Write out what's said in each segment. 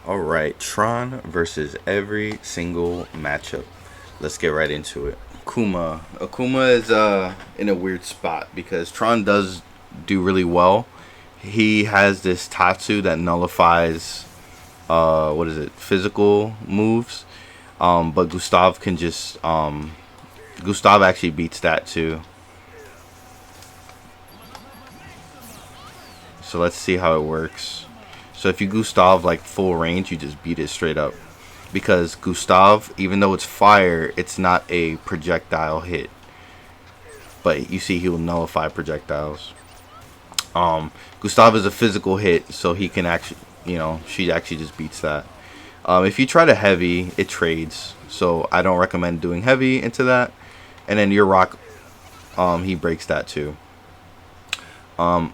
Alright, Tron versus every single matchup. Let's get right into it. Akuma is in a weird spot because Tron does do really well. He has this Tatsu that nullifies what is it, physical moves. But Gustav can just Gustav actually beats that too. So let's see how it works. So if you Gustav like full range, you just beat it straight up. Because Gustav, even though it's fire, it's not a projectile hit. But you see he will nullify projectiles. Gustav is a physical hit, so he can actually, she actually just beats that. If you try to heavy, it trades. So I don't recommend doing heavy into that. And then your rock, he breaks that too. Um,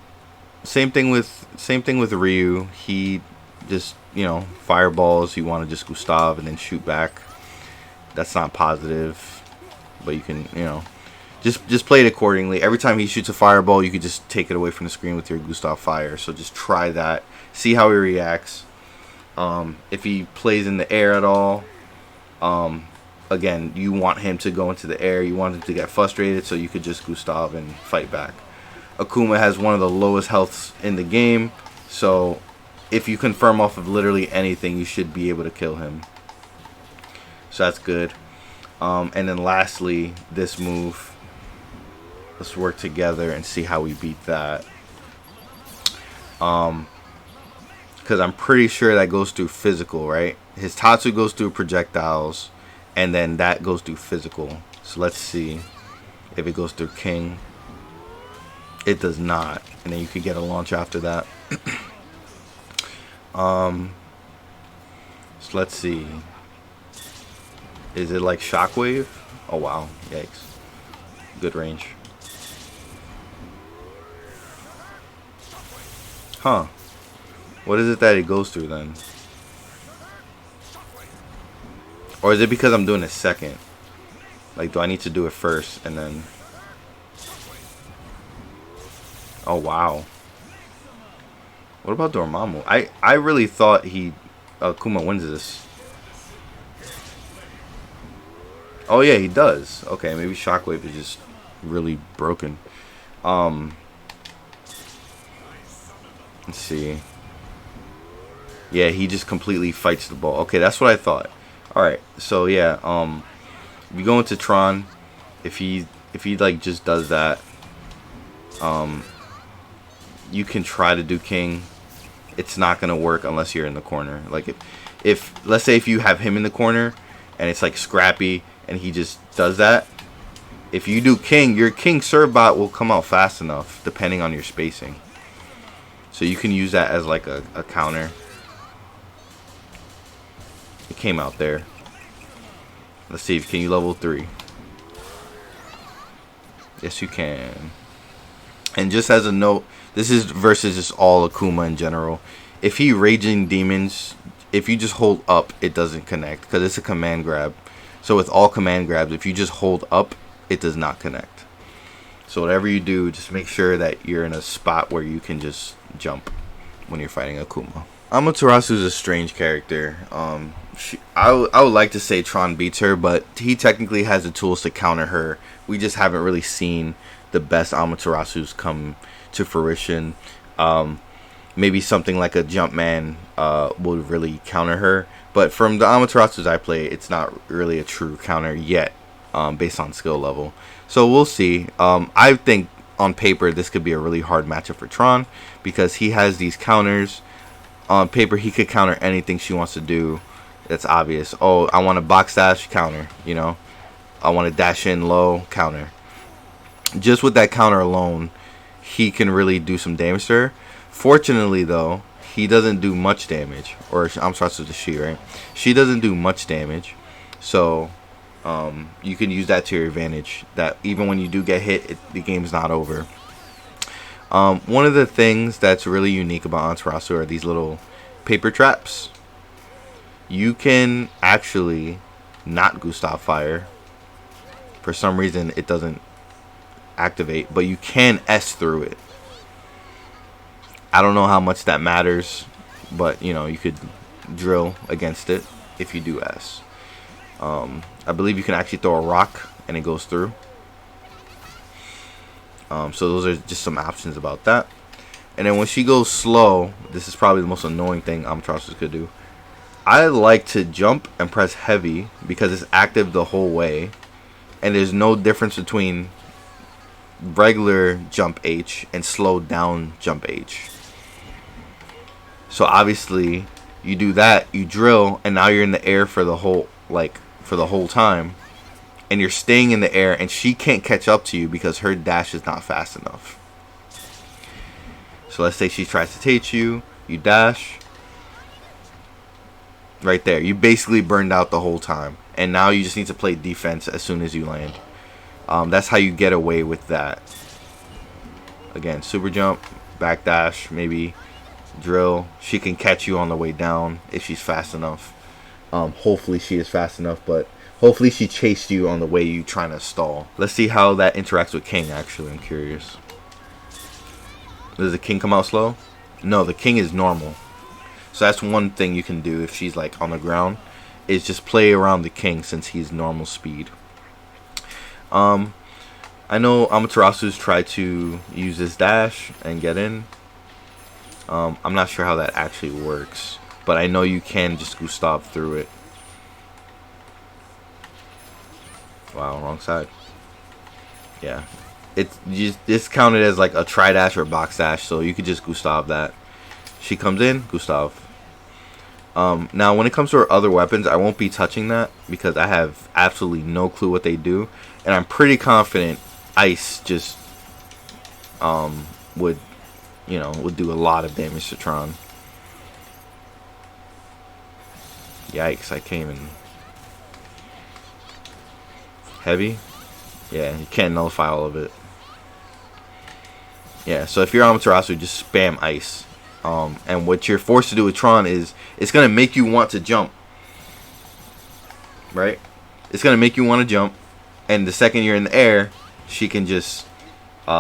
same thing with Ryu. He just fireballs. You want to just Gustav and then shoot back. That's not positive, but you can just play it accordingly. Every time he shoots a fireball, you can just take it away from the screen with your Gustav fire. So just try that. See how he reacts. If he plays in the air at all, again, you want him to go into the air. You want him to get frustrated, so you could just Gustav and fight back. Akuma has one of the lowest healths in the game, so if you confirm off of literally anything, you should be able to kill him. So that's good. And then lastly, this move. Let's work together and see how we beat that. Because I'm pretty sure that goes through physical, right? His Tatsu goes through projectiles, and then that goes through physical. So let's see if it goes through King. It does not, and then you could get a launch after that. So let's see. Is it like Shockwave? Oh wow, yikes. Good range. Huh. What is it that it goes through then? Or is it because I'm doing it second? Like, do I need to do it first and then... Oh wow. What about Dormammu? I really thought Akuma wins this. Oh yeah, he does. Okay, maybe Shockwave is just really broken. Let's see. Yeah, he just completely fights the ball. Okay, that's what I thought. All right, so yeah, if you go into Tron, if he like just does that, you can try to do King. It's not gonna work unless you're in the corner. Like if let's say if you have him in the corner and it's like scrappy and he just does that, if you do King, your King serve bot will come out fast enough depending on your spacing. So you can use that as like a counter. It came out there. Let's see if can you level 3. Yes you can. And just as a note, this is versus just all Akuma in general. If he Raging Demons, if you just hold up, it doesn't connect because it's a command grab. So with all command grabs, if you just hold up, it does not connect. So whatever you do, just make sure that you're in a spot where you can just jump when you're fighting Akuma. Amaterasu is a strange character. I would like to say Tron beats her, but he technically has the tools to counter her. We just haven't really seen the best Amaterasus come to fruition. Maybe something like a Jumpman would really counter her. But from the Amaterasus I play, it's not really a true counter yet, based on skill level. So we'll see. I think on paper this could be a really hard matchup for Tron because he has these counters. On paper, he could counter anything she wants to do. That's obvious. Oh, I want to box dash, counter. I want to dash in low, counter. Just with that counter alone, he can really do some damage to her. Fortunately, though, he doesn't do much damage. Or I'm sorry, it's she, right? She doesn't do much damage. So, you can use that to your advantage. That even when you do get hit, the game's not over. One of the things that's really unique about Amaterasu are these little paper traps. You can actually not Gustav fire. For some reason, it doesn't activate, but you can S through it. I don't know how much that matters, but you could drill against it if you do S. I believe you can actually throw a rock and it goes through. So those are just some options about that. And then when she goes slow, this is probably the most annoying thing Amaterasu could do. I like to jump and press heavy because it's active the whole way. And there's no difference between regular jump H and slow down jump H. So obviously you do that, you drill, and now you're in the air for the whole time, and you're staying in the air, and she can't catch up to you because her dash is not fast enough. So let's say she tries to take you, you dash right there. You basically burned out the whole time, and now you just need to play defense as soon as you land. That's how you get away with that. Again, super jump, back dash, maybe drill. She can catch you on the way down if she's fast enough. Hopefully she is fast enough, but hopefully she chased you on the way you trying to stall. Let's see how that interacts with King, actually. I'm curious. Does the King come out slow? No, the King is normal. So that's one thing you can do if she's like on the ground, is just play around the King since he's normal speed. I know Amaterasu's tried to use this dash and get in. I'm not sure how that actually works, but I know you can just Gustav through it. Wow, wrong side. Yeah, it's counted as like a tri dash or box dash, so you could just Gustav that. She comes in, Gustav. Now when it comes to her other weapons, I won't be touching that because I have absolutely no clue what they do, and I'm pretty confident Ice just would do a lot of damage to Tron. Yikes, I came in heavy. Yeah, you can't nullify all of it. Yeah, so if you're Amaterasu, just spam Ice. And what you're forced to do with Tron is it's going to make you want to jump. Right? It's going to make you want to jump. And the second you're in the air, she can just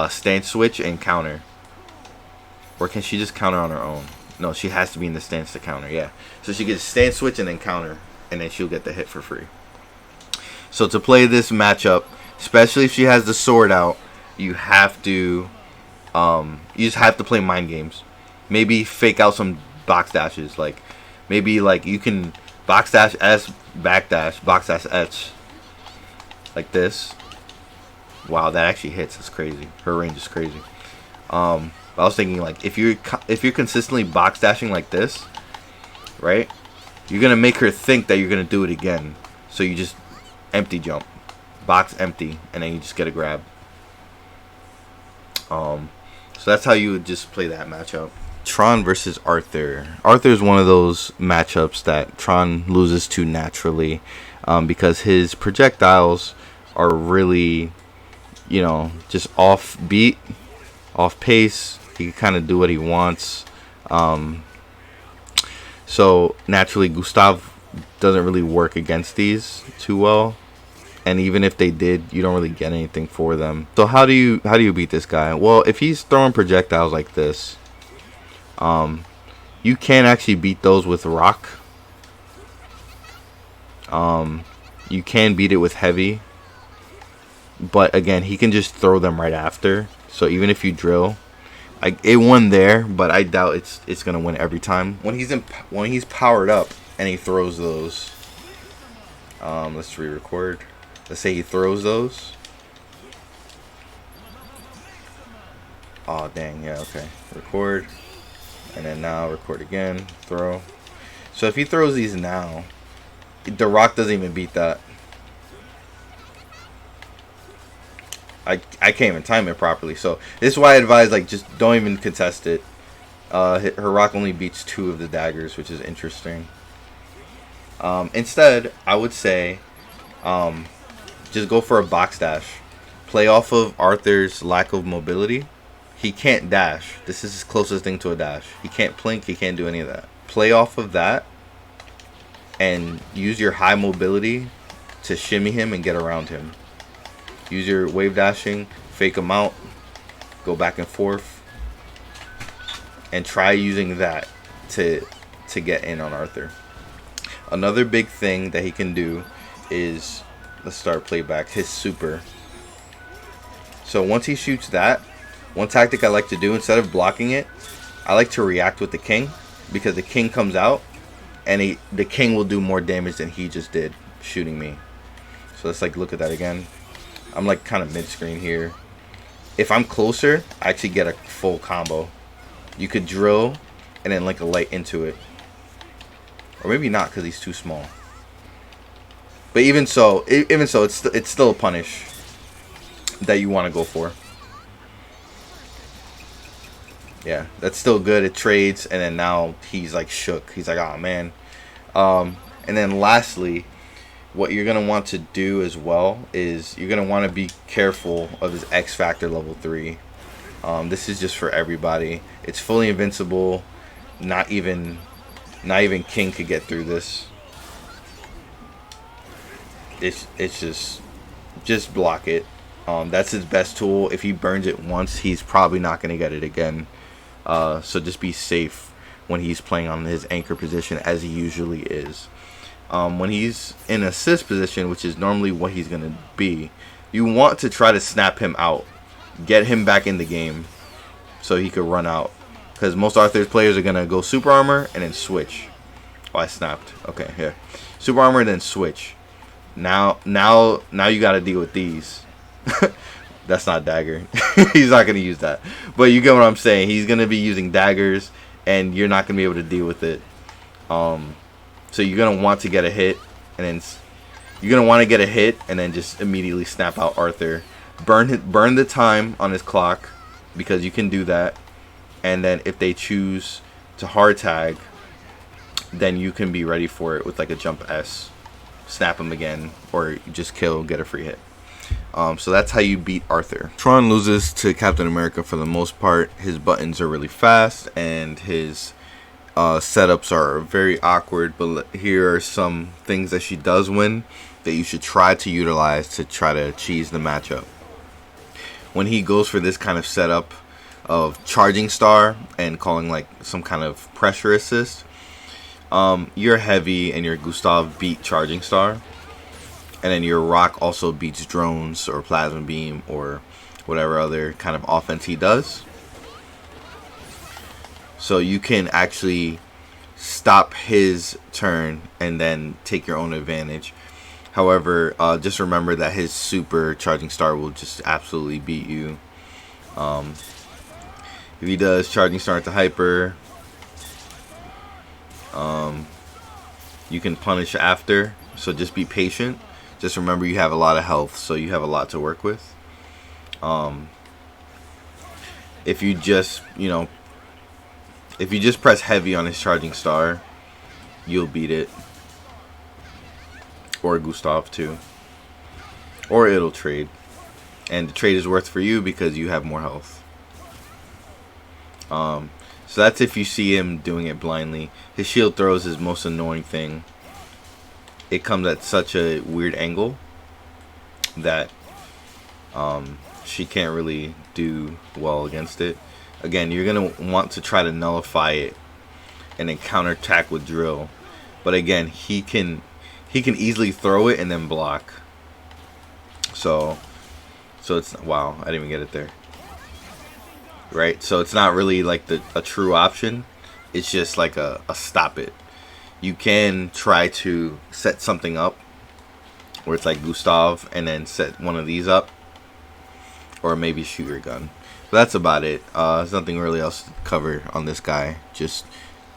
stance switch and counter. Or can she just counter on her own? No, she has to be in the stance to counter. Yeah. So she gets stance switch and then counter. And then she'll get the hit for free. So to play this matchup, especially if she has the sword out, you have to just have to play mind games. Maybe fake out some box dashes. Like maybe like you can box dash S, back dash, box dash H. Like this. Wow, that actually hits. That's crazy. Her range is crazy. I was thinking like if you're consistently box dashing like this, right? You're gonna make her think that you're gonna do it again. So you just empty jump, box empty, and then you just get a grab. So that's how you would just play that matchup. Tron versus Arthur. Arthur is one of those matchups that Tron loses to naturally, because his projectiles are really, just off beat, off pace. He can kind of do what he wants. So naturally, Gustav doesn't really work against these too well. And even if they did, you don't really get anything for them. So how do you beat this guy? Well, if he's throwing projectiles like this, you can actually beat those with rock. You can beat it with heavy. But again, he can just throw them right after. So even if you drill, it won there, but I doubt it's gonna win every time. When he's powered up and he throws those, let's re-record. Let's say he throws those. Oh dang, yeah, okay. Record, and then now record again. Throw. So if he throws these now, the rock doesn't even beat that. I can't even time it properly. So this is why I advise, like, just don't even contest it. Her rock only beats 2 of the daggers, which is interesting. Instead, I would say, just go for a box dash. Play off of Arthur's lack of mobility. He can't dash. This is his closest thing to a dash. He can't plink. He can't do any of that. Play off of that and use your high mobility to shimmy him and get around him. Use your wave dashing, fake him out, go back and forth, and try using that to to get in on Arthur. Another big thing that he can do is, let's start playback, his super. So once he shoots that, one tactic I like to do, instead of blocking it, I like to react with the king, because the king comes out and the king will do more damage than he just did shooting me. So let's like look at that again. I'm like kind of mid-screen here. If I'm closer, I actually get a full combo. You could drill and then like a light into it. Or maybe not, because he's too small. But even so, it's still a punish that you want to go for. Yeah, that's still good. It trades, and then now he's like shook. He's like, oh man. And then lastly, what you're gonna want to do as well is you're gonna want to be careful of his X Factor level 3. This is just for everybody. It's fully invincible. Not even King could get through this. It's just block it. That's his best tool. If he burns it once, he's probably not gonna get it again. So just be safe when he's playing on his anchor position, as he usually is. When he's in assist position, which is normally what he's going to be, you want to try to snap him out. Get him back in the game so he could run out. Because most Arthur's players are going to go super armor and then switch. Oh, I snapped. Okay, here. Super armor and then switch. Now you got to deal with these. That's not dagger. He's not going to use that. But you get what I'm saying. He's going to be using daggers, and you're not going to be able to deal with it. So you're going to want to get a hit, and then you're going to want to get a hit, and then just immediately snap out Arthur. Burn the time on his clock, because you can do that. And then if they choose to hard tag, then you can be ready for it with like a jump S. Snap him again, or just kill, get a free hit. So that's how you beat Arthur. Tron loses to Captain America for the most part. His buttons are really fast, and his setups are very awkward. But here are some things that she does win that you should try to utilize to try to cheese the matchup. When he goes for this kind of setup of charging star and calling like some kind of pressure assist, your heavy and your Gustav beat charging star. And then your rock also beats drones or plasma beam or whatever other kind of offense he does. So you can actually stop his turn and then take your own advantage. However, just remember that his super charging star will just absolutely beat you. If he does charging star into hyper, you can punish after. So just be patient. Just remember you have a lot of health, so you have a lot to work with. If you just, if you just press heavy on his charging star, you'll beat it. Or Gustav too. Or it'll trade. And the trade is worth for you because you have more health. So that's if you see him doing it blindly. His shield throw is his most annoying thing. It comes at such a weird angle that she can't really do well against it. Again, you're going to want to try to nullify it and then counterattack with drill. But again, he can easily throw it and then block. So it's, wow, I didn't even get it there. Right? So it's not really like a true option. It's just like a stop it. You can try to set something up where it's like Gustav and then set one of these up, or maybe shoot your gun. But that's about it. There's nothing really else to cover on this guy. Just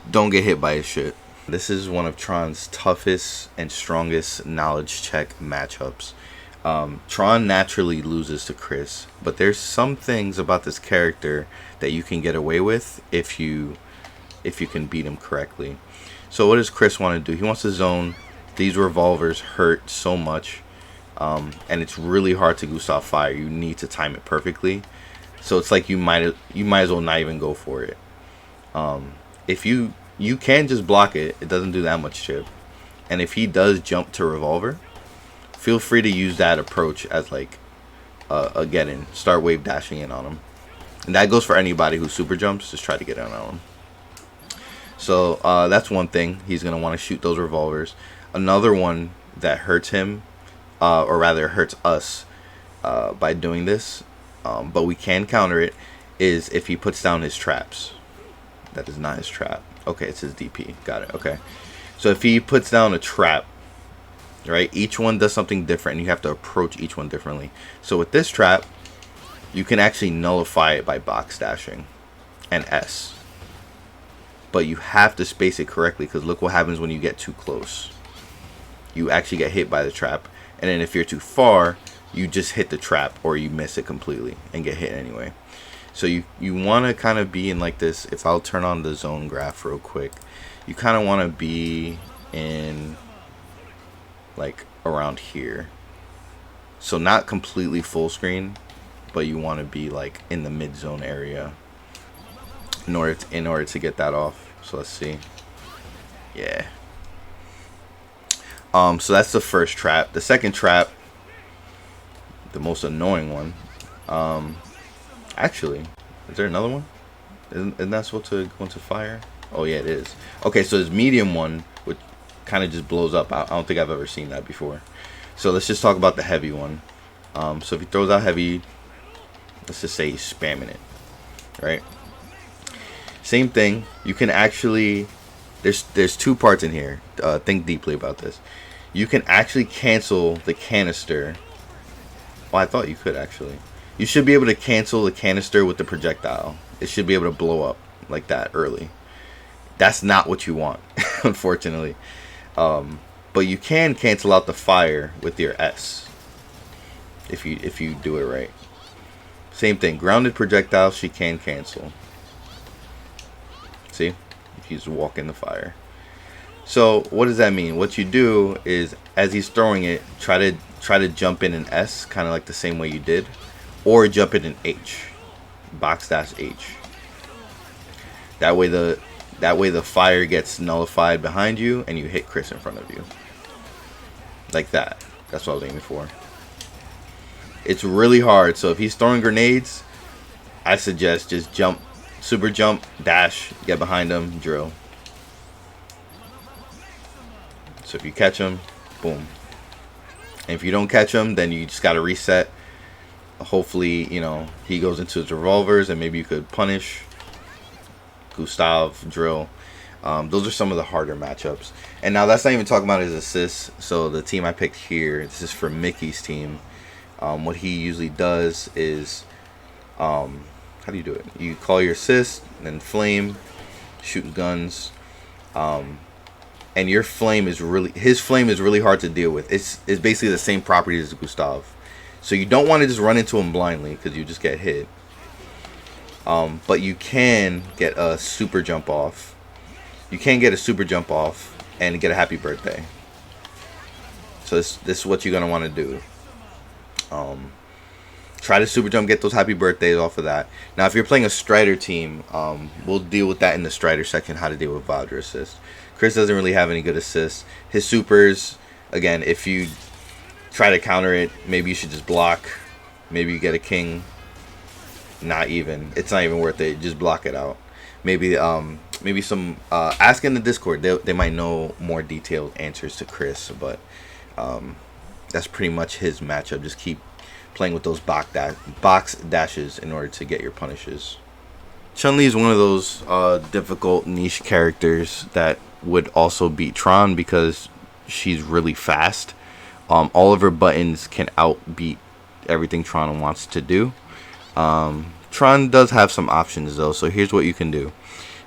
don't get hit by his shit. This is one of Tron's toughest and strongest knowledge check matchups. Tron naturally loses to Chris, but there's some things about this character that you can get away with if you can beat him correctly. So what does Chris want to do? He wants to zone. These revolvers hurt so much, and it's really hard to Gustav fire. You need to time it perfectly. So it's like you might as well not even go for it. If you can just block it, it doesn't do that much chip. And if he does jump to revolver, feel free to use that approach as like a get in. Start wave dashing in on him, and that goes for anybody who super jumps. Just try to get in on him. So that's one thing. He's going to want to shoot those revolvers. Another one that hurts him, or rather hurts us by doing this, but we can counter it, is if he puts down his traps. That is not his trap. Okay, it's his DP. Got it. Okay. So if he puts down a trap, right, each one does something different, and you have to approach each one differently. So with this trap, you can actually nullify it by box dashing and S. But you have to space it correctly, because look what happens when you get too close. You actually get hit by the trap. And then if you're too far, you just hit the trap, or you miss it completely and get hit anyway. So you want to kind of be in like this. If I'll turn on the zone graph real quick, you kind of want to be in like around here. So not completely full screen, but you want to be like in the mid zone area in order to get that off. So let's see. Yeah. So that's the first trap. The second trap, the most annoying one. Actually, is there another one? Isn't that supposed to go into fire? Oh yeah, it is. Okay, so this medium one, which kind of just blows up. I don't think I've ever seen that before. So let's just talk about the heavy one. So if he throws out heavy, let's just say he's spamming it, right? Same thing. You can actually, there's two parts in here. Think deeply about this. You can actually cancel the canister. Well, I thought you could actually. You should be able to cancel the canister with the projectile. It should be able to blow up like that early. That's not what you want, unfortunately. But you can cancel out the fire with your S if you do it right. Same thing. Grounded projectile, she can cancel. See? If you just walk in the fire. So what does that mean? What you do is, as he's throwing it, try to jump in an S, kind of like the same way you did, or jump in an H, box dash H. That way the fire gets nullified behind you, and you hit Chris in front of you, like that. That's what I was aiming for. It's really hard. So if he's throwing grenades, I suggest just jump, super jump, dash, get behind him, drill. So if you catch him, boom. And if you don't catch him, then you just got to reset. Hopefully, you know, he goes into his revolvers, and maybe you could punish, Gustav, drill. Those are some of the harder matchups. And now that's not even talking about his assists. So the team I picked here, this is for Mickey's team. What he usually does is, how do you do it? You call your assist, then flame, shoot guns. And your flame is his flame is really hard to deal with. It's basically the same property as Gustav. So you don't want to just run into him blindly, because you just get hit. But you can get a super jump off. You can get a super jump off and get a happy birthday. So this is what you're going to want to do. Try to super jump, get those happy birthdays off of that. Now, if you're playing a Strider team, we'll deal with that in the Strider section, how to deal with Vajra assist. Chris doesn't really have any good assists. His supers, again, if you try to counter it, maybe you should just block. Maybe you get a king. Not even. It's not even worth it. Just block it out. Maybe some ask in the Discord. They might know more detailed answers to Chris, but that's pretty much his matchup. Just keep playing with those box dashes in order to get your punishes. Chun-Li is one of those difficult niche characters that would also beat Tron, because she's really fast. All of her buttons can outbeat everything Tron wants to do. Tron does have some options though, so here's what you can do.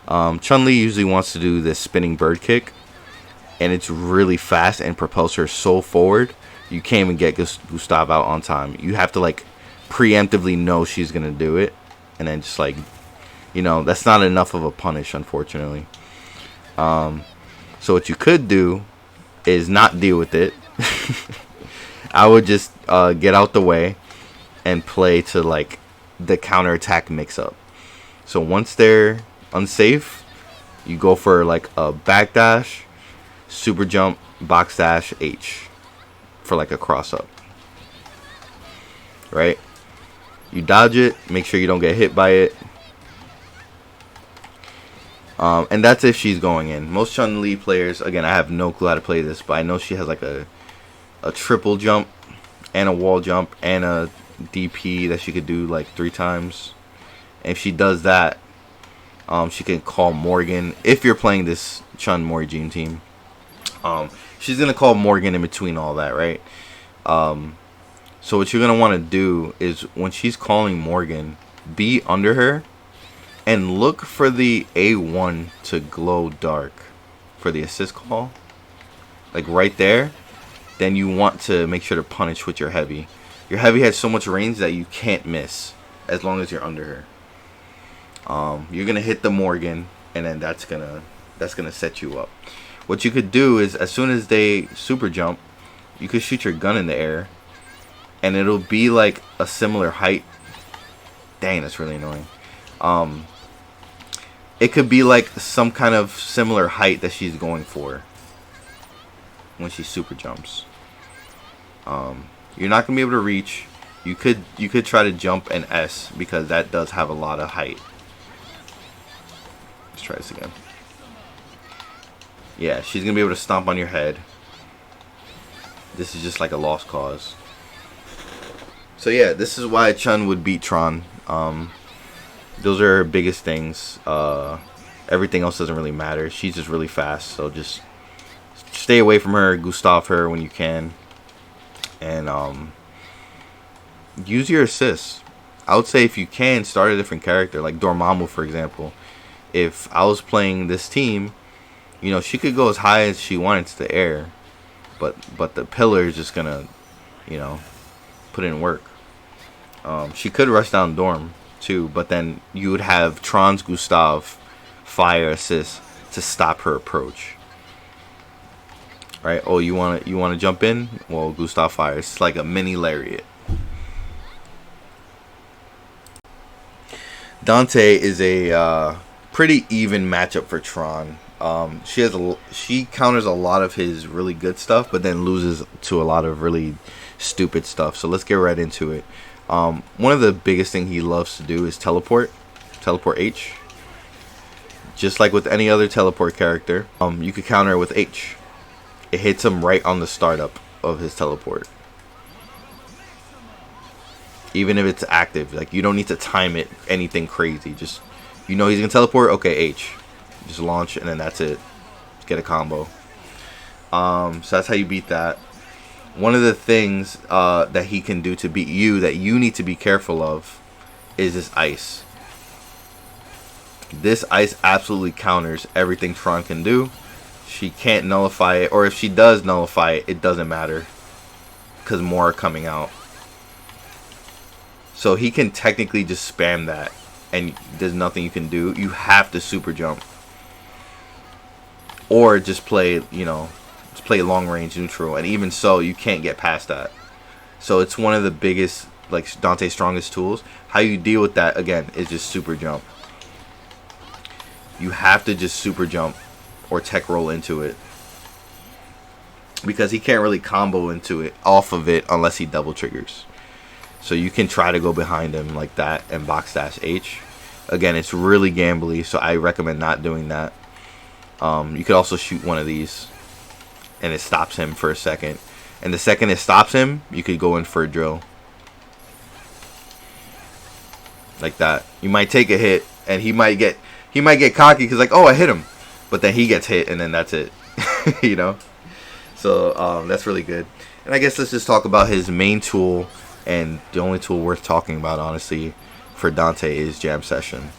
Chun-Li usually wants to do this spinning bird kick, and it's really fast and propels her so forward you can't even get Gustav out on time. You have to like preemptively know she's gonna do it, and then just like, you know, that's not enough of a punish, unfortunately. So what you could do is not deal with it. I would just get out the way and play to like the counterattack mix-up. So once they're unsafe, you go for like a backdash, super jump, box dash, H for like a cross-up. Right? You dodge it, make sure you don't get hit by it. And that's if she's going in. Most Chun-Li players, again, I have no clue how to play this, but I know she has like a triple jump and a wall jump and a DP that she could do like 3 times. And if she does that, she can call Morrigan. If you're playing this Chun Morrigan team, she's gonna call Morrigan in between all that, right? So what you're gonna want to do is when she's calling Morrigan, be under her and look for the A1 to glow dark for the assist call, like right there. Then you want to make sure to punish with your heavy. Your heavy has so much range that you can't miss as long as you're under her. You're gonna hit the Morrigan, and then that's gonna set you up. What you could do is, as soon as they super jump, you could shoot your gun in the air, and it'll be like a similar height. Dang, that's really annoying. It could be like some kind of similar height that she's going for when she super jumps. You're not gonna be able to reach. You could try to jump an S because that does have a lot of height. Let's try this again. Yeah, she's gonna be able to stomp on your head. This is just like a lost cause. So yeah, this is why Chun would beat Tron. Those are her biggest things. Everything else doesn't really matter. She's just really fast, so just stay away from her, Gustav her when you can, and use your assists. I would say if you can, start a different character, like Dormammu, for example. If I was playing this team, you know, she could go as high as she wanted to the air, but the pillar is just gonna, you know, put in work. She could rush down Dorm too, but then you would have Tron's Gustav fire assist to stop her approach. Right? Oh, you wanna jump in? Well, Gustav fires. It's like a mini lariat. Dante is a pretty even matchup for Tron. She counters a lot of his really good stuff, but then loses to a lot of really stupid stuff. So let's get right into it. One of the biggest thing he loves to do is teleport H. Just like with any other teleport character, you could counter it with H. It hits him right on the startup of his teleport. Even if it's active, like you don't need to time it anything crazy. Just, you know, he's gonna teleport. Okay, H, just launch, and then that's it. Just get a combo. So that's how you beat that. One of the things that he can do to beat you that you need to be careful of is this ice. This ice absolutely counters everything Tron can do. She can't nullify it, or if she does nullify it, it doesn't matter because more are coming out. So he can technically just spam that, and there's nothing you can do. You have to super jump, or just play, you know, just play long range neutral, and even so, you can't get past that. So it's one of the biggest, like Dante's strongest tools. How you deal with that again is just super jump. You have to just super jump or tech roll into it, because he can't really combo into it off of it unless he double triggers. So you can try to go behind him like that and box dash H. Again, it's really gambly, so I recommend not doing that. You could also shoot one of these and it stops him for a second, and the second it stops him, you could go in for a drill like that. You might take a hit and he might get cocky because like, oh, I hit him, but then he gets hit and then that's it. You know, so that's really good. And I guess let's just talk about his main tool, and the only tool worth talking about honestly for Dante is Jam Session.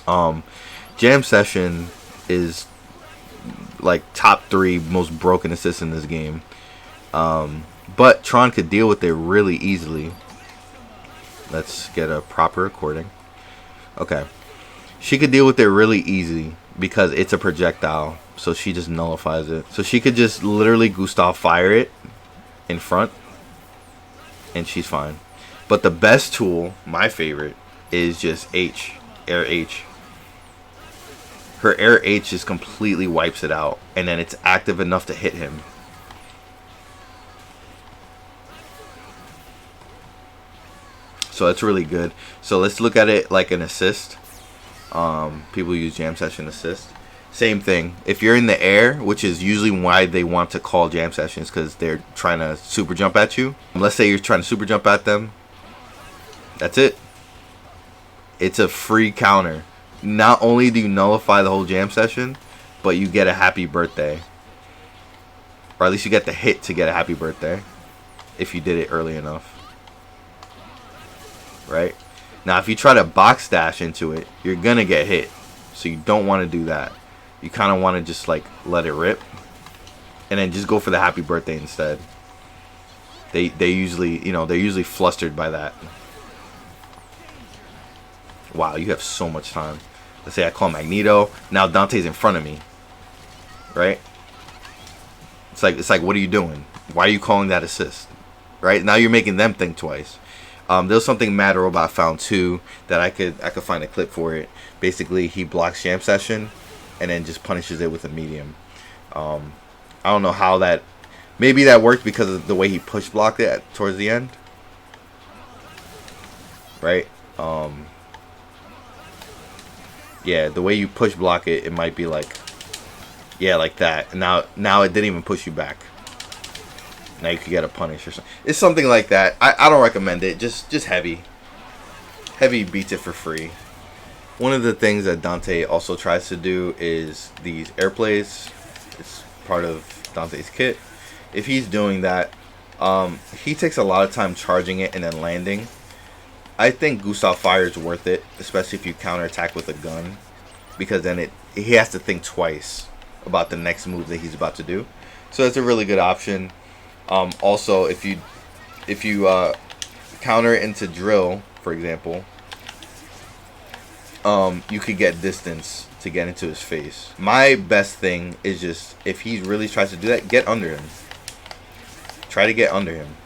Jam Session is like top 3 most broken assists in this game, but Tron could deal with it really easily. Let's get a proper recording. Okay, she could deal with it really easy because it's a projectile, so she just nullifies it. So she could just literally Gustav fire it in front, and she's fine. But the best tool, my favorite, is just H, air H. Her air H just completely wipes it out, and then it's active enough to hit him. So that's really good. So let's look at it like an assist. People use jam session assist. Same thing. If you're in the air, which is usually why they want to call jam sessions, because they're trying to super jump at you. Let's say you're trying to super jump at them. That's it. It's a free counter. Not only do you nullify the whole jam session, but you get a happy birthday. Or at least you get the hit to get a happy birthday. If you did it early enough. Right? Now, if you try to box dash into it, you're going to get hit. So you don't want to do that. You kind of want to just like let it rip. And then just go for the happy birthday instead. They usually, you know, they're usually flustered by that. Wow, you have so much time. Let's say I call Magneto. Now Dante's in front of me. Right? It's like what are you doing? Why are you calling that assist? Right? Now you're making them think twice. There's something Mad Robot found too that I could find a clip for it. Basically, he blocks jam session and then just punishes it with a medium. I don't know how that. Maybe that worked because of the way he push blocked it towards the end. Right? Yeah, the way you push block it, it might be like, yeah, like that. And now it didn't even push you back. Now you could get a punish or something. It's something like that. I don't recommend it. Just heavy. Heavy beats it for free. One of the things that Dante also tries to do is these airplays. It's part of Dante's kit. If he's doing that, he takes a lot of time charging it and then landing. I think Gustav Fire is worth it, especially if you counterattack with a gun, because then he has to think twice about the next move that he's about to do. So it's a really good option. Also, if you counter it into drill, for example, you could get distance to get into his face. My best thing is just, if he really tries to do that, get under him. Try to get under him.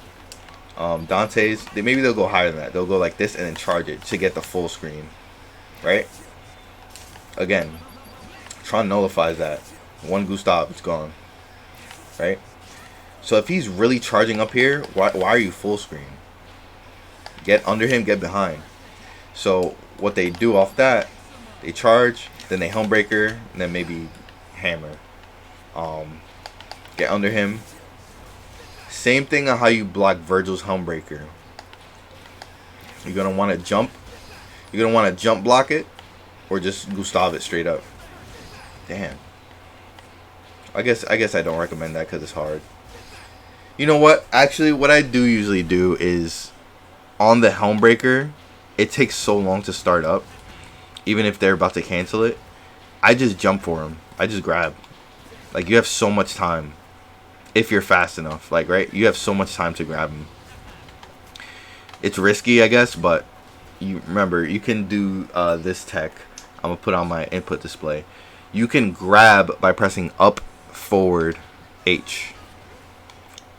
Dante's, maybe they'll go higher than that. They'll go like this and then charge it to get the full screen. Right? Again, Tron nullifies that. One Gustav, it's gone. Right? So if he's really charging up here, why are you full screen? Get under him, get behind. So what they do off that, they charge, then they Helmbreaker, and then maybe hammer. Get under him. Same thing on how you block Virgil's Helmbreaker. You're gonna want to jump. You're gonna want to jump block it, or just Gustav it straight up. Damn. I guess I don't recommend that because it's hard. You know what? Actually, what I do usually do is on the Helmbreaker, it takes so long to start up. Even if they're about to cancel it, I just jump for him. I just grab. Like, you have so much time. If you're fast enough, like, right? You have so much time to grab him. It's risky, I guess, but you remember, you can do this tech. I'm going to put on my input display. You can grab by pressing up, forward, H.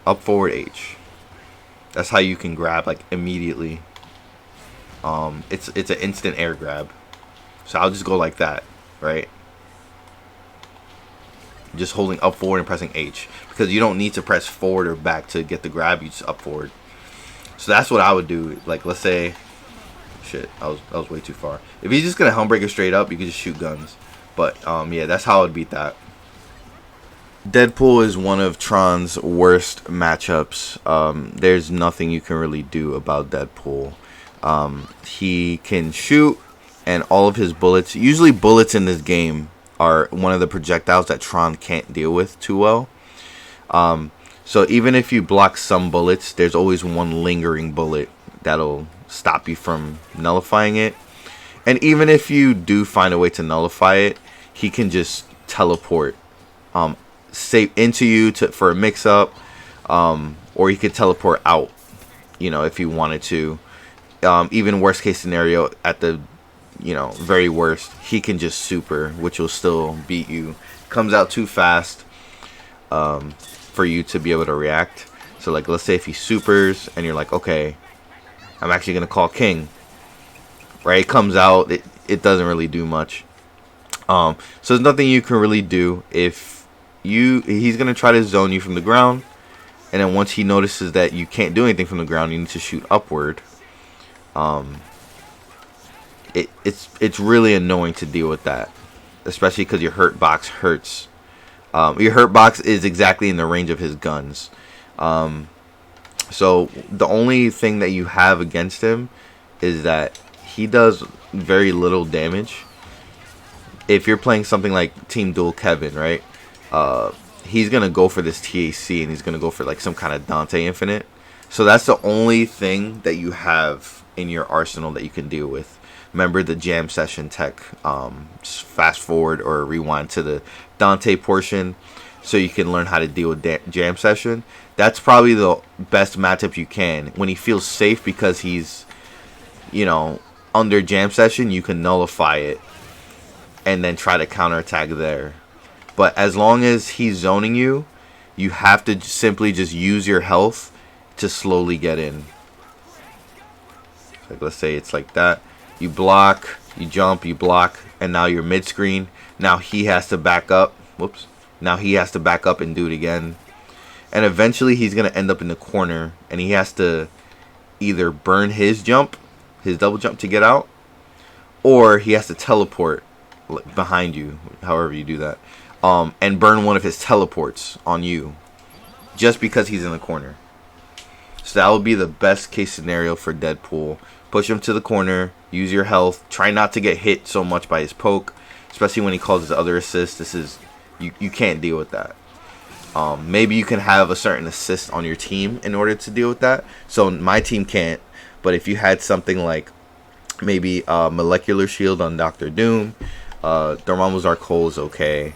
Up, forward, H. That's how you can grab, like, immediately. It's an instant air grab. So I'll just go like that, right? Just holding up, forward, and pressing H. Because you don't need to press forward or back to get the grab. You just up, forward. So that's what I would do. Like, let's say... Shit, I was way too far. If he's just going to Helmbreaker straight up, you can just shoot guns. But, yeah, that's how I would beat that. Deadpool is one of Tron's worst matchups. There's nothing you can really do about Deadpool. He can shoot, and all of his bullets... Usually bullets in this game are one of the projectiles that Tron can't deal with too well. So even if you block some bullets, there's always one lingering bullet that'll stop you from nullifying it. And even if you do find a way to nullify it, he can just teleport save into you for a mix-up, or he could teleport out, you know, if you wanted to. Even worst case scenario, at the very worst, he can just super, which will still beat you. Comes out too fast for you to be able to react. So, like, let's say if he supers and you're like, okay, I'm actually going to call King. Right? It comes out. It doesn't really do much. So there's nothing you can really do. If he's going to try to zone you from the ground. And then once he notices that you can't do anything from the ground, you need to shoot upward. it's really annoying to deal with that, especially because your hurt box hurts. Your hurt box is exactly in the range of his guns. So the only thing that you have against him is that he does very little damage. If you're playing something like Team Duel Kevin, right? He's gonna go for this TAC and he's gonna go for like some kind of Dante Infinite. So that's the only thing that you have in your arsenal that you can deal with. Remember the jam session tech. Fast forward or rewind to the Dante portion so you can learn how to deal with jam session. That's probably the best matchup you can. When he feels safe because he's, under jam session, you can nullify it and then try to counterattack there. But as long as he's zoning you, you have to simply just use your health to slowly get in. Like, let's say it's like that. You block, you jump, you block, and now you're mid-screen. Now he has to back up. Whoops. Now he has to back up and do it again. And eventually he's going to end up in the corner, and he has to either burn his jump, his double jump to get out, or he has to teleport behind you, however you do that, and burn one of his teleports on you just because he's in the corner. So that would be the best case scenario for Deadpool. Push him to the corner, use your health, try not to get hit so much by his poke, especially when he calls his other assist. This is, you can't deal with that. Maybe you can have a certain assist on your team in order to deal with that. So my team can't, but if you had something like maybe Molecular Shield on Dr. Doom, Dormamnu's Arc Hole is okay.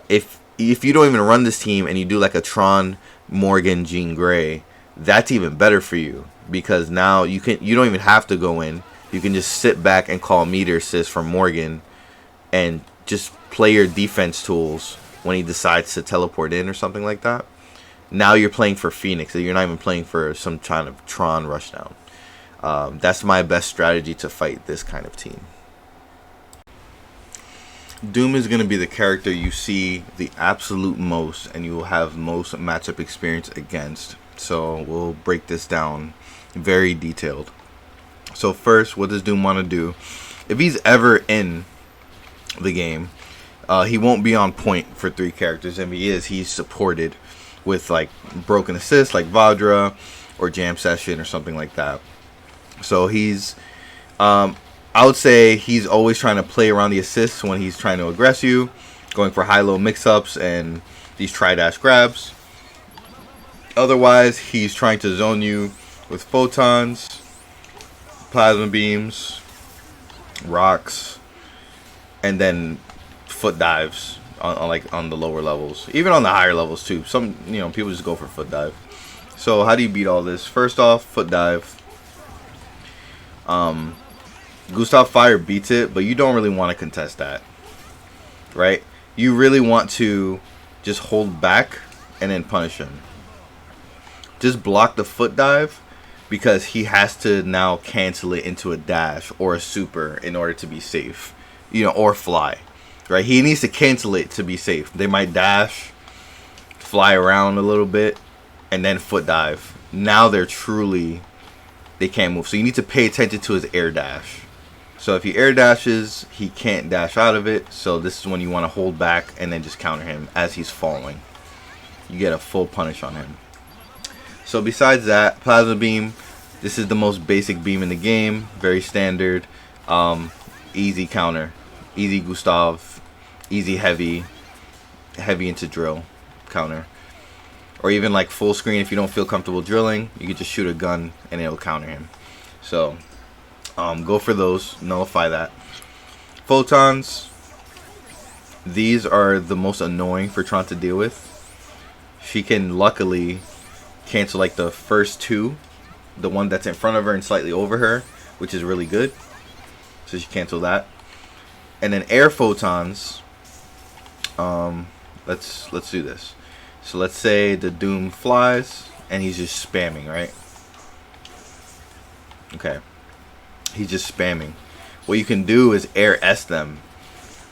If you don't even run this team and you do like a Tron, Morrigan, Jean Grey, that's even better for you, because now you don't even have to go in. You can just sit back and call meter assist from Morrigan and just play your defense tools when he decides to teleport in or something like that. Now you're playing for Phoenix. You're not even playing for some kind of Tron rushdown. That's my best strategy to fight this kind of team. Doom is going to be the character you see the absolute most and you will have most matchup experience against. So we'll break this down very detailed. So first, what does Doom want to do? If he's ever in the game, he won't be on point for 3 characters. If he is, he's supported with like broken assist like Vadra or Jam Session or something like that. So he's I would say he's always trying to play around the assists when he's trying to aggress you, going for high-low mix-ups and these tri-dash grabs. Otherwise, he's trying to zone you with photons, plasma beams, rocks, and then foot dives on the lower levels, even on the higher levels too. Some people just go for foot dive. So how do you beat all this? First off, foot dive. Gustav Fire beats it, but you don't really want to contest that, right? You really want to just hold back and then punish him. Just block the foot dive because he has to now cancel it into a dash or a super in order to be safe, or fly, right? He needs to cancel it to be safe. They might dash, fly around a little bit, and then foot dive. Now they can't move. So you need to pay attention to his air dash. So if he air dashes, he can't dash out of it. So this is when you want to hold back and then just counter him as he's falling. You get a full punish on him. So besides that, Plasma Beam. This is the most basic beam in the game. Very standard. Easy counter. Easy Gustav. Easy heavy. Heavy into drill counter. Or even like full screen if you don't feel comfortable drilling. You can just shoot a gun and it'll counter him. So go for those. Nullify that. Photons. These are the most annoying for Tron to deal with. She can luckily cancel like the first 2. The one that's in front of her and slightly over her, which is really good. So she cancel that. And then air photons. Let's do this. So let's say the Doom flies and he's just spamming, right? Okay. He's just spamming. What you can do is air S them.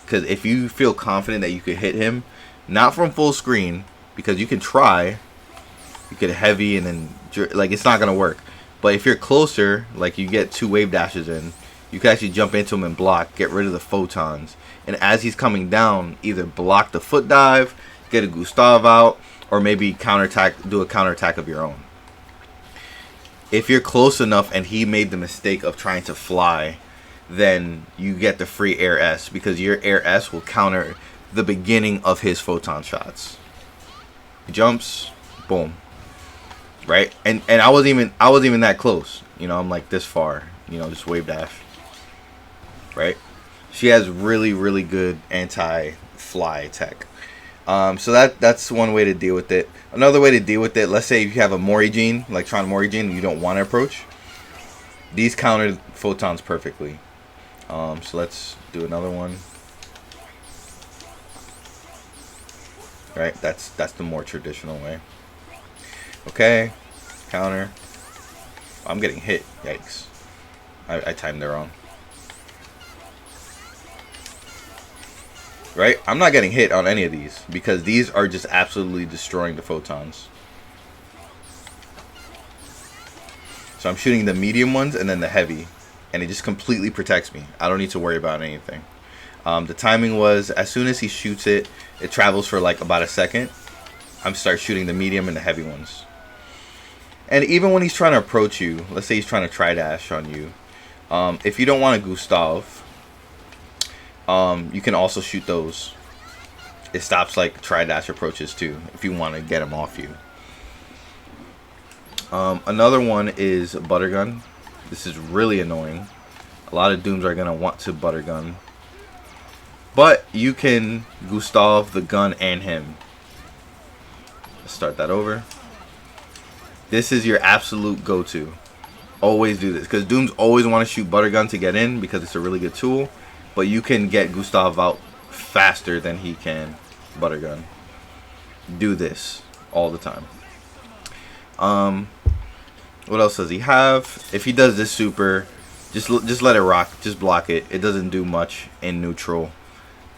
Because if you feel confident that you could hit him, not from full screen, because you can try, you could heavy and then, like, it's not going to work. But if you're closer, like you get 2 wave dashes in, You can actually jump into him and block, get rid of the photons. And as he's coming down, either block the foot dive, get a Gustav out, or maybe counterattack, do a counterattack of your own. If you're close enough and he made the mistake of trying to fly, then you get the free air S, because your air S will counter the beginning of his photon shots. He jumps, boom. Right? And I wasn't even that close. You know, I'm like this far, you know, just wave dash. Right? She has really, really good anti-fly tech. So that's one way to deal with it. Another way to deal with it, let's say if you have a Morrigan, like Tron Morrigan, and you don't want to approach. These counter photons perfectly. So let's do another one. Right, that's the more traditional way. Okay, counter. I'm getting hit. Yikes. I timed it wrong. Right? I'm not getting hit on any of these because these are just absolutely destroying the photons. So I'm shooting the medium ones and then the heavy. And it just completely protects me. I don't need to worry about anything. The timing was as soon as he shoots it, it travels for like about a second. I'm start shooting the medium and the heavy ones. And even when he's trying to approach you, let's say he's trying to tri-dash on you. If you don't want a Gustav, you can also shoot those. It stops like tri-dash approaches too, if you want to get him off you. Another one is Buttergun. This is really annoying. A lot of Dooms are going to want to Buttergun. But you can Gustav the gun and him. Let's start that over. This is your absolute go-to. Always do this. Because Dooms always want to shoot Buttergun to get in because it's a really good tool. But you can get Gustav out faster than he can Buttergun. Do this all the time. What else does he have? If he does this super, just let it rock. Just block it. It doesn't do much in neutral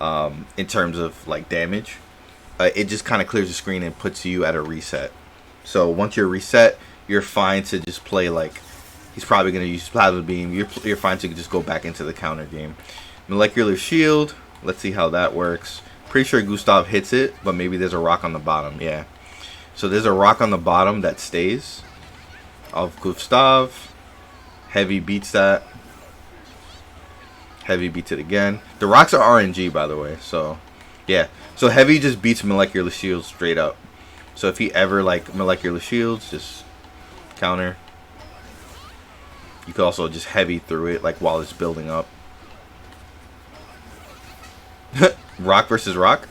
in terms of like damage. It just kind of clears the screen and puts you at a reset. So once you're reset, you're fine to just play like he's probably going to use Plasma Beam. You're fine to just go back into the counter game. Molecular Shield. Let's see how that works. Pretty sure Gustav hits it, but maybe there's a rock on the bottom. Yeah. So there's a rock on the bottom that stays. Of Gustav. Heavy beats that. Heavy beats it again. The rocks are RNG, by the way. So, yeah. So Heavy just beats Molecular Shields straight up. So if he ever like Molecular Shields, just counter. You could also just Heavy through it, like while it's building up. Rock versus rock.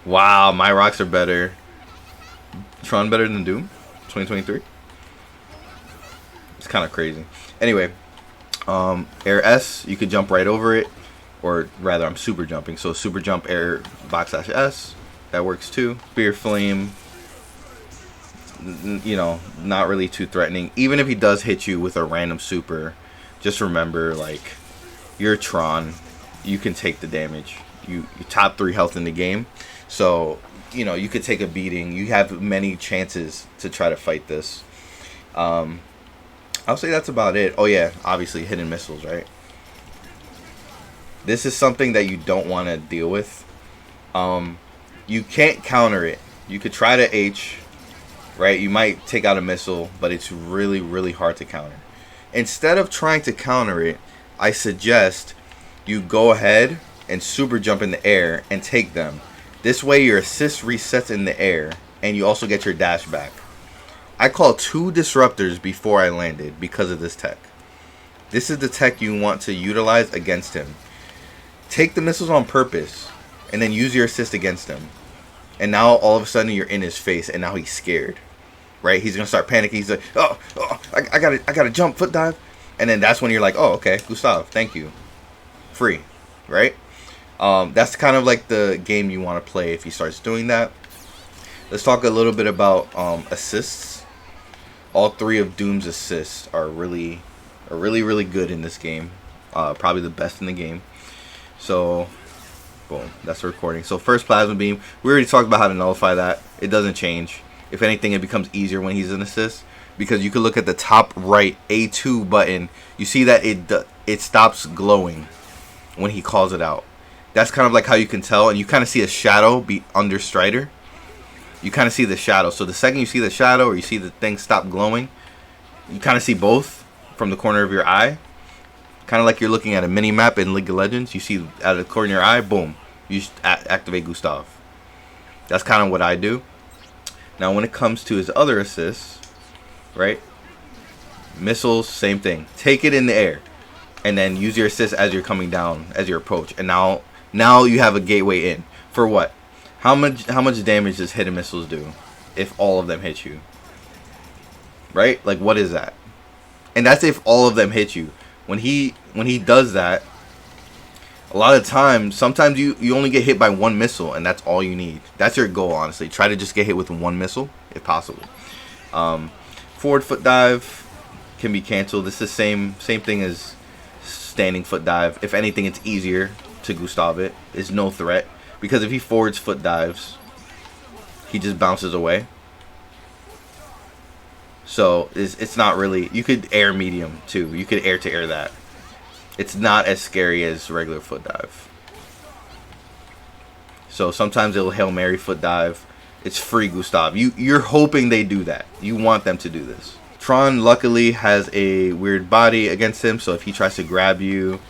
Wow, my rocks are better. Tron better than Doom 2023. It's kind of crazy. Anyway, air S, you could jump right over it, or rather, I'm super jumping. So super jump air /S, that works too. Spear Flame, you know, not really too threatening. Even if he does hit you with a random super, just remember, like, you're Tron. You can take the damage. You top 3 health in the game, so you know you could take a beating. You have many chances to try to fight this. I'll say that's about it. Oh yeah, obviously hidden missiles, right? This is something that you don't want to deal with. You can't counter it. You could try to H, right? You might take out a missile, but it's really, really hard to counter. Instead of trying to counter it, I suggest you go ahead and super jump in the air and take them. This way your assist resets in the air and you also get your dash back. I called 2 disruptors before I landed because of this tech. This is the tech you want to utilize against him. Take the missiles on purpose and then use your assist against him. And now all of a sudden you're in his face and now he's scared. Right? He's going to start panicking. He's like, oh I gotta jump, foot dive. And then that's when you're like, oh, okay, Gustav, thank you. Free, right? That's kind of like the game you want to play if he starts doing that. Let's talk a little bit about assists. All 3 of Doom's assists are really good in this game. Probably the best in the game. So, boom, that's the recording. So first Plasma Beam, we already talked about how to nullify that. It doesn't change. If anything, it becomes easier when he's an assist, because you can look at the top right A2 button. You see that it stops glowing when he calls it out. That's kind of like how you can tell, and you kind of see a shadow be under Strider. You kind of see the shadow. So the second you see the shadow or you see the thing stop glowing, you kind of see both from the corner of your eye. Kind of like you're looking at a mini map in League of Legends. You see out of the corner of your eye, boom, you activate Gustav. That's kind of what I do. Now when it comes to his other assists, right? Missiles, same thing. Take it in the air, and then use your assist as you're coming down, as your approach. And now you have a gateway in. For what? How much damage does hidden missiles do if all of them hit you? Right? Like, what is that? And that's if all of them hit you. When he does that, a lot of times, sometimes you only get hit by one missile, and that's all you need. That's your goal, honestly. Try to just get hit with one missile, if possible. Forward foot dive can be canceled. It's the same thing as standing foot dive. If anything, it's easier to Gustav it. It's no threat. Because if he forwards foot dives, he just bounces away. So it's not really... You could air medium too. You could air to air that. It's not as scary as regular foot dive. So sometimes it'll Hail Mary foot dive. It's free Gustav. You're hoping they do that. You want them to do this. Tron luckily has a weird body against him. So if he tries to grab you...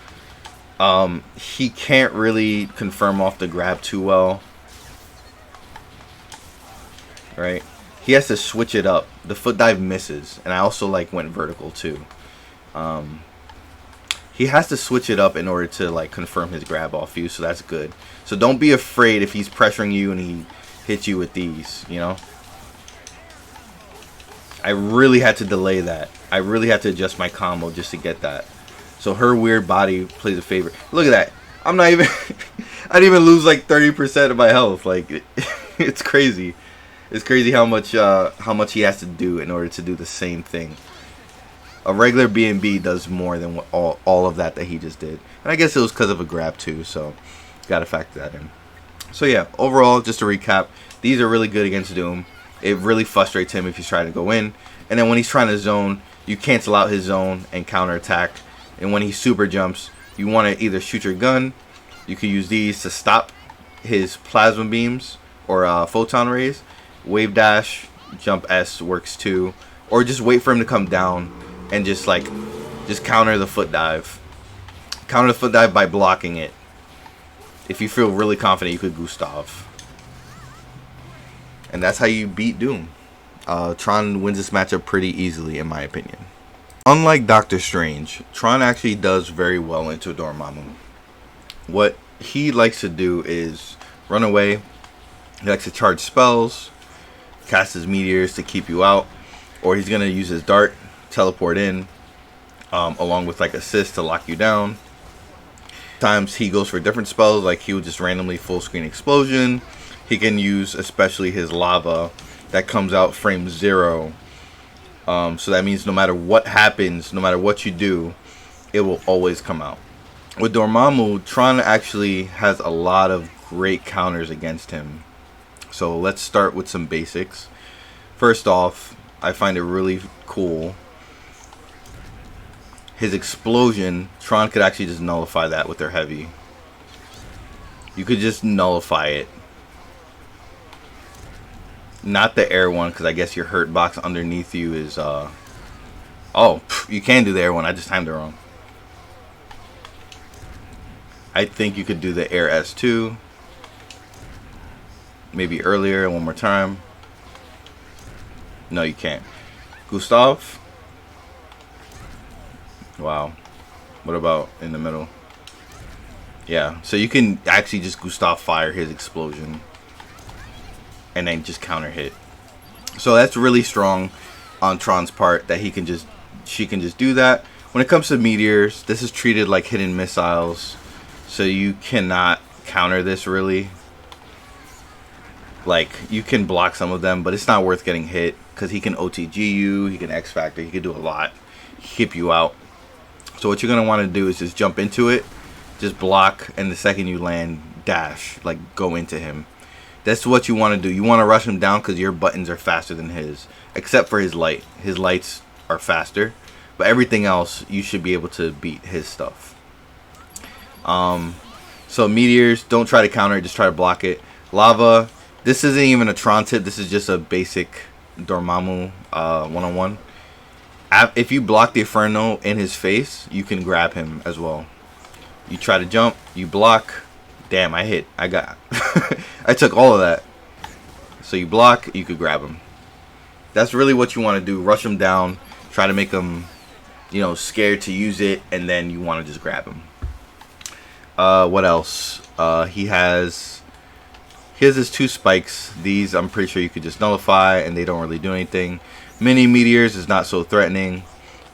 he can't really confirm off the grab too well, right? He has to switch it up. The foot dive misses, and I also like went vertical too. He has to switch it up in order to like confirm his grab off you, so that's good. So don't be afraid if he's pressuring you and he hits you with these, you know. I really had to delay that. I really had to adjust my combo just to get that. So her weird body plays a favor. Look at that. I'm not even... I didn't even lose like 30% of my health. Like, it's crazy. It's crazy how much he has to do in order to do the same thing. A regular B&B does more than what all of that he just did. And I guess it was because of a grab too. So, gotta factor that in. So yeah, overall, just to recap, these are really good against Doom. It really frustrates him if he's trying to go in. And then when he's trying to zone, you cancel out his zone and counterattack. And when he super jumps, you want to either shoot your gun. You can use these to stop his plasma beams or photon rays. Wave dash, jump S works too. Or just wait for him to come down and just counter the foot dive. Counter the foot dive by blocking it. If you feel really confident, you could Gustav. And that's how you beat Doom. Tron wins this matchup pretty easily, in my opinion. Unlike Doctor Strange, Tron actually does very well into Dormamnu. What he likes to do is run away. He likes to charge spells, cast his meteors to keep you out, or he's going to use his dart, teleport in, along with like assist to lock you down. Sometimes he goes for different spells, like he will just randomly full screen explosion. He can use especially his lava that comes out frame 0. So that means no matter what happens, no matter what you do, it will always come out. With Dormamnu, Tron actually has a lot of great counters against him. So let's start with some basics. First off, I find it really cool. His explosion, Tron could actually just nullify that with their heavy. You could just nullify it. Not the air one, because I guess your hurt box underneath you is, oh, you can do the air one. I just timed it wrong. I think you could do the air S2. Maybe earlier, one more time. No, you can't. Gustav. Wow. What about in the middle? Yeah, so you can actually just Gustav fire his explosion. And then just counter hit. So that's really strong on Tron's part that she can just do that. When it comes to meteors, this is treated like hidden missiles. So you cannot counter this really. Like, you can block some of them, but it's not worth getting hit. Because he can OTG you, he can X Factor, he can do a lot. Keep you out. So what you're going to want to do is just jump into it. Just block, and the second you land, dash. Like, go into him. That's what you want to do. You want to rush him down because your buttons are faster than his. Except for his light. His lights are faster. But everything else, you should be able to beat his stuff. So meteors, don't try to counter it, just try to block it. Lava, this isn't even a Tron tip, this is just a basic Dormammu one-on-one. If you block the Inferno in his face, you can grab him as well. You try to jump, you block. Damn, I hit. I got. I took all of that. So you block, you could grab him. That's really what you want to do. Rush him down. Try to make him, you know, scared to use it, and then you want to just grab him. What else? He has his 2 spikes. These I'm pretty sure you could just nullify, and they don't really do anything. Mini meteors is not so threatening.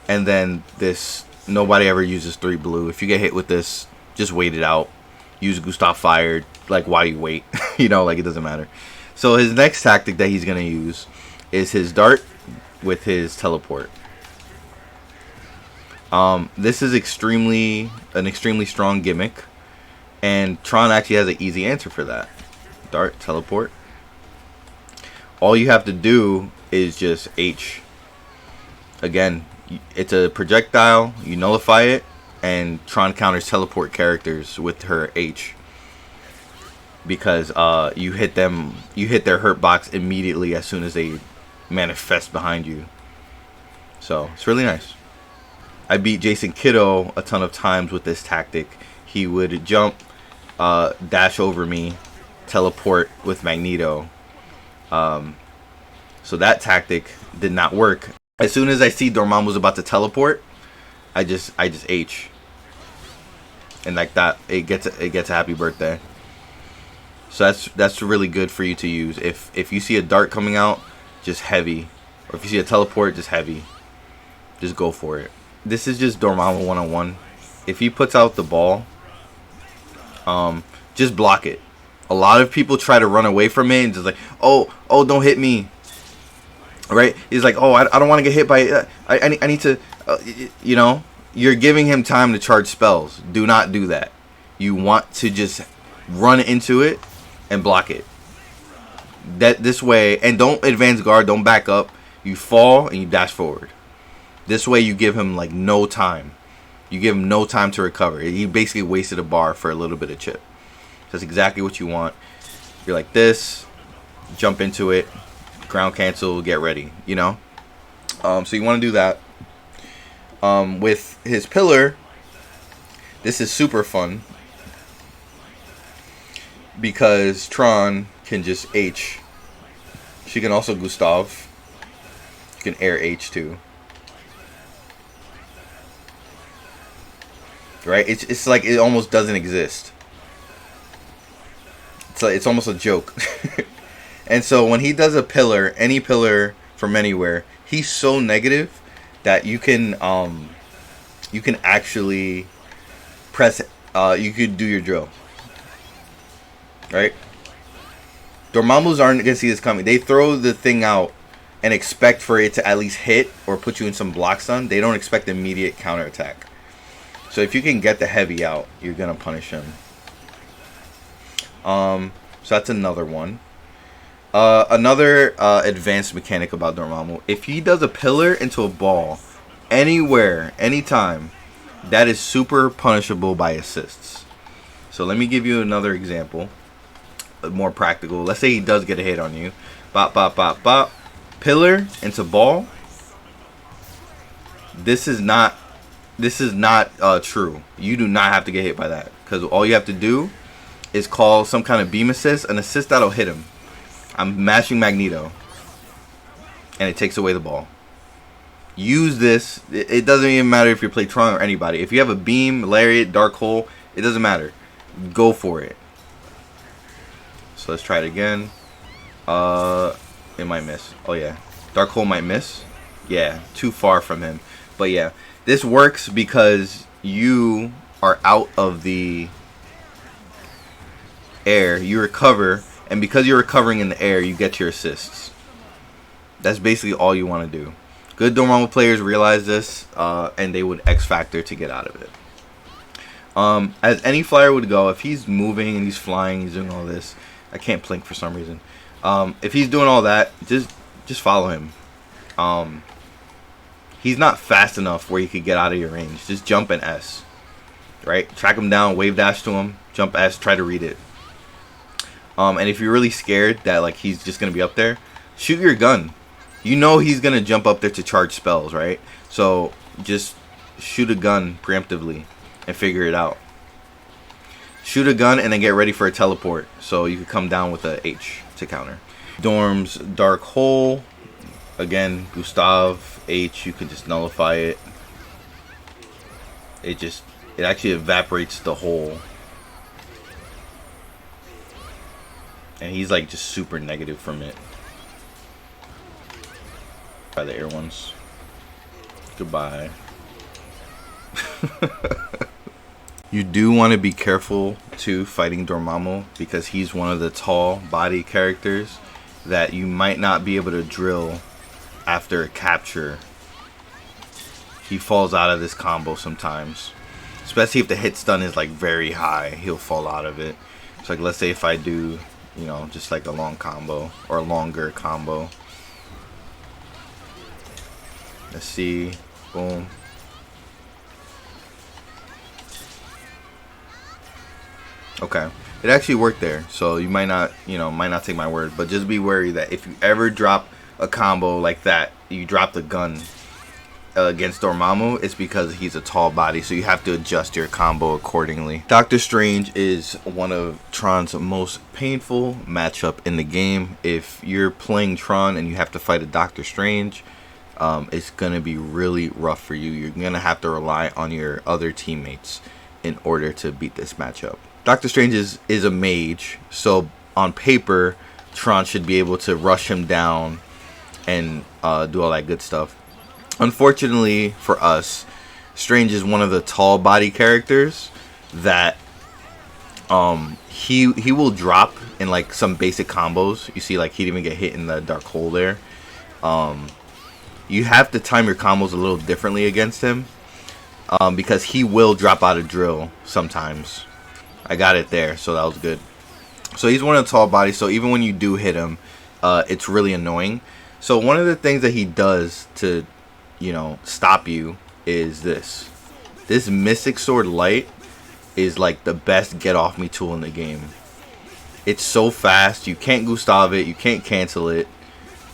And then this, nobody ever uses 3 blue. If you get hit with this, just wait it out. Use Gustav Fire, like, while you wait. You know, like, it doesn't matter. So his next tactic that he's going to use is his dart with his teleport. This is an extremely strong gimmick. And Tron actually has an easy answer for that. Dart, teleport. All you have to do is just H. Again, it's a projectile. You nullify it. And Tron counters teleport characters with her H. Because you hit their hurt box immediately as soon as they manifest behind you. So it's really nice. I beat Jason Kiddo a ton of times with this tactic. He would jump, dash over me, teleport with Magneto. So that tactic did not work. As soon as I see Dormammu was about to teleport, I just H. And like that, it gets a happy birthday. So that's really good for you to use. If you see a dart coming out, just heavy. Or if you see a teleport, just heavy. Just go for it. This is just Dormammu one-on-one. If he puts out the ball, just block it. A lot of people try to run away from it and just like, oh, don't hit me. Right? He's like, oh, I don't want to get hit by it. I need to, you know. You're giving him time to charge spells. Do not do that. You want to just run into it and block it. This way, and don't advance guard, don't back up. You fall and you dash forward. This way you give him like no time. You give him no time to recover. He basically wasted a bar for a little bit of chip. That's exactly what you want. You're like this, jump into it, ground cancel, get ready, you know? So you want to do that. With his pillar, this is super fun because Tron can just H. She can also Gustav. You can air H too. Right? It's like it almost doesn't exist. It's almost a joke. And so when he does a pillar, any pillar from anywhere, he's so negative that you can actually press. You could do your drill. Right? Dormammu's aren't gonna see this coming. They throw the thing out and expect for it to at least hit or put you in some block stun. They don't expect immediate counterattack. So if you can get the heavy out, you're gonna punish him. So that's another one. Another advanced mechanic about Dormammu. If he does a pillar into a ball, anywhere, anytime, that is super punishable by assists. So let me give you another example. More practical. Let's say he does get a hit on you. Bop, bop, bop, bop. Pillar into ball. This is not true. You do not have to get hit by that. Because all you have to do is call some kind of beam assist. An assist that'll hit him. I'm mashing Magneto. And it takes away the ball. Use this. It doesn't even matter if you play Tron or anybody. If you have a beam, lariat, dark hole, it doesn't matter. Go for it. So let's try it again. It might miss. Oh yeah. Dark hole might miss. Yeah, too far from him. But yeah, this works because you are out of the air. You recover, and because you're recovering in the air, you get your assists. That's basically all you want to do. Good Dormammu players realize this, and they would X Factor to get out of it. As any flyer would go, if he's moving and he's flying, he's doing all this. I can't blink for some reason. If he's doing all that, just follow him. he's not fast enough where he could get out of your range. Just jump and S. Right? Track him down, wave dash to him, jump S, try to read it. And if you're really scared that like he's just gonna be up there, shoot your gun. You know he's gonna jump up there to charge spells, right? So just shoot a gun preemptively and figure it out. Shoot a gun and then get ready for a teleport, so you could come down with a H to counter. Dorm's Dark Hole. Again, Gustav H. You can just nullify it. It actually evaporates the hole. And he's like just super negative from it. By the air ones. Goodbye. You do want to be careful too fighting Dormammu, because he's one of the tall body characters that you might not be able to drill after a capture. He falls out of this combo sometimes, especially if the hit stun is like very high. He'll fall out of it. So like, let's say if I do, you know, just like a long combo or a longer combo. Let's see. Boom. Okay, it actually worked there, so you might not take my word, but just be wary that if you ever drop a combo like that, you drop the gun against Dormammu, it's because he's a tall body, so you have to adjust your combo accordingly. Doctor Strange is one of Tron's most painful matchup in the game. If you're playing Tron and you have to fight a Doctor Strange, it's gonna be really rough for you. You're gonna have to rely on your other teammates in order to beat this matchup. Doctor Strange is a mage, so on paper, Tron should be able to rush him down and do all that good stuff. Unfortunately for us, Strange is one of the tall body characters that he will drop in like some basic combos. You see, like, he didn't even get hit in the dark hole there. You have to time your combos a little differently against him, because he will drop out of drill sometimes. I got it there, so that was good. So he's one of the tall bodies, so even when you do hit him, it's really annoying. So one of the things that he does to, you know, stop you is this. This Mystic Sword Light is like the best get off me tool in the game. It's so fast, you can't Gustav it, you can't cancel it.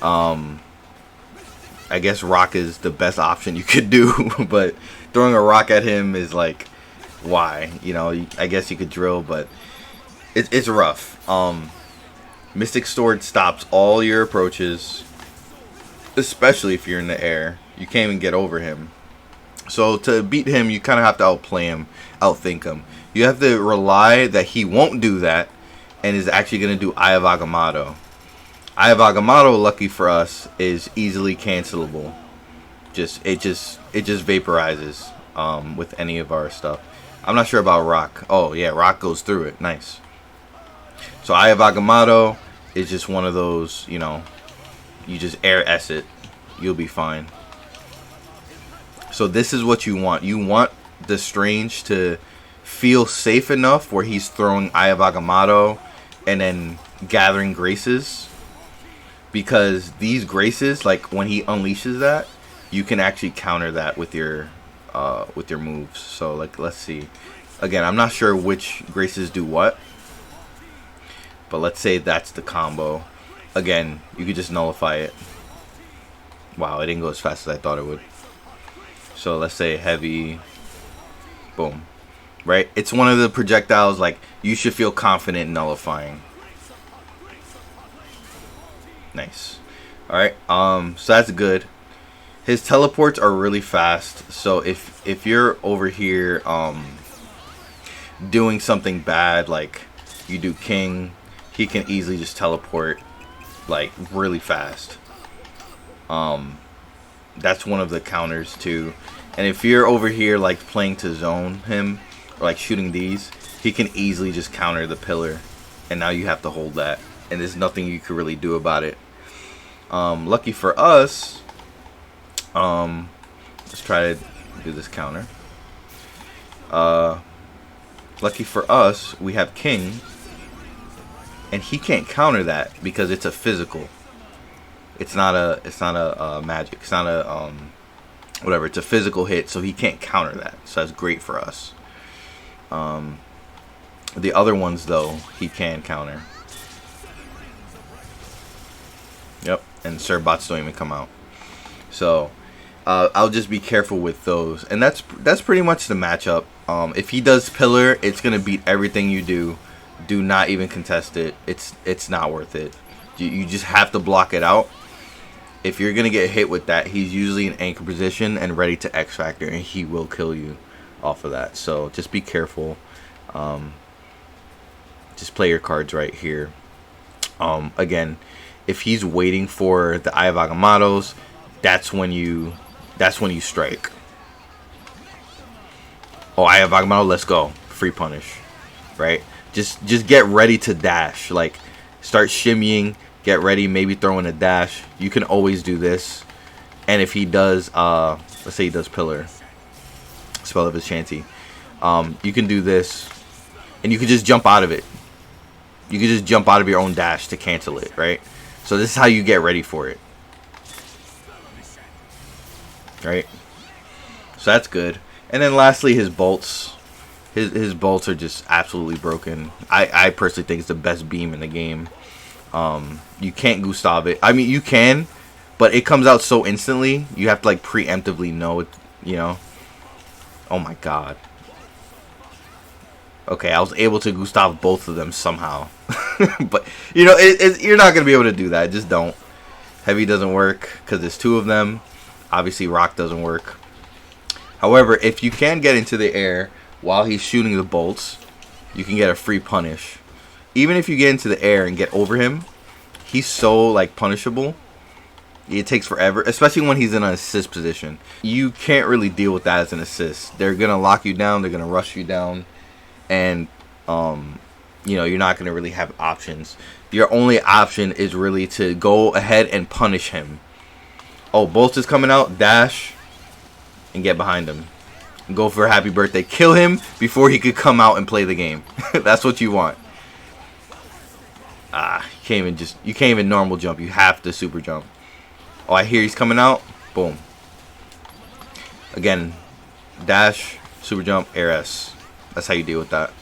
I guess rock is the best option you could do, but throwing a rock at him is like, why? You know, I guess you could drill, but it's rough. Mystic Sword stops all your approaches, especially if you're in the air. You can't even get over him. So to beat him, you kind of have to outplay him, outthink him. You have to rely that he won't do that and is actually going to do Eye of Agamotto. Eye of Agamotto, lucky for us, is easily cancelable. It just vaporizes with any of our stuff. I'm not sure about rock. Oh yeah, rock goes through it. Nice. So Eye of Agamotto is just one of those, you know, you just air S it, you'll be fine. So this is what you want. You want the Strange to feel safe enough where he's throwing Eye of Agamotto and then gathering graces, because these graces, like when he unleashes that, you can actually counter that with your moves. So like, let's see. Again, I'm not sure which graces do what, but let's say that's the combo. Again, you could just nullify it. Wow, it didn't go as fast as I thought it would. So let's say heavy. Boom. Right? It's one of the projectiles like you should feel confident nullifying. Nice. Alright, so that's good. His teleports are really fast, so if you're over here doing something bad, like you do King, he can easily just teleport like really fast. That's one of the counters too. And if you're over here like playing to zone him, or like shooting these, he can easily just counter the pillar, and now you have to hold that, and there's nothing you can really do about it. Lucky for us, let's try to do this counter. Lucky for us, we have King, and he can't counter that because it's a physical. It's not a magic. It's not a whatever. It's a physical hit, so he can't counter that. So that's great for us. The other ones, though, he can counter. Yep, and Serbots don't even come out. So I'll just be careful with those. And that's pretty much the matchup. If he does Pillar, it's going to beat everything you do. Do not even contest it. It's not worth it. You just have to block it out. If you're going to get hit with that, he's usually in anchor position and ready to X Factor, and he will kill you off of that. So just be careful. Just play your cards right here. Again, if he's waiting for the Eye of Agamotto's, that's when you strike. Oh, Eye of Agamotto, let's go. Free punish. Right? Just get ready to dash. Like, start shimmying, get ready, maybe throw in a dash. You can always do this. And if he does, let's say he does Pillar, Spell of his Shanty, you can do this, and you can just jump out of it. You can just jump out of your own dash to cancel it, right? So this is how you get ready for it. Right? So that's good. And then lastly, his bolts. His bolts are just absolutely broken. I personally think it's the best beam in the game. You can't Gustav it. I mean, you can, but it comes out so instantly. You have to, like, preemptively know it, you know? Oh my god. Okay, I was able to Gustav both of them somehow. But, you know, you're not going to be able to do that. Just don't. Heavy doesn't work because there's two of them. Obviously, rock doesn't work. However, if you can get into the air while he's shooting the bolts, you can get a free punish. Even if you get into the air and get over him, he's so, like, punishable. It takes forever, especially when he's in an assist position. You can't really deal with that as an assist. They're going to lock you down. They're going to rush you down. And, you know, you're not going to really have options. Your only option is really to go ahead and punish him. Oh, Bolt is coming out. Dash. And get behind him. Go for a happy birthday. Kill him before he could come out and play the game. That's what you want. You can't even normal jump. You have to super jump. Oh, I hear he's coming out. Boom. Again, dash, super jump, air S. That's how you deal with that.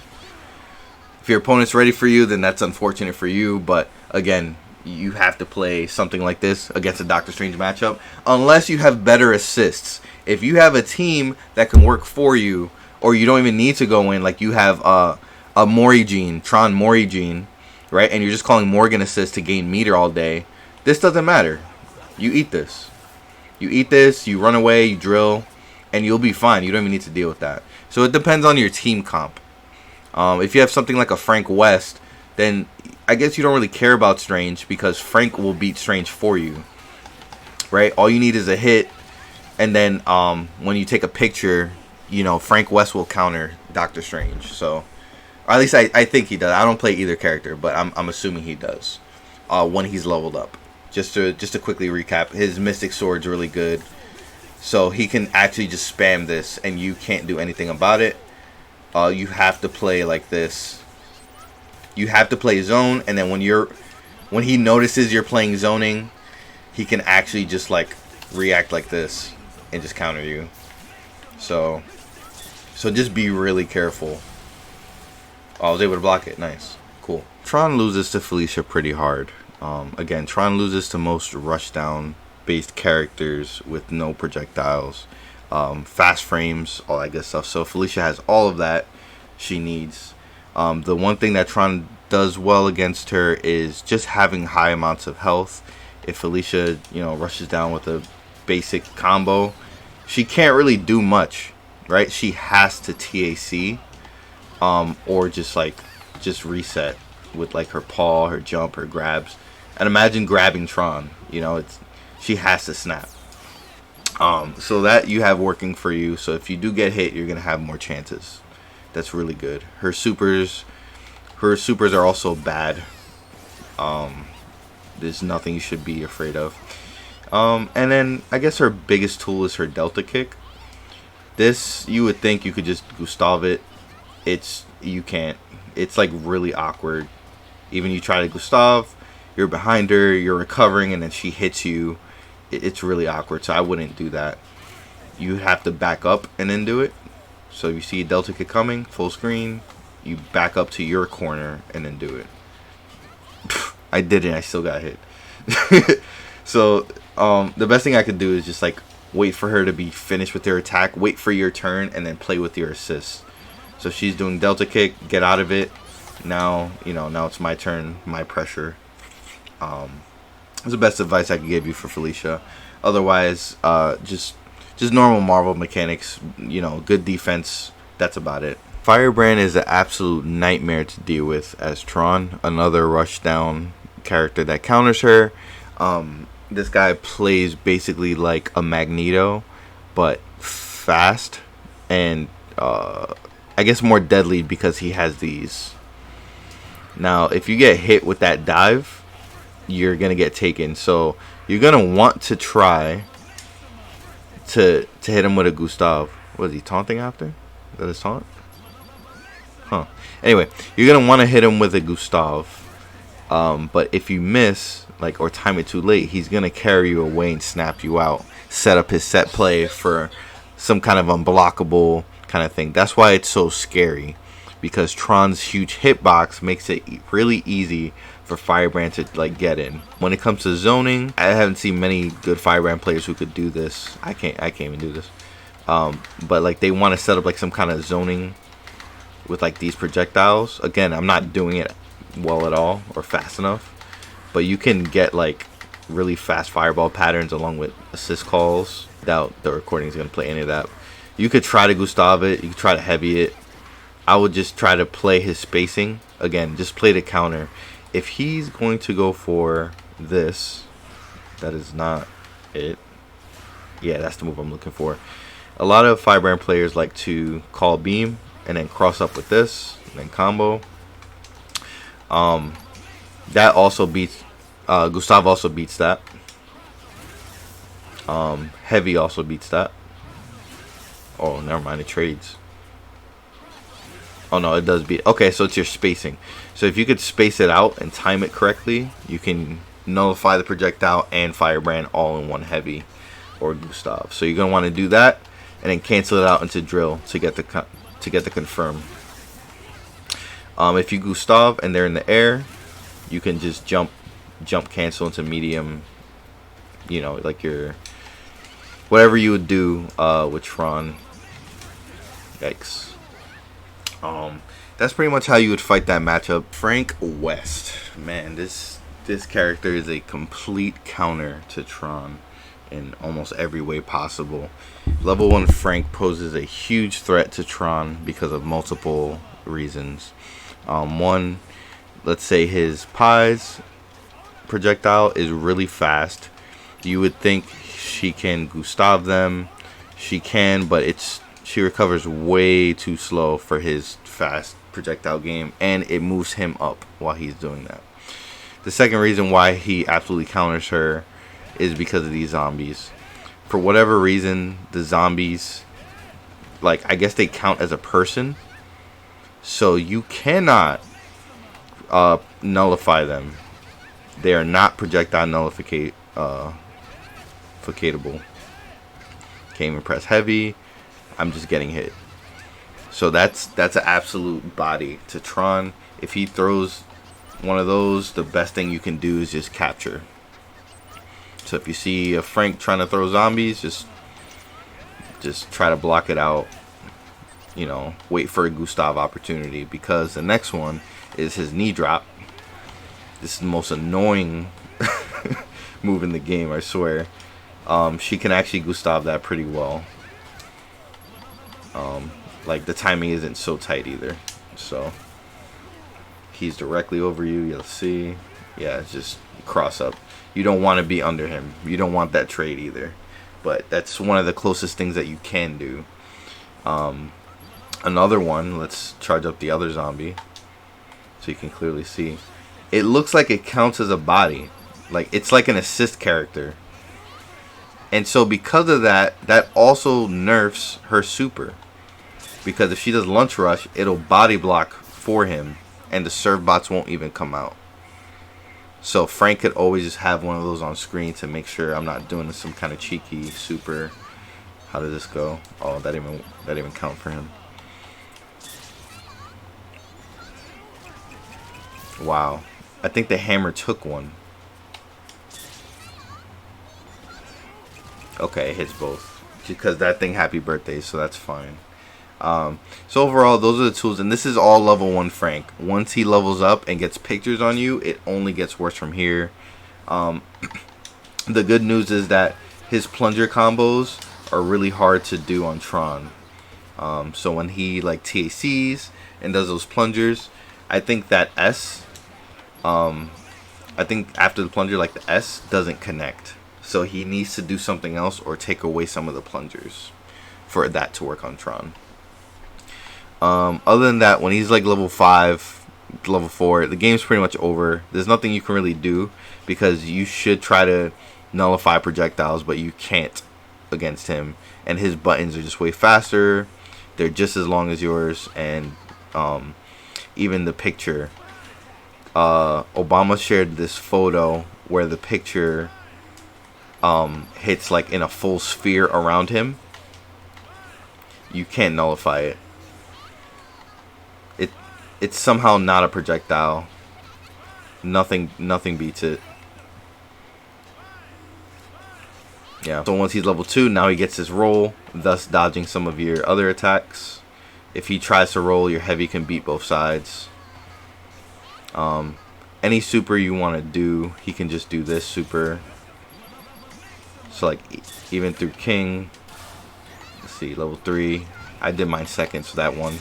If your opponent's ready for you, then that's unfortunate for you. But again, you have to play something like this against a Doctor Strange matchup. Unless you have better assists. If you have a team that can work for you, or you don't even need to go in, like you have a Morrigan, Tron Morrigan, right? And you're just calling Morrigan assist to gain meter all day. This doesn't matter. You eat this. You eat this, you run away, you drill, and you'll be fine. You don't even need to deal with that. So it depends on your team comp. If you have something like a Frank West, then I guess you don't really care about Strange because Frank will beat Strange for you, right? All you need is a hit, and then when you take a picture, you know, Frank West will counter Doctor Strange. So, or at least I think he does. I don't play either character, but I'm assuming he does when he's leveled up. Just to quickly recap, his Mystic Sword's really good. So he can actually just spam this, and you can't do anything about it. You have to play like this. You have to play zone, and then when he notices you're playing zoning, he can actually just like react like this and just counter you. So just be really careful. Oh, I was able to block it. Nice, cool. Tron loses to Felicia pretty hard. Again, Tron loses to most rushdown based characters with no projectiles, fast frames, all that good stuff. So Felicia has all of that she needs. The one thing that Tron does well against her is just having high amounts of health. If Felicia, you know, rushes down with a basic combo, she can't really do much, right? She has to TAC, or just reset with like her paw, her jump, her grabs. And imagine grabbing Tron, you know, she has to snap. So that you have working for you. So if you do get hit, you're gonna have more chances. That's really good. Her supers are also bad. There's nothing you should be afraid of. And then I guess her biggest tool is her Delta Kick. This, you would think you could just Gustav it. You can't. It's like really awkward. Even you try to Gustav, you're behind her, you're recovering, and then she hits you. It's really awkward, so I wouldn't do that. you have to back up and then do it. So you see a Delta kick coming, full screen, you back up to your corner and then do it. I didn't. I still got hit. So the best thing I could do is just like wait for her to be finished with her attack, wait for your turn, and then play with your assist. So she's doing Delta kick, get out of it. Now, now it's my turn, my pressure. That's the best advice I could give you for Felicia. Otherwise, just normal Marvel mechanics, good defense. That's about it. Firebrand is an absolute nightmare to deal with as Tron, another rush down character that counters her. This guy plays basically like a Magneto, but fast and I guess more deadly because he has these. Now, if you get hit with that dive, you're gonna get taken. So you're gonna want to try to hit him with a Gustav. What is he taunting after? Is that his taunt? Huh. Anyway, you're gonna want to hit him with a Gustav. But if you miss, or time it too late, he's gonna carry you away and snap you out. Set up his set play for some kind of unblockable kind of thing. That's why it's so scary, because Tron's huge hitbox makes it really easy for Firebrand to get in. When it comes to zoning, I haven't seen many good Firebrand players who could do this. I can't even do this. But they want to set up some kind of zoning with these projectiles. Again, I'm not doing it well at all or fast enough, but you can get really fast fireball patterns along with assist calls. Doubt the recording is going to play any of that. You could try to Gustav it, you could try to heavy it. I would just try to play his spacing. Again, just play the counter. If he's going to go for this, that is not it. Yeah, that's the move I'm looking for. A lot of Firebrand players like to call beam and then cross up with this and then combo. That also beats Gustav also beats that. Heavy also beats that. Oh, never mind, it trades. Oh no, it does beat. Okay, so it's your spacing. So if you could space it out and time it correctly, you can nullify the projectile and Firebrand all in one heavy or Gustav. So you're gonna want to do that and then cancel it out into drill to get the confirm. If you Gustav and they're in the air, you can just jump cancel into medium. Your whatever you would do with Tron. Yikes. That's pretty much how you would fight that matchup. Frank West, man, this character is a complete counter to Tron in almost every way possible. Level 1 Frank poses a huge threat to Tron because of multiple reasons. One, let's say his pies projectile is really fast. You would think she can Gustav them. She can, but she recovers way too slow for his fast projectile game, and it moves him up while he's doing that. The second reason why he absolutely counters her is because of these zombies. For whatever reason, the zombies, I guess they count as a person, so you cannot nullify them. They are not projectile nullificatable. Can't even press heavy. I'm just getting hit. So that's an absolute body to Tron. If he throws one of those, the best thing you can do is just capture. So if you see a Frank trying to throw zombies, just try to block it out. Wait for a Gustav opportunity, because the next one is his knee drop. This is the most annoying move in the game, I swear. She can actually Gustav that pretty well. The timing isn't so tight either. So he's directly over you. You'll see. Yeah, it's just cross up. You don't want to be under him. You don't want that trade either. But that's one of the closest things that you can do. Another one. Let's charge up the other zombie so you can clearly see. It looks like it counts as a body. It's like an assist character. And so because of that, that also nerfs her super. Because if she does lunch rush, it'll body block for him, and the serve bots won't even come out. So Frank could always just have one of those on screen to make sure I'm not doing some kind of cheeky super. How did this go? Oh, that didn't even count for him. Wow. I think the hammer took one. Okay, it hits both. Because that thing happy birthday, so that's fine. So overall, those are the tools, and this is all level 1 Frank. Once he levels up and gets pictures on you, it only gets worse from here. The good news is that his plunger combos are really hard to do on Tron. So when he like TACs and does those plungers, I think that I think after the plunger, like the S doesn't connect. So he needs to do something else or take away some of the plungers for that to work on Tron. Other than that, when he's like level 5, level 4, the game's pretty much over. There's nothing you can really do because you should try to nullify projectiles, but you can't against him. And his buttons are just way faster. They're just as long as yours. And even the picture. Obama shared this photo where the picture hits like in a full sphere around him. You can't nullify it. It's somehow not a projectile. Nothing beats it. Yeah. So once he's level 2, now he gets his roll, thus dodging some of your other attacks. If he tries to roll, your heavy can beat both sides. Any super you want to do, he can just do this super. So like even through King. Let's see, level 3. I did mine second, so that one.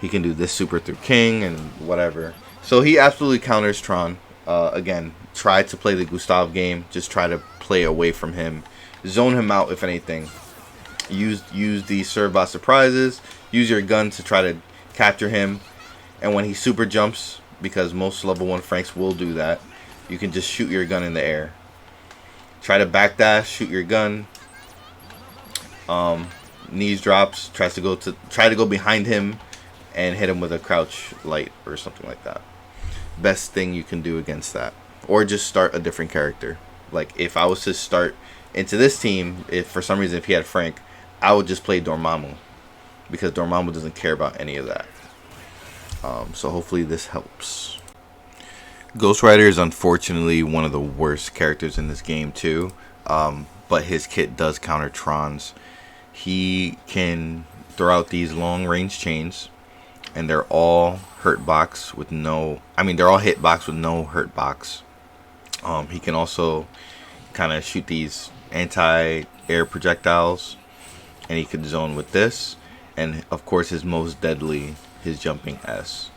He can do this super through King and whatever. So he absolutely counters Tron. Again, try to play the Gustav game. Just try to play away from him. Zone him out if anything. Use the serve bot surprises. Use your gun to try to capture him. And when he super jumps, because most level 1 Franks will do that, you can just shoot your gun in the air. Try to backdash, shoot your gun. Knees drops, try to go behind him and hit him with a crouch light or something like that. Best thing you can do against that. Or just start a different character. Like if I was to start into this team, if for some reason if he had Frank, I would just play Dormamnu. Because Dormamnu doesn't care about any of that. So hopefully this helps. Ghost Rider is unfortunately one of the worst characters in this game too. But his kit does counter Tron's. He can throw out these long range chains. And they're all hurt box with no... they're all hit box with no hurt box. He can also kind of shoot these anti-air projectiles. And he can zone with this. And, of course, his most deadly, his jumping S.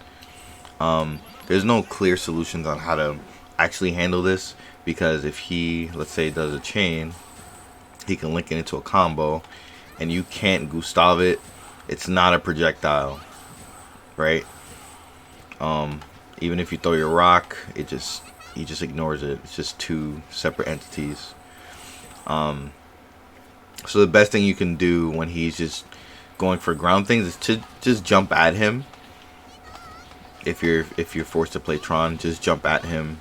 There's no clear solutions on how to actually handle this. Because if he, let's say, does a chain, he can link it into a combo. And you can't Gustav it. It's not a projectile. Right? Even if you throw your rock, he just ignores it. It's just two separate entities. So the best thing you can do when he's just going for ground things is to just jump at him. If you're forced to play Tron, just jump at him,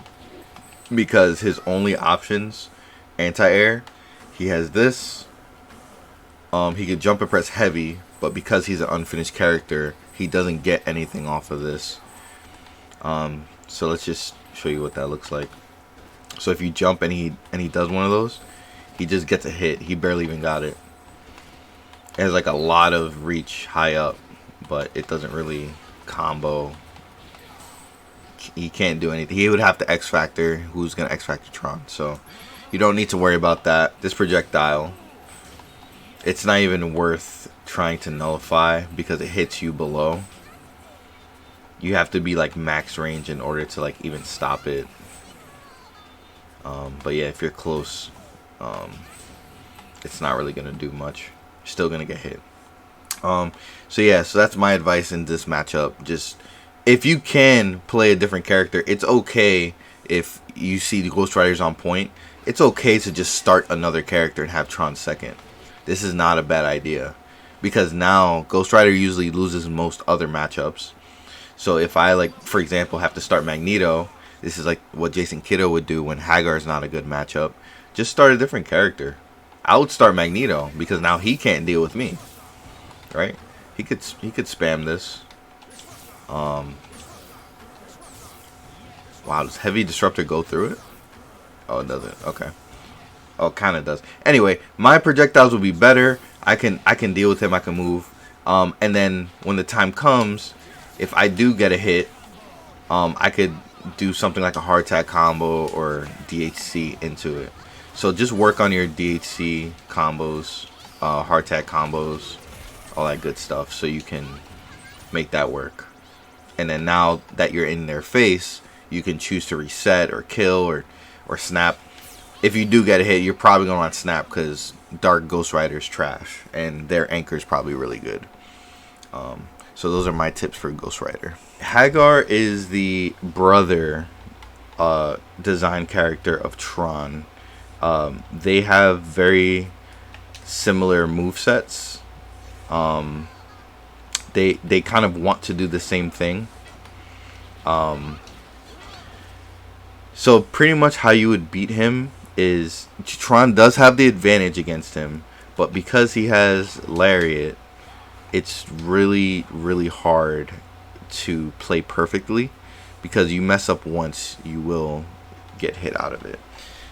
because his only options, anti-air, he has this. He could jump and press heavy, but because he's an unfinished character, he doesn't get anything off of this. So let's just show you what that looks like. So if you jump and he does one of those, he just gets a hit. He barely even got it. It has like a lot of reach high up, but it doesn't really combo. He can't do anything. He would have to X Factor. Who's gonna X Factor Tron? So you don't need to worry about that. This projectile, it's not even worth trying to nullify because it hits you below. You have to be like max range in order to like even stop it. But yeah, if you're close, it's not really gonna do much. You're still gonna get hit. So yeah, so that's my advice in this matchup. Just if you can play a different character, it's okay if you see the Ghost Riders on point. It's okay to just start another character and have Tron second. This is not a bad idea. Because now, Ghost Rider usually loses most other matchups. So if I, like, for example, have to start Magneto, this is like what Jason Kiddo would do when Haggar is not a good matchup. just start a different character. I would start Magneto because now he can't deal with me, right? He could spam this. Wow, does heavy disruptor go through it? Oh, it doesn't. Okay. Oh, kind of does. Anyway, my projectiles will be better. I can deal with him. I can move. And then when the time comes, if I do get a hit, I could do something like a hard attack combo or DHC into it. So just work on your DHC combos, hard attack combos, all that good stuff, so you can make that work. And then now that you're in their face, you can choose to reset or kill or snap. If you do get a hit, you're probably going to want to snap because Dark Ghost Rider is trash, and their anchor is probably really good. So those are my tips for Ghost Rider. Haggar is the brother design character of Tron. They have very similar movesets. They kind of want to do the same thing. So pretty much how you would beat him is Tron does have the advantage against him, but because he has Lariat, it's really, really hard to play perfectly, because you mess up once, you will get hit out of it.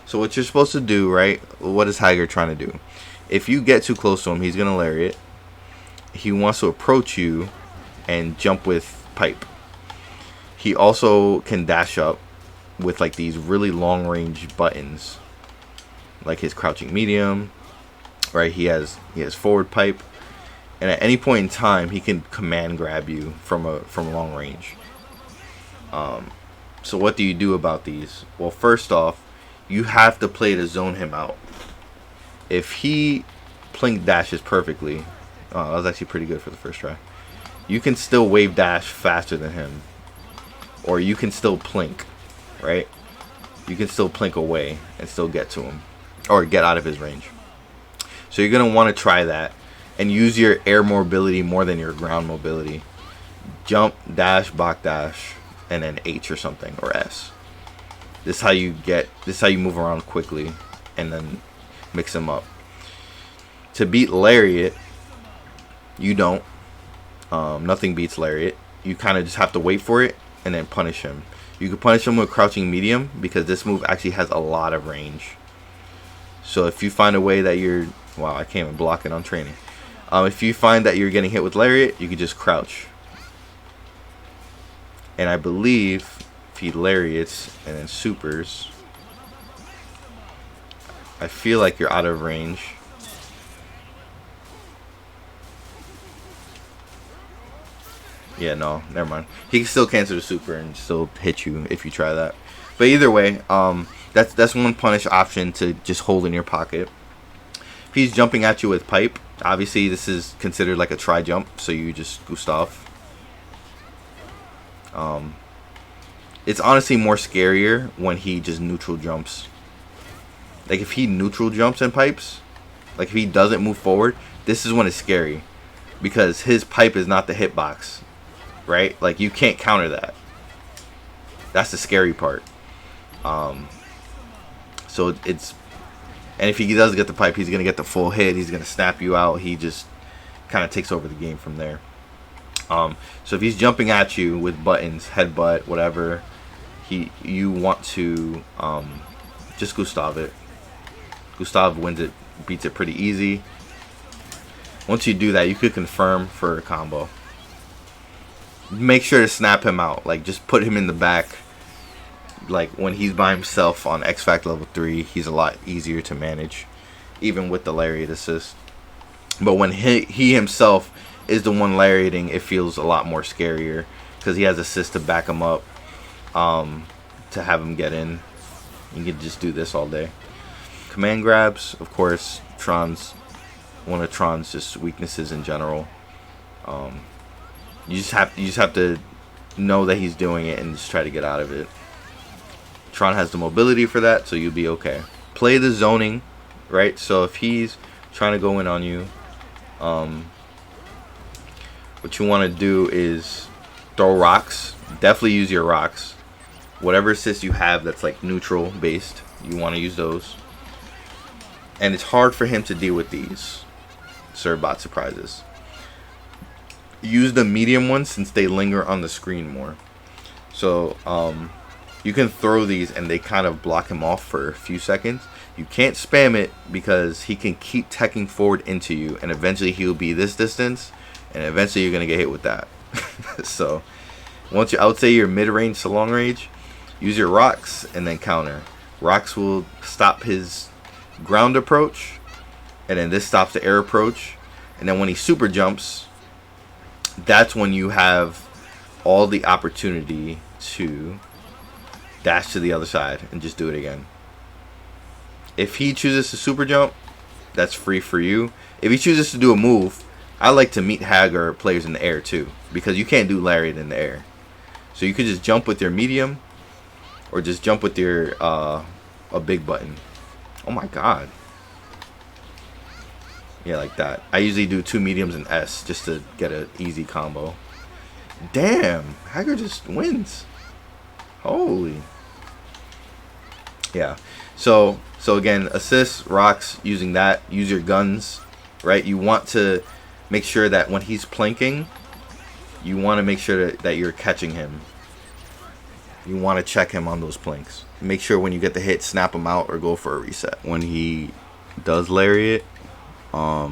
So what you're supposed to do, right? What is Haggar trying to do? If you get too close to him, he's gonna Lariat. He wants to approach you and jump with pipe. He also can dash up with like these really long range buttons, like his crouching medium, right? He has forward pipe, and at any point in time he can command grab you from long range. So what do you do about these? Well, first off, you have to play to zone him out. If he plink dashes perfectly, that was actually pretty good for the first try, you can still wave dash faster than him, or you can still plink, right? You can still plink away and still get to him, or get out of his range. So you're going to want to try that and use your air mobility more than your ground mobility. Jump, dash, bok dash, and then H or something, or S. This is how you move around quickly and then mix them up. To beat Lariat, you don't. Nothing beats Lariat. You kind of just have to wait for it and then punish him. You can punish him with crouching medium because this move actually has a lot of range. So if you find a way that you're... Wow, I can't even block it on training. If you find that you're getting hit with Lariat, you can just crouch. And I believe if he Lariats and then supers, I feel like you're out of range. Yeah, no, never mind. He can still cancel the super and still hit you if you try that. But either way, that's one punish option to just hold in your pocket. If he's jumping at you with pipe, obviously this is considered like a try jump, so you just Gustav. It's honestly more scarier when he just neutral jumps. Like if he neutral jumps and pipes, like if he doesn't move forward, this is when it's scary, because his pipe is not the hitbox, right? Like you can't counter that. That's the scary part. So it's, and if he does get the pipe, he's gonna get the full hit. He's gonna snap you out. He just kind of takes over the game from there. So if he's jumping at you with buttons, headbutt, whatever, you want to just Gustav it. Gustav wins it, beats it pretty easy. Once you do that, you could confirm for a combo. Make sure to snap him out. Like just put him in the back. Like when he's by himself on X Factor level 3, he's a lot easier to manage, even with the Lariat assist. But when he himself is the one lariating, it feels a lot more scarier because he has assist to back him up, to have him get in. You can just do this all day. Command grabs, of course, one of Tron's just weaknesses in general. You just have to know that he's doing it and just try to get out of it. Tron has the mobility for that, so you'll be okay. Play the zoning, right? So if he's trying to go in on you, what you want to do is throw rocks. Definitely use your rocks. Whatever assist you have that's like neutral based, you want to use those. And it's hard for him to deal with these Surbot surprises. Use the medium ones since they linger on the screen more. So you can throw these and they kind of block him off for a few seconds. You can't spam it because he can keep teching forward into you, and eventually he'll be this distance, and eventually you're gonna get hit with that. So once I would say you're mid-range to long range, use your rocks and then counter. Rocks will stop his ground approach, and then this stops the air approach, and then when he super jumps, that's when you have all the opportunity to dash to the other side and just do it again. If he chooses to super jump, that's free for you. If he chooses to do a move, I like to meet Haggar players in the air too, because you can't do lariat in the air. So you could just jump with your medium, or just jump with your a big button. Oh my god. Yeah, like that. I usually do 2 mediums and S just to get an easy combo. Damn, Haggar just wins. Holy. Yeah. So again, assist, rocks, using that. Use your guns, right? You want to make sure that when he's planking, you want to make sure that you're catching him. You want to check him on those planks. Make sure when you get the hit, snap him out or go for a reset. When he does lariat, or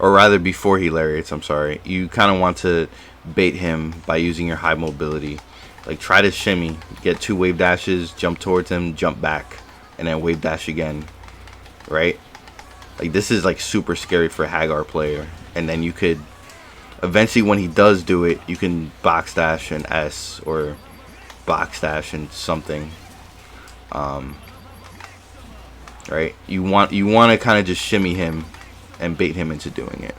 rather before he lariats, I'm sorry, you kind of want to bait him by using your high mobility. Like, try to shimmy, get 2 wave dashes, jump towards him, jump back, and then wave dash again, right? Like, this is like super scary for a Haggar player. And then you could eventually, when he does do it, you can box dash and S, or box dash and something, right? You want to kind of just shimmy him and bait him into doing it.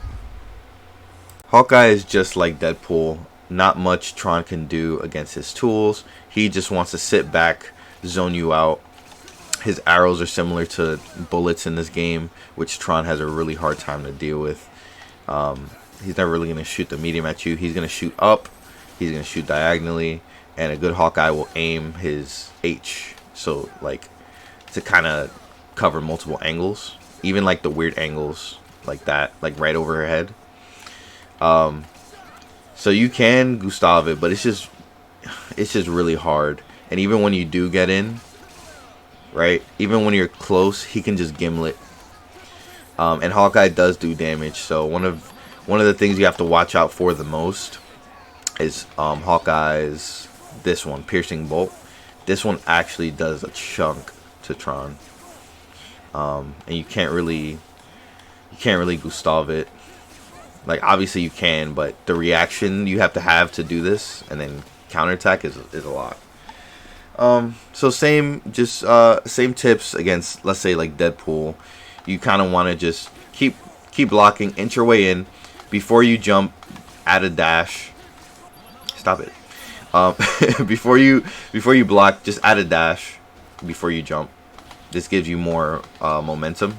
Hawkeye is just like Deadpool. Not much Tron can do against his tools. He just wants to sit back, zone you out. His arrows are similar to bullets in this game, which Tron has a really hard time to deal with. He's never really going to shoot the medium at you. He's going to shoot up, he's going to shoot diagonally, and a good Hawkeye will aim his H, so like to kind of cover multiple angles, even like the weird angles like that, like right over her head. So you can Gustav it, but it's just really hard. And even when you do get in, right, even when you're close, he can just gimlet. And Hawkeye does do damage. So one of the things you have to watch out for the most is Hawkeye's this one, piercing bolt. This one actually does a chunk to Tron. And you can't really Gustav it. Like, obviously you can, but the reaction you have to do this and then counterattack is a lot. So same tips against, let's say, like Deadpool. You kind of want to just keep blocking, inch your way in. Before you jump, add a dash. Stop it. Before you block, just add a dash before you jump. This gives you more momentum.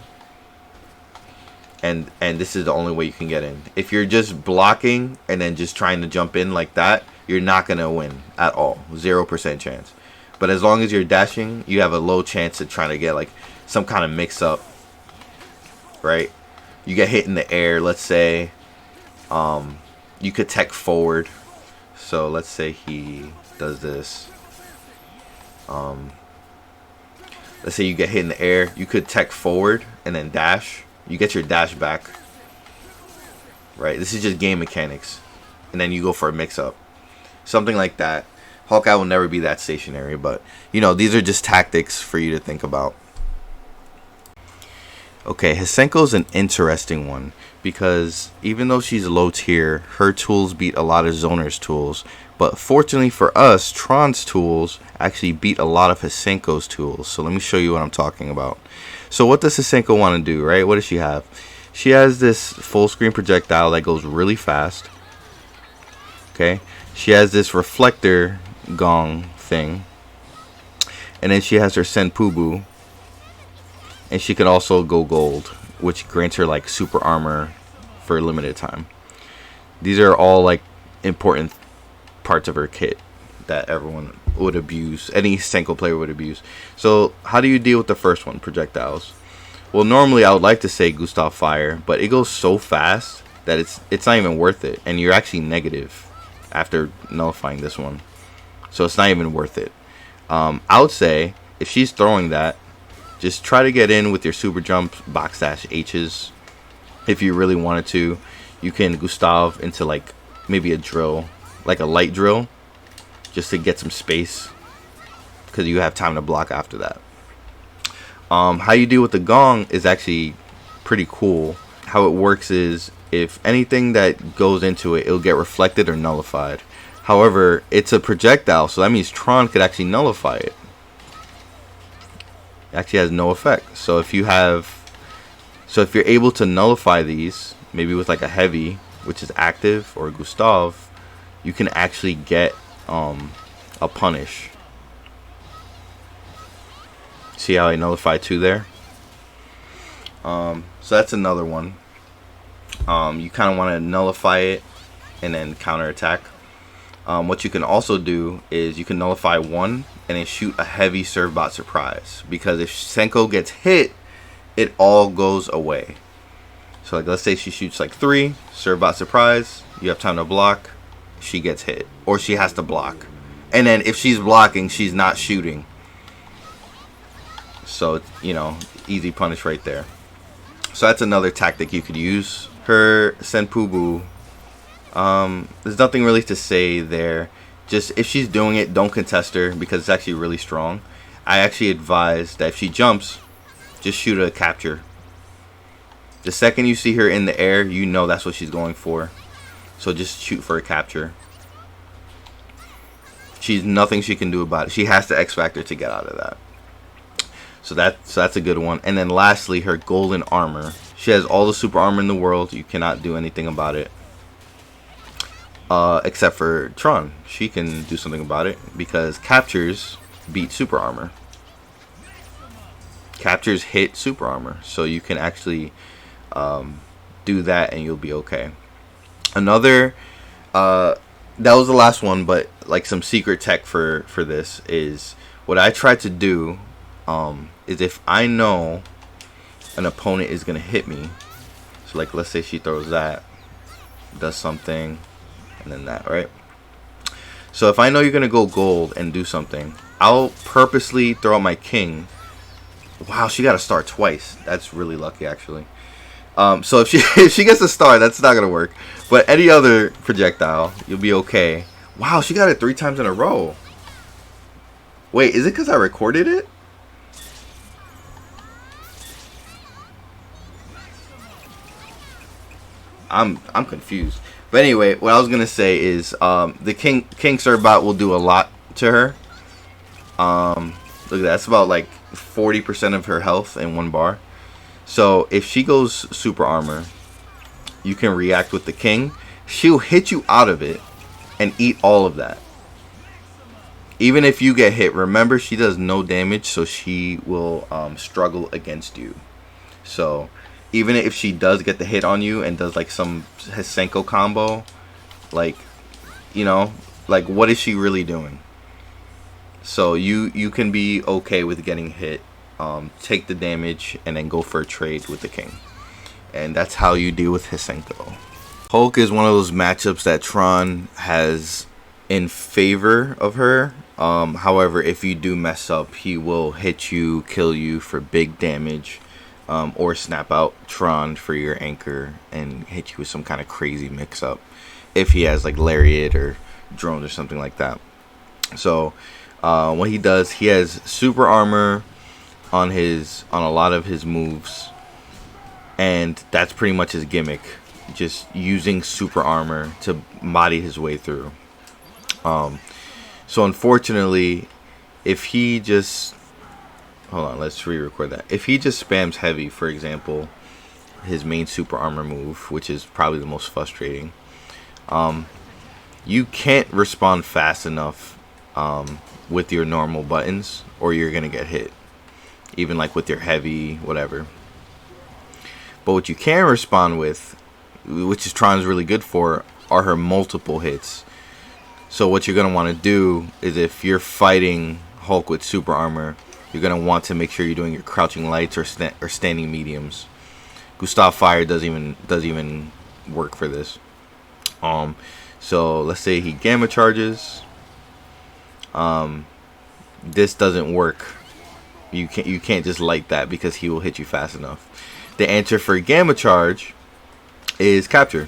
And this is the only way you can get in. If you're just blocking and then just trying to jump in like that, you're not going to win at all. 0% chance. But as long as you're dashing, you have a low chance of trying to get like some kind of mix up. Right? You get hit in the air, let's say. You could tech forward. So let's say he does this. Let's say you get hit in the air. You could tech forward and then dash. You get your dash back, right? This is just game mechanics. And then you go for a mix-up. Something like that. Hawkeye will never be that stationary, but, you know, these are just tactics for you to think about. Okay, Hsienk-Ko's an interesting one, because even though she's low tier, her tools beat a lot of Zoners' tools. But fortunately for us, Tron's tools actually beat a lot of Hsienk-Ko's tools. So let me show you what I'm talking about. So what does Hsienk-Ko want to do, right? What does she have? She has this full screen projectile that goes really fast. Okay. She has this reflector gong thing. And then she has her Senpubu. And she can also go gold, which grants her like super armor for a limited time. These are all like important parts of her kit that everyone would abuse, any Hsienk-Ko player would abuse. So how do you deal with the first one, projectiles? Well, normally I would like to say Gustav Fire, but it goes so fast that it's not even worth it, and you're actually negative after nullifying this one, so it's not even worth it. I would say if she's throwing that, just try to get in with your super jump box dash H's. If you really wanted to, you can Gustav into like maybe a drill, like a light drill, just to get some space, because you have time to block after that. How you deal with the gong is actually pretty cool. How it works is if anything that goes into it, it'll get reflected or nullified. However, it's a projectile, so that means Tron could actually nullify it. It actually has no effect. So if you're able to nullify these, maybe with like a heavy, which is active, or Gustav, you can actually get a punish. See how I nullified 2 there? So that's another one. You kind of want to nullify it and then counterattack. What you can also do is you can nullify 1 and then shoot a heavy Servbot surprise. Because if Hsienk-Ko gets hit, it all goes away. So like let's say she shoots like 3, Servbot surprise, you have time to block, she gets hit. Or she has to block. And then if she's blocking, she's not shooting. So, you know, easy punish right there. So that's another tactic you could use. Her Senpubu, there's nothing really to say there. Just if she's doing it, don't contest her because it's actually really strong. I actually advise that if she jumps, just shoot a capture. The second you see her in the air, you know that's what she's going for. So just shoot for a capture. She's nothing she can do about it. She has to X Factor to get out of that. So that's a good one. And then lastly, her golden armor. She has all the super armor in the world. You cannot do anything about it. Except for Tron. She can do something about it because captures beat super armor. Captures hit super armor. So you can actually do that and you'll be okay. Another, that was the last one, but like some secret tech for this is what I tried to do. Is if I know an opponent is gonna hit me, so like let's say she throws that, does something, and then that, right? So if I know you're gonna go gold and do something, I'll purposely throw out my king. Wow, she got a star twice. That's really lucky, actually. So if she gets a star, that's not gonna work. But any other projectile, you'll be okay. Wow, she got it 3 times in a row. Wait, is it because I recorded it? I'm confused. But anyway, what I was gonna say is the King Servbot will do a lot to her. Look at that, that's about like 40% of her health in 1 bar. So if she goes super armor, you can react with the king. She'll hit you out of it and eat all of that. Even if you get hit, remember she does no damage, so she will struggle against you. So even if she does get the hit on you and does like some Hsienk-Ko combo, like, you know, like what is she really doing? So you can be okay with getting hit, take the damage, and then go for a trade with the king. And that's how you deal with Hsienk-Ko. Hulk is one of those matchups that Tron has in favor of her. However, if you do mess up, he will hit you, kill you for big damage. Or snap out Tron for your anchor and hit you with some kind of crazy mix-up if he has like Lariat or drones or something like that. So what he does, he has super armor on a lot of his moves, and that's pretty much his gimmick, just using super armor to body his way through. So unfortunately, if he just hold on, let's re-record that. If he just spams heavy, for example, his main super armor move, which is probably the most frustrating, you can't respond fast enough with your normal buttons, or you're gonna get hit, even like with your heavy whatever. But what you can respond with, which is Tron's really good for, are her multiple hits. So what you're gonna want to do is if you're fighting Hulk with super armor, you're gonna want to make sure you're doing your crouching lights or standing mediums. Gustav Fire doesn't even work for this. So let's say he gamma charges. This doesn't work. You can't just light that because he will hit you fast enough. The answer for gamma charge is capture.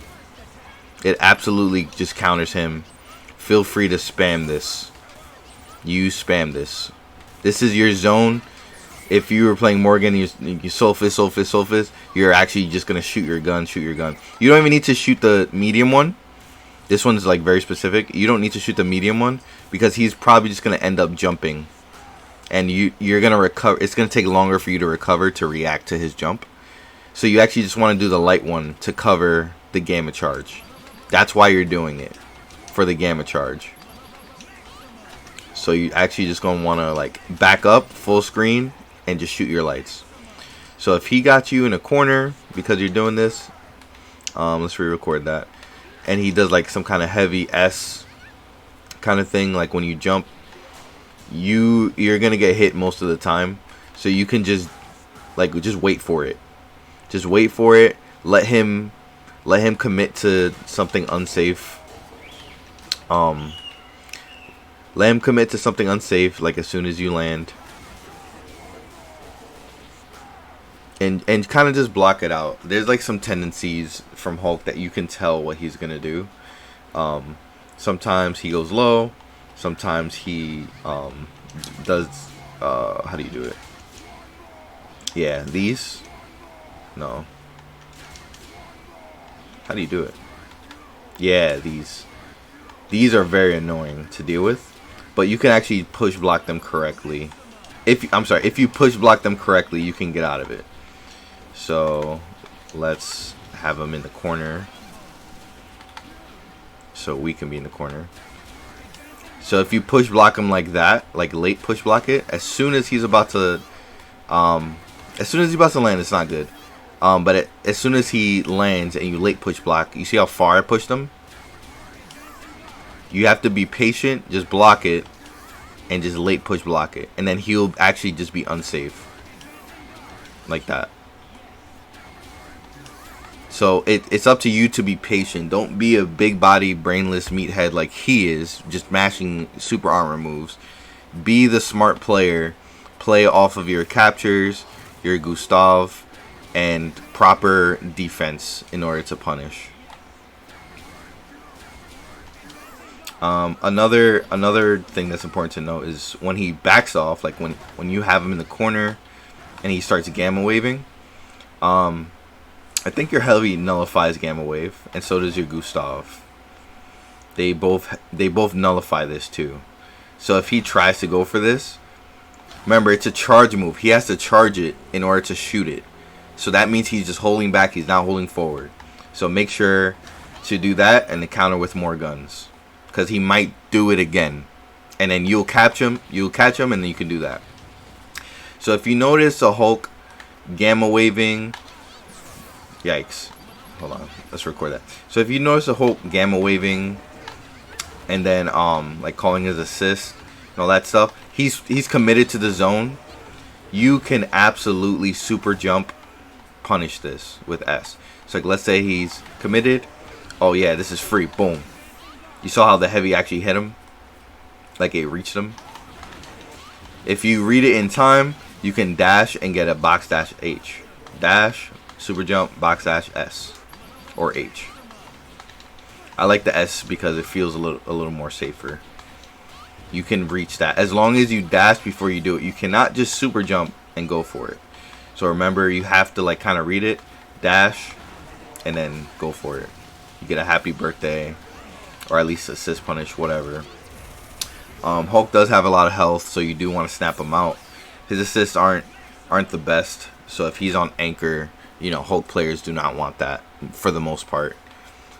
It absolutely just counters him. Feel free to spam this. You spam this. This is your zone. If you were playing Morrigan, you Sulfist, you're actually just going to shoot your gun. You don't even need to shoot the medium one. This one's like very specific. You don't need to shoot the medium one because he's probably just going to end up jumping. And you're going to recover. It's going to take longer for you to recover to react to his jump. So you actually just want to do the light one to cover the gamma charge. That's why you're doing it, for the gamma charge. So you actually just going to want to like back up full screen and just shoot your lights. So if he got you in a corner because you're doing this, let's re-record that. And he does like some kind of heavy S kind of thing, like when you jump, you're gonna get hit most of the time. So you can just wait for it. Just wait for it. Let him commit to something unsafe. Let him commit to something unsafe, like as soon as you land. And kind of just block it out. There's like some tendencies from Hulk that you can tell what he's gonna do. Sometimes he goes low. Sometimes he does. How do you do it? Yeah, these. No. How do you do it? Yeah, these. These are very annoying to deal with, but you can actually push block them correctly. If you push block them correctly, you can get out of it. So let's have him in the corner, so we can be in the corner. So if you push block him like that, like late push block it, as soon as he's about to land, it's not good. But as soon as he lands and you late push block, you see how far I pushed him? You have to be patient, just block it, and just late push block it. And then he'll actually just be unsafe. Like that. So it's up to you to be patient. Don't be a big body, brainless meathead like he is, just mashing super armor moves. Be the smart player. Play off of your captures, your Gustav, and proper defense in order to punish. Another thing that's important to note is when he backs off, like when you have him in the corner and he starts gamma waving, I think your heavy nullifies gamma wave, and so does your Gustav. They both nullify this too. So if he tries to go for this, remember it's a charge move. He has to charge it in order to shoot it. So that means he's just holding back. He's not holding forward. So make sure to do that and to counter with more guns, because he might do it again, and then you'll catch him, and then you can do that. So if you notice a Hulk gamma waving, yikes, hold on, let's record that. So if you notice a Hulk gamma waving, and then like calling his assist and all that stuff, he's committed to the zone. You can absolutely super jump punish this with S. So like, let's say he's committed. Oh yeah, this is free. Boom. You saw how the heavy actually hit him? Like it reached him? If you read it in time, you can dash and get a box dash H. Dash, super jump, box dash S. Or H. I like the S because it feels a little more safer. You can reach that. As long as you dash before you do it. You cannot just super jump and go for it. So remember, you have to like kind of read it, dash, and then go for it. You get a happy birthday, or at least assist punish, whatever. Hulk does have a lot of health, so you do want to snap him out. His assists aren't the best, so if he's on anchor, you know, Hulk players do not want that for the most part.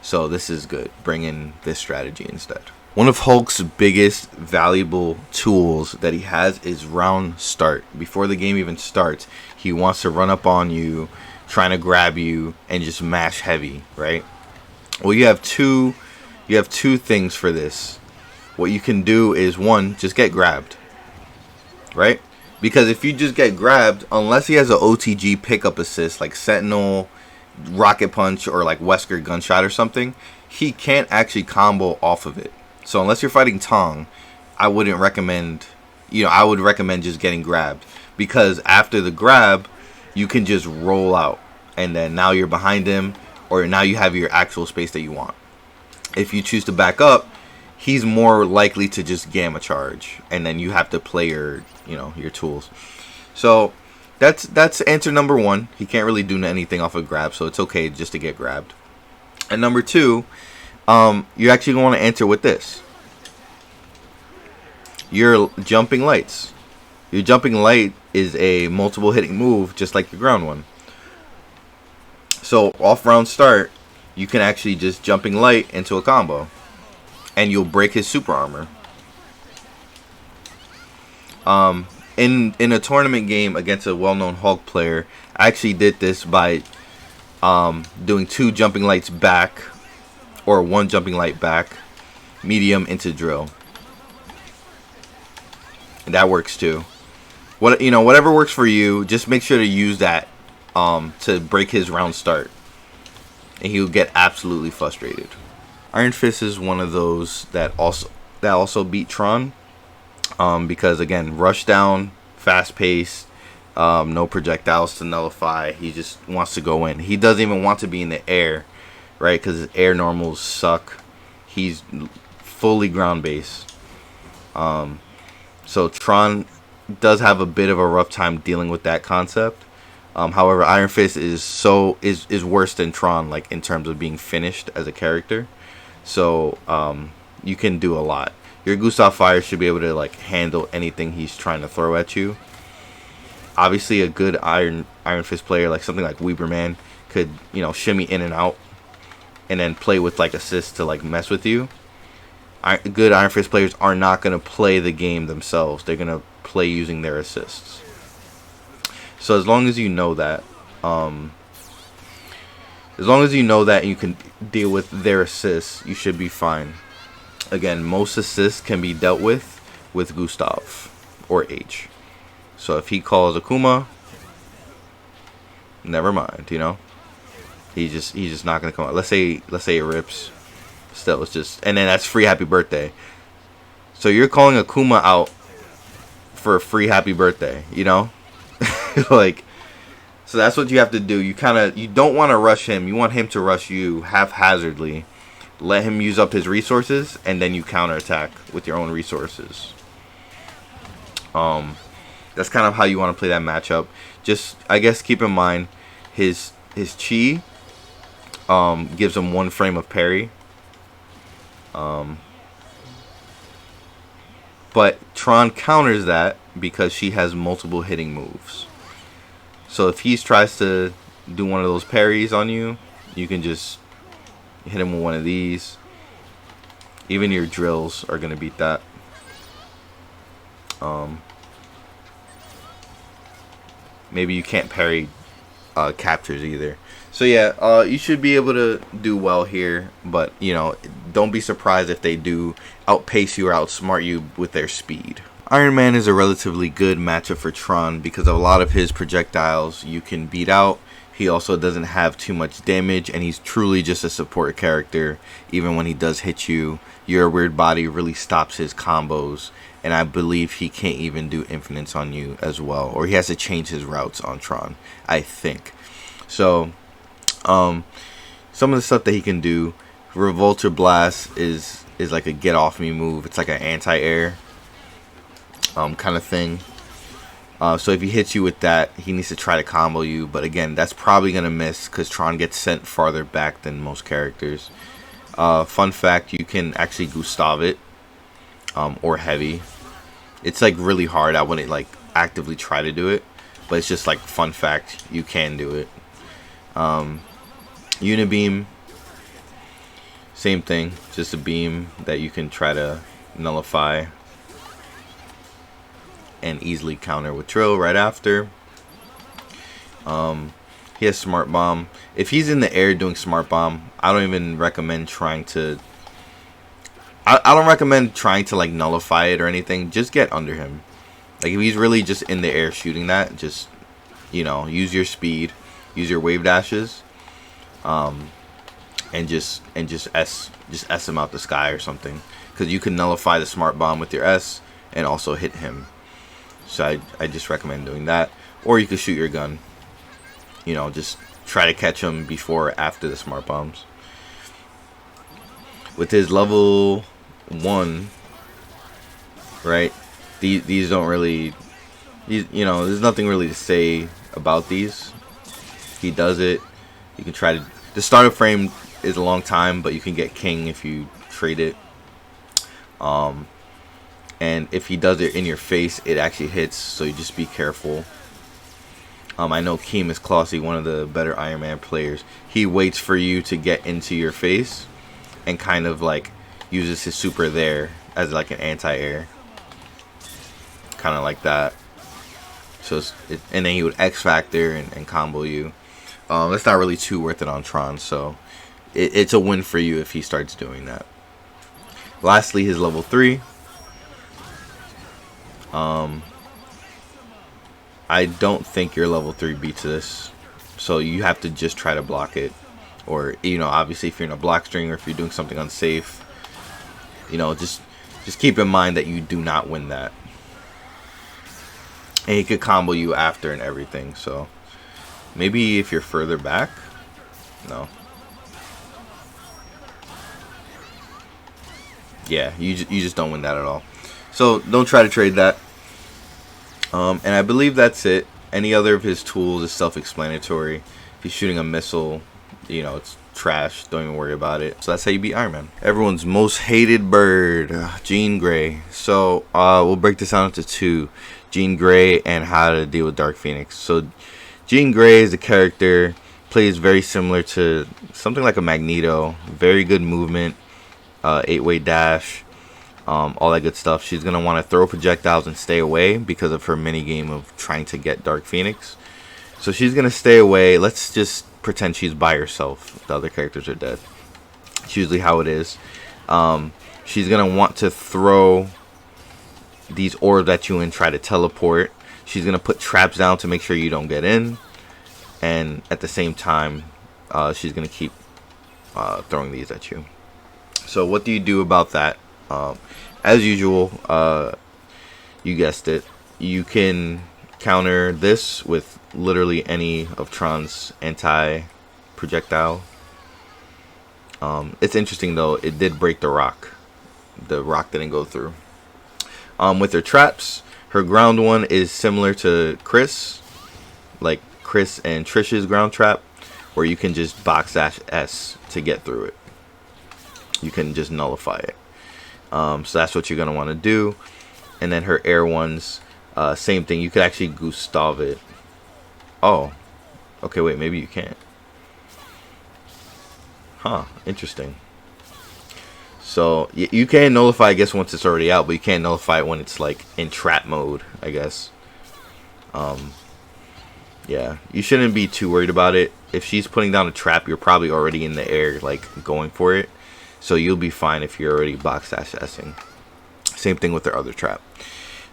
So this is good. Bring in this strategy instead. One of Hulk's biggest valuable tools that he has is round start. Before the game even starts, he wants to run up on you, trying to grab you, and just mash heavy, right? Well, you have two things for this. What you can do is, one, just get grabbed, right? Because if you just get grabbed, unless he has an OTG pickup assist like Sentinel, Rocket Punch, or like Wesker Gunshot or something, he can't actually combo off of it. So unless you're fighting Tong, I wouldn't recommend, I would recommend just getting grabbed. Because after the grab, you can just roll out. And then now you're behind him, or now you have your actual space that you want. If you choose to back up, he's more likely to just gamma charge. And then you have to play your tools. So that's answer number one. He can't really do anything off of grab, so it's okay just to get grabbed. And number two, you're actually going to answer with this. Your jumping lights. Your jumping light is a multiple hitting move, just like your ground one. So off round start, you can actually just jumping light into a combo, and you'll break his super armor. In a tournament game against a well-known Hulk player, I actually did this by doing 2 jumping lights back, or 1 jumping light back, medium into drill. And that works too. Whatever works for you, just make sure to use that to break his round start, and he'll get absolutely frustrated. Ironfist is one of those that also beat Tron, because again, rush down, fast pace, no projectiles to nullify. He just wants to go in. He doesn't even want to be in the air, right? Because his air normals suck. He's fully ground based. So Tron does have a bit of a rough time dealing with that concept. However, Ironfist is worse than Tron, like in terms of being finished as a character. So you can do a lot. Your Gustav Fire should be able to like handle anything he's trying to throw at you. Obviously, a good Iron Fist player, like something like Weberman, could shimmy in and out, and then play with like assists to like mess with you. Good Iron Fist players are not gonna play the game themselves. They're gonna play using their assists. So as long as you know that, and you can deal with their assists, you should be fine. Again, most assists can be dealt with Gustav or H. So if he calls Akuma, never mind. He's just not gonna come out. Let's say it rips. Still, it's just, and then that's free happy birthday. So you're calling Akuma out for a free happy birthday, like. So that's what you have to do. You don't want to rush him. You want him to rush you haphazardly. Let him use up his resources, and then you counterattack with your own resources. That's kind of how you want to play that matchup. Just, I guess, keep in mind his chi gives him 1 frame of parry. But Tron counters that because she has multiple hitting moves. So if he tries to do one of those parries on you, you can just hit him with one of these. Even your drills are going to beat that. Maybe you can't parry captures either. So yeah, you should be able to do well here, but don't be surprised if they do outpace you or outsmart you with their speed. Iron Man is a relatively good matchup for Tron because of a lot of his projectiles you can beat out. He also doesn't have too much damage, and he's truly just a support character. Even when he does hit you, your weird body really stops his combos, and I believe he can't even do infinites on you as well, or he has to change his routes on Tron, I think. So some of the stuff that he can do, Revolter Blast is like a get off me move. It's like an anti-air kind of thing. So if he hits you with that, he needs to try to combo you, but again, that's probably gonna miss because Tron gets sent farther back than most characters. Fun fact, you can actually Gustav it, or heavy. It's like really hard. I wouldn't like actively try to do it, but it's just like fun fact, you can do it. Unibeam, same thing, just a beam that you can try to nullify and easily counter with Trill right after. He has Smart Bomb. If he's in the air doing Smart Bomb, I don't even recommend trying to like nullify it or anything. Just get under him. Like if he's really just in the air shooting that, just, you know, use your speed, use your wave dashes, and just S him out the sky or something, because you can nullify the smart bomb with your S and also hit him. So I just recommend doing that, or you could shoot your gun. You know, just try to catch him before or after the smart bombs. With his level 1, right? These don't really, you know, there's nothing really to say about these. He does it. You can try to. The starter frame is a long time, but you can get king if you trade it. And if he does it in your face, it actually hits. So you just be careful. I know Keem is Clossy, one of the better Iron Man players. He waits for you to get into your face, and kind of like uses his super there as like an anti-air, kind of like that. So and then he would X Factor and combo you. That's not really too worth it on Tron, so it's a win for you if he starts doing that. Lastly, his level 3. I don't think your level 3 beats this, so you have to just try to block it, or, you know, obviously if you're in a block string or if you're doing something unsafe, you know, just keep in mind that you do not win that. And he could combo you after and everything, so maybe if you're further back. No. Yeah, you just don't win that at all. So don't try to trade that. And I believe that's it. Any other of his tools is self-explanatory. If he's shooting a missile, you know, it's trash. Don't even worry about it. So that's how you beat Iron Man. Everyone's most hated bird, Jean Grey. So we'll break this down into 2. Jean Grey and how to deal with Dark Phoenix. So Jean Grey is a character, plays very similar to something like a Magneto. Very good movement, 8-way dash, all that good stuff. She's going to want to throw projectiles and stay away because of her mini game of trying to get Dark Phoenix. So she's going to stay away. Let's just pretend she's by herself. The other characters are dead. It's usually how it is. She's going to want to throw these orbs at you and try to teleport. She's going to put traps down to make sure you don't get in. And at the same time, she's going to keep throwing these at you. So what do you do about that? As usual, you guessed it, you can counter this with literally any of Tron's anti-projectile. It's interesting though, it did break the rock. The rock didn't go through. With her traps, her ground one is similar to Chris, like Chris and Trish's ground trap, where you can just box dash S to get through it. You can just nullify it. So that's what you're going to want to do. And then her air ones, same thing. You could actually Gustav it. Oh. Okay, wait. Maybe you can't. Huh. Interesting. So you can nullify, I guess, once it's already out. But you can't nullify it when it's, like, in trap mode, I guess. Yeah. You shouldn't be too worried about it. If she's putting down a trap, you're probably already in the air, like, going for it. So you'll be fine if you're already box dash S-ing. Same thing with their other trap.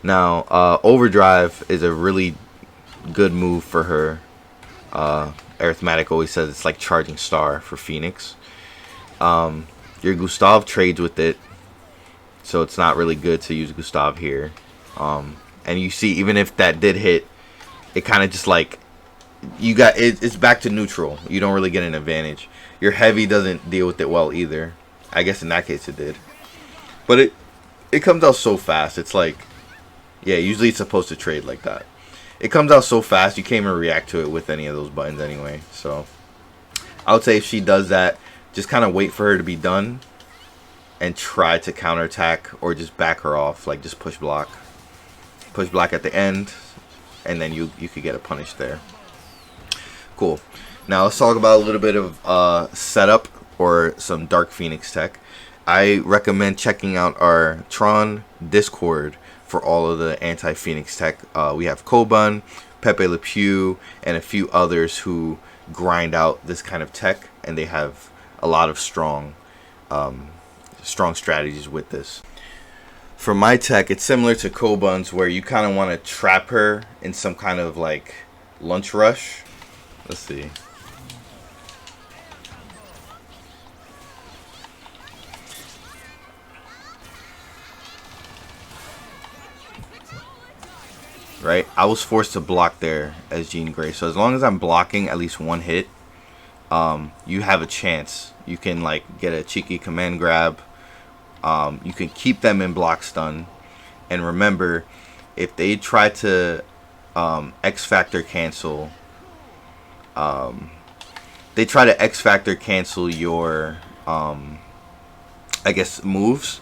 Now, Overdrive is a really good move for her. Arithmetic always says it's like charging star for Phoenix. Your Gustav trades with it, so it's not really good to use Gustav here. And you see, even if that did hit, it kind of just like, it's back to neutral. You don't really get an advantage. Your heavy doesn't deal with it well either. I guess in that case it did. But it comes out so fast. It's like, yeah, usually it's supposed to trade like that. It comes out so fast, you can't even react to it with any of those buttons anyway. So I would say if she does that, just kind of wait for her to be done and try to counterattack, or just back her off, like just push block. Push block at the end, and then you could get a punish there. Cool. Now let's talk about a little bit of setup or some Dark Phoenix tech. I recommend checking out our Tron Discord for all of the anti-Phoenix tech. We have Koban, Pepe Le Pew, and a few others who grind out this kind of tech, and they have a lot of strong strategies with this. For my tech, it's similar to Kobun's, where you kind of want to trap her in some kind of like lunch rush. Let's see. Right? I was forced to block there as Jean Grey. So as long as I'm blocking at least one hit, you have a chance. You can like get a cheeky command grab. You can keep them in block stun. And remember, if they try to X Factor cancel, they try to X Factor cancel your, I guess, moves.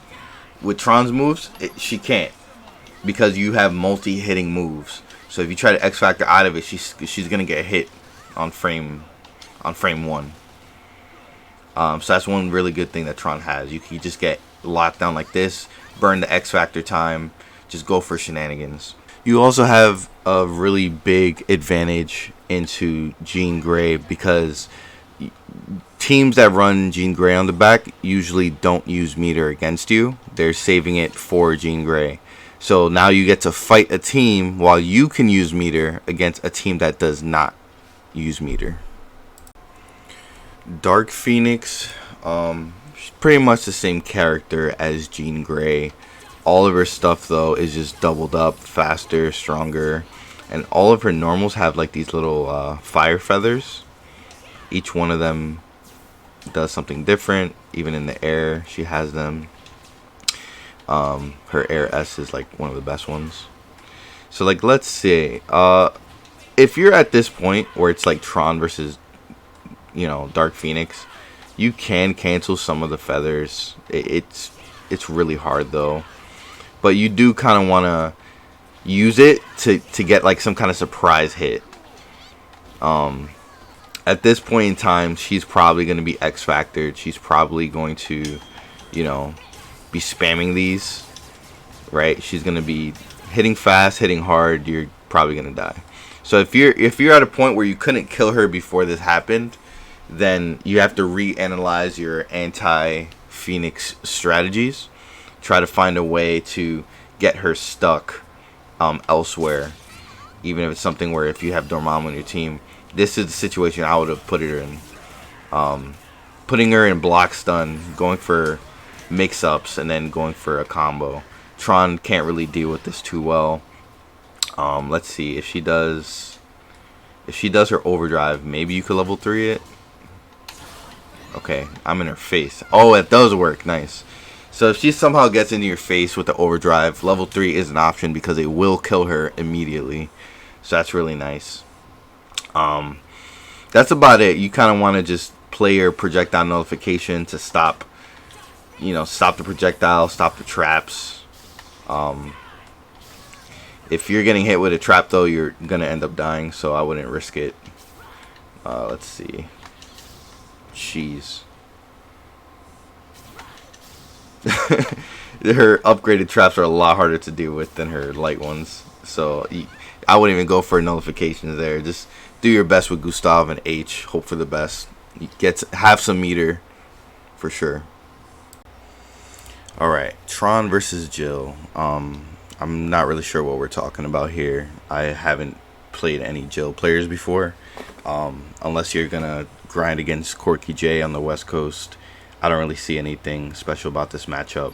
With Tron's moves, she can't, because you have multi-hitting moves. So if you try to X Factor out of it, she's gonna get hit on frame 1. So that's one really good thing that Tron has. You can just get locked down like this, burn the X Factor time, just go for shenanigans. You also have a really big advantage into Jean Grey, because teams that run Jean Grey on the back usually don't use meter against you. They're saving it for Jean Grey. So now you get to fight a team while you can use meter against a team that does not use meter. Dark Phoenix, she's pretty much the same character as Jean Grey. All of her stuff though is just doubled up, faster, stronger, and all of her normals have like these little fire feathers. Each one of them does something different. Even in the air, she has them. Her Air S is like one of the best ones. So like, let's see. If you're at this point where it's like Tron versus, Dark Phoenix, you can cancel some of the feathers. It's really hard though. But you do kind of want to use it to get like some kind of surprise hit. At this point in time, she's probably going to be X Factored. She's probably going to, be spamming these, right? She's going to be hitting fast, hitting hard. You're probably going to die. So if you're at a point where you couldn't kill her before this happened, then you have to reanalyze your anti-Phoenix strategies. Try to find a way to get her stuck elsewhere. Even if it's something where if you have Dormammu on your team, this is the situation I would have put her in. Putting her in block stun, going for mix-ups, and then going for a combo. Tron can't really deal with this too well. Let's see if she does her overdrive. Maybe you could level 3 it. Okay, I'm in her face. Oh, it does work. Nice. So if she somehow gets into your face with the overdrive, level 3 is an option because it will kill her immediately. So that's really nice. That's about it. You kind of want to just play your projectile nullification to stop the projectile, stop the traps. If you're getting hit with a trap though, you're gonna end up dying, so I wouldn't risk it. Let's see. Jeez. Her upgraded traps are a lot harder to deal with than her light ones, so I wouldn't even go for nullifications there. Just do your best with Gustav and H. Hope for the best. Have some meter for sure. Alright, Tron versus Jill. I'm not really sure what we're talking about here. I haven't played any Jill players before. Unless you're gonna grind against Corky J on the West Coast, I don't really see anything special about this matchup.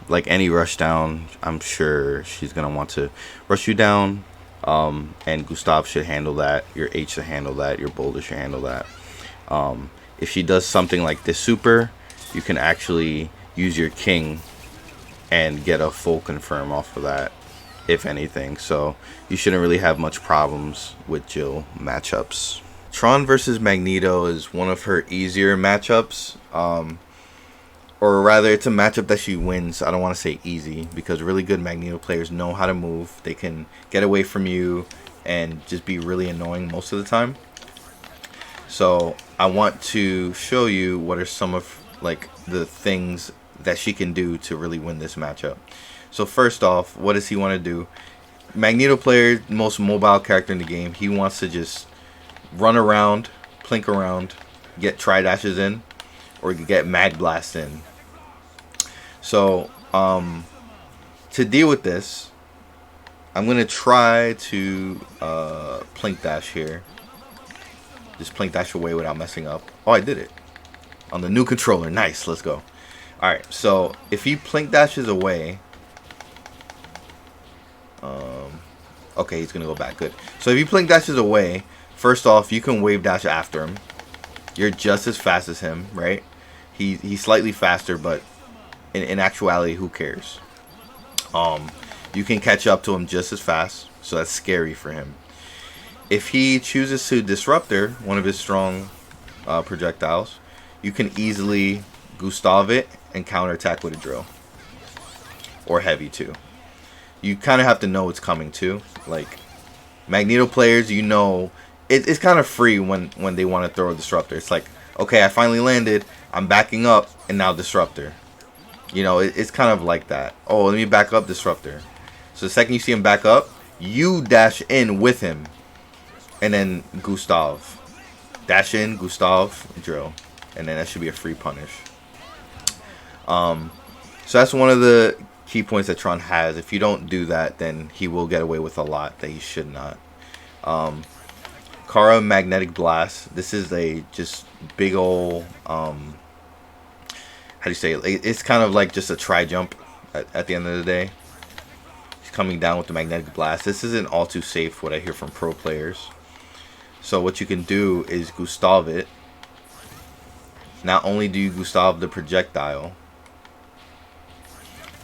Like any rush down, I'm sure she's gonna want to rush you down. And Gustav should handle that. Your H should handle that. Your Boulder should handle that. If she does something like this super, you can actually use your King and get a full confirm off of that, if anything. So you shouldn't really have much problems with Jill matchups. Tron versus Magneto is one of her easier matchups. Or rather, it's a matchup that she wins. I don't want to say easy, because really good Magneto players know how to move. They can get away from you and just be really annoying most of the time. So I want to show you what are some of like the things that she can do to really win this matchup. So first off, what does he want to do? Magneto player, most mobile character in the game. He wants to just run around, plink around, get tri dashes in, or get mag blast in. So To deal with this, I'm gonna try to plink dash here. Just plink dash away without messing up. Oh, I did it on the new controller. Nice. Let's go. All right. So if he plink dashes away, okay, he's gonna go back. Good. So if he plink dashes away, first off, you can wave dash after him. You're just as fast as him, right? He's slightly faster, but in actuality, who cares? You can catch up to him just as fast, so that's scary for him. If he chooses to Disruptor, one of his strong projectiles, you can easily Gustav it and counterattack with a drill. Or heavy too. You kind of have to know it's coming too. Like, Magneto players, you know, it's kind of free when they want to throw a Disruptor. It's like, okay, I finally landed, I'm backing up, and now Disruptor. You know, it's kind of like that. Oh, let me back up, Disruptor. So the second you see him back up, you dash in with him. And then Gustav. Dash in, Gustav, drill. And then that should be a free punish. So that's one of the key points that Tron has. If you don't do that, then he will get away with a lot that he should not. Kara Magnetic Blast. This is a just big ol'... how do you say it? It's kind of like just a tri-jump at the end of the day. He's coming down with the Magnetic Blast. This isn't all too safe, what I hear from pro players. So what you can do is Gustav it. Not only do you Gustav the projectile,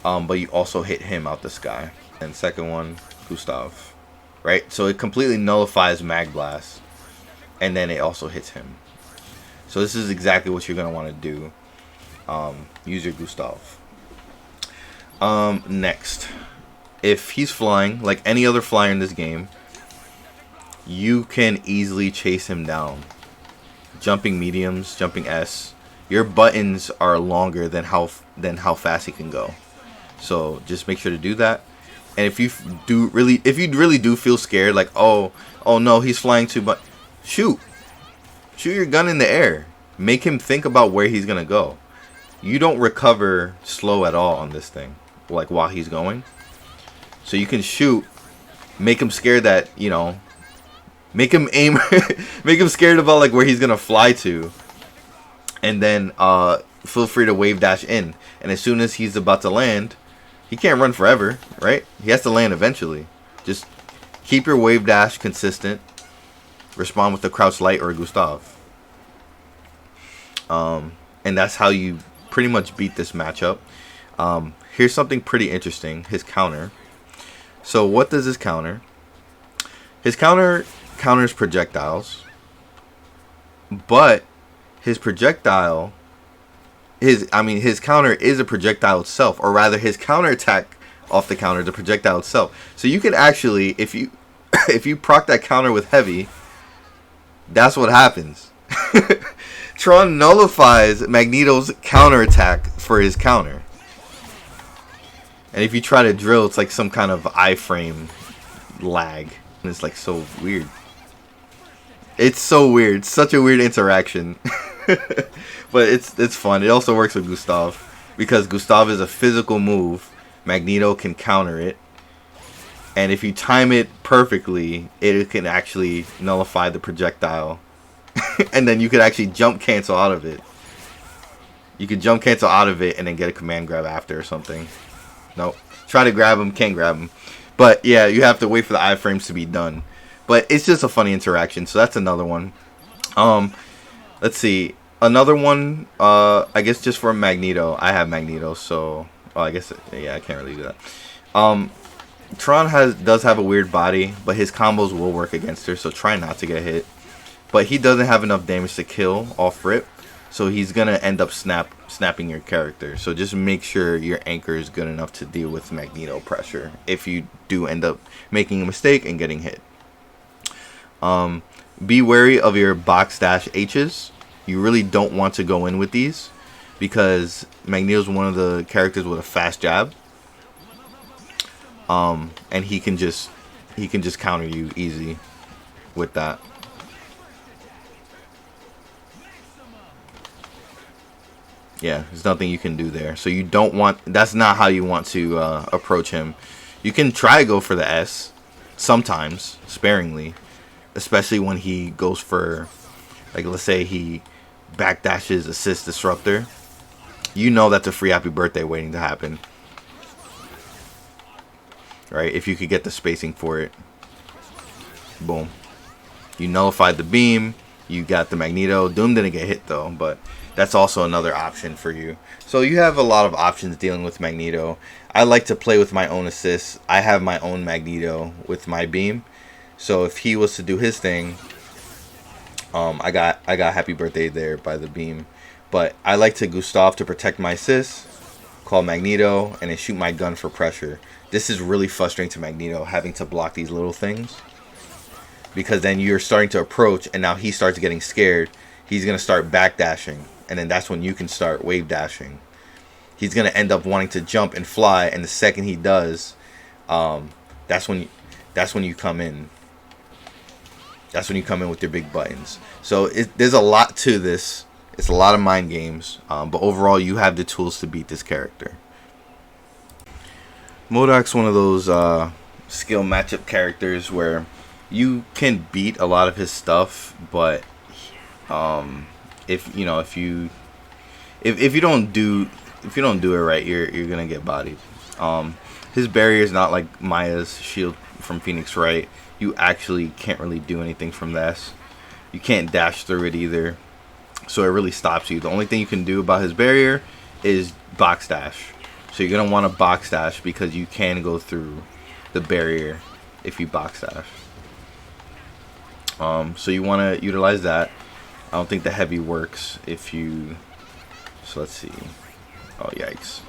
but you also hit him out the sky. And second one, Gustav. Right? So it completely nullifies Mag Blast. And then it also hits him. So this is exactly what you're going to want to do. Use your Gustav. Next, if he's flying like any other flyer in this game, you can easily chase him down. Jumping mediums, jumping S. Your buttons are longer than how fast he can go. So just make sure to do that. And if you really do feel scared, like oh no, he's flying too much, shoot your gun in the air. Make him think about where he's gonna go. You don't recover slow at all on this thing, like while he's going. So you can shoot, make him scared that, you know, make him aim, make him scared about like where he's gonna fly to, and then feel free to wave dash in. And as soon as he's about to land, he can't run forever, right? He has to land eventually. Just keep your wave dash consistent. Respond with the crouch light or a Gustav. And that's how you pretty much beat this matchup. Here's something pretty interesting. His counter. So what does his counter? His counter counters projectiles. But his projectile... His counter is a projectile itself. Or rather, his counterattack off the counter is a projectile itself. So you can actually, if you if you proc that counter with heavy, that's what happens. Tron nullifies Magneto's counterattack for his counter. And if you try to drill, it's like some kind of iframe lag. And it's like so weird. It's so weird. Such a weird interaction. But it's fun. It also works with Gustav. Because Gustav is a physical move. Magneto can counter it. And if you time it perfectly, it can actually nullify the projectile. And then you could actually jump cancel out of it. You could jump cancel out of it and then get a command grab after or something. Nope. Try to grab him, can't grab him. But yeah, you have to wait for the iframes to be done. But it's just a funny interaction, so that's another one. Let's see. Another one, I guess just for Magneto. I have Magneto, so... Oh, I guess... Yeah, I can't really do that. Tron does have a weird body, but his combos will work against her, so try not to get hit. But he doesn't have enough damage to kill off rip, so he's going to end up snapping your character. So just make sure your anchor is good enough to deal with Magneto pressure if you do end up making a mistake and getting hit. Be wary of your box dash H's. You really don't want to go in with these because Magneto's one of the characters with a fast jab. And he can just counter you easy with that. Yeah, there's nothing you can do there. So you don't want. That's not how you want to approach him. You can try to go for the S, sometimes sparingly, especially when he goes for, like, let's say he backdashes assist disruptor. You know that's a free happy birthday waiting to happen, right? If you could get the spacing for it, boom. You nullified the beam. You got the Magneto. Doom didn't get hit though, but that's also another option for you. So you have a lot of options dealing with Magneto. I like to play with my own assists. I have my own Magneto with my beam. So if he was to do his thing, I got happy birthday there by the beam. But I like to Gustav to protect my assists, call Magneto, and then shoot my gun for pressure. This is really frustrating to Magneto, having to block these little things. Because then you're starting to approach, and now he starts getting scared. He's going to start backdashing, and then that's when you can start wave dashing. He's going to end up wanting to jump and fly, and the second he does, that's when you come in. That's when you come in with your big buttons. So there's a lot to this. It's a lot of mind games, but overall you have the tools to beat this character. MODOK's one of those skill matchup characters where you can beat a lot of his stuff, but if you don't do it right, you're gonna get bodied. His barrier is not like Maya's shield from Phoenix Wright. You actually can't really do anything from this. You can't dash through it either, so it really stops you. The only thing you can do about his barrier is box dash. So you're gonna want to box dash because you can go through the barrier if you box dash. So you want to utilize that. I don't think the heavy works if you. So let's see. Oh yikes.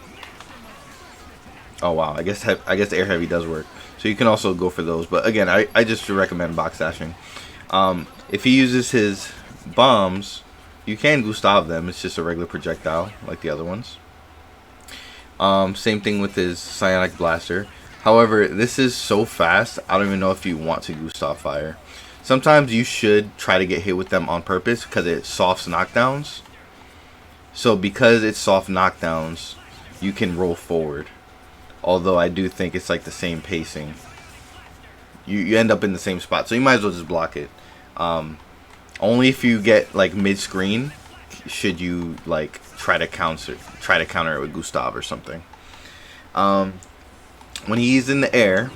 Oh wow. I guess the air heavy does work. So you can also go for those. But again, I just recommend box dashing. If he uses his bombs, you can Gustav them. It's just a regular projectile like the other ones. Same thing with his psionic blaster. However, this is so fast, I don't even know if you want to Gustav fire. Sometimes you should try to get hit with them on purpose because it softs knockdowns. So because it's soft knockdowns, you can roll forward. Although I do think it's like the same pacing. You end up in the same spot, so you might as well just block it. Only if you get like mid-screen should you like try to counter it with Gustav or something. When he's in the air,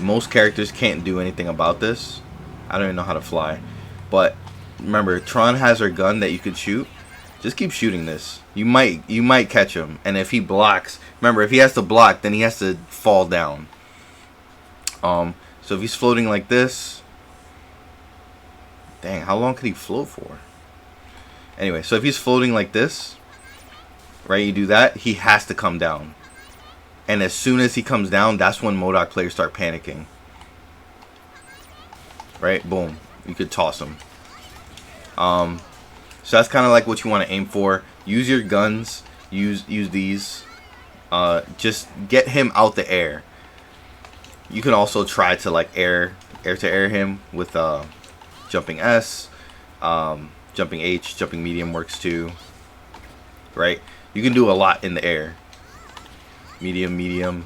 most characters can't do anything about this. I don't even know how to fly, but remember, Tron has her gun that you could shoot. Just keep shooting this. You might catch him, and if he blocks, remember, if he has to block, then he has to fall down. So if he's floating like this, dang, how long could he float for? Anyway, so if he's floating like this, right, you do that, he has to come down. And as soon as he comes down, that's when MODOK players start panicking. Right, boom, you could toss him. So that's kind of like what you want to aim for. Use your guns. Use these. Just get him out the air. You can also try to like air to air him with jumping S, jumping H, jumping medium works too. Right? You can do a lot in the air. Medium,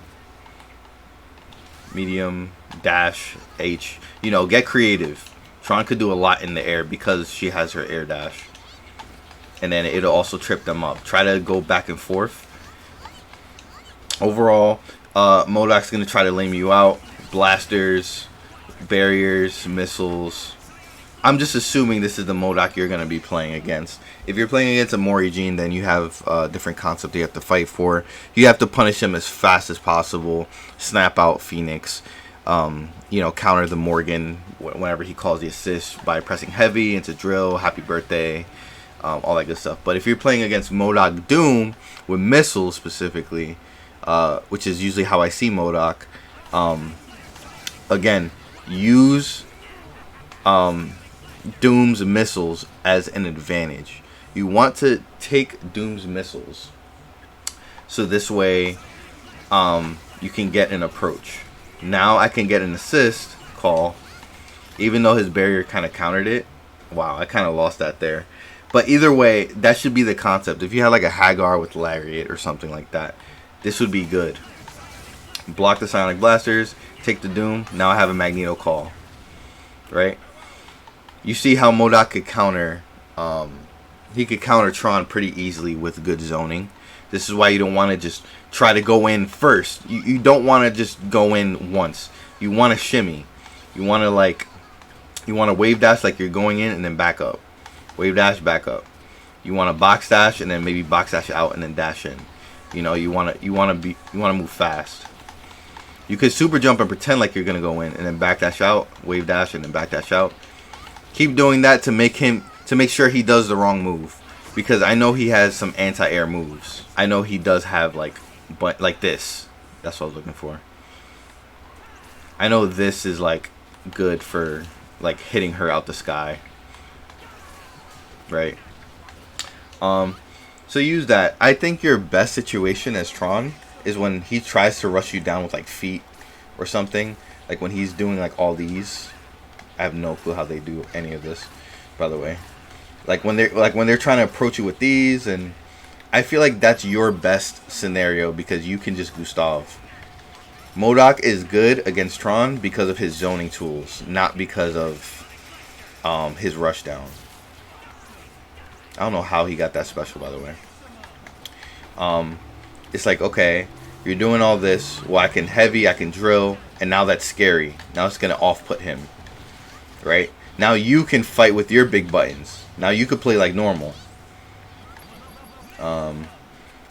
dash, H. You know, get creative. Tron could do a lot in the air because she has her air dash. And then it'll also trip them up. Try to go back and forth. Overall, MODOK's going to try to lame you out. Blasters, barriers, missiles. I'm just assuming this is the MODOK you're going to be playing against. If you're playing against a Morrigan, then you have a different concept you have to fight for. You have to punish him as fast as possible. Snap out Phoenix. Counter the Morrigan whenever he calls the assist by pressing heavy into drill, happy birthday, all that good stuff. But if you're playing against MODOK Doom with missiles specifically, which is usually how I see MODOK, again, use Doom's missiles as an advantage. You want to take Doom's missiles so this way you can get an approach. Now I can get an assist call, even though his barrier kind of countered it. Wow, I kind of lost that there. But either way, that should be the concept. If you had like a Haggar with Lariat or something like that, this would be good. Block the Sonic Blasters, take the Doom. Now I have a Magneto call. Right? You see how MODOK could counter, he could counter Tron pretty easily with good zoning. This is why you don't want to just try to go in first. You don't want to just go in once. You want to shimmy. You want to wave dash like you're going in and then back up. Wave dash, back up. You want to box dash and then maybe box dash out and then dash in. You know, you want to move fast. You could super jump and pretend like you're gonna go in and then back dash out, wave dash and then back dash out. Keep doing that to make sure he does the wrong move, because I know he has some anti-air moves. I know he does have like this. That's what I was looking for. I know this is like good for like hitting her out the sky. Right. So use that. I think your best situation as Tron is when he tries to rush you down with like feet or something. Like when he's doing like all these. I have no clue how they do any of this, by the way. Like when they're trying to approach you with these, and I feel like that's your best scenario because you can just Gustav. MODOK is good against Tron because of his zoning tools, not because of his rush down. I don't know how he got that special, by the way. It's like, okay, you're doing all this. Well, I can heavy, I can drill, and now that's scary. Now it's going to off-put him. Right? Now you can fight with your big buttons. Now you could play like normal. And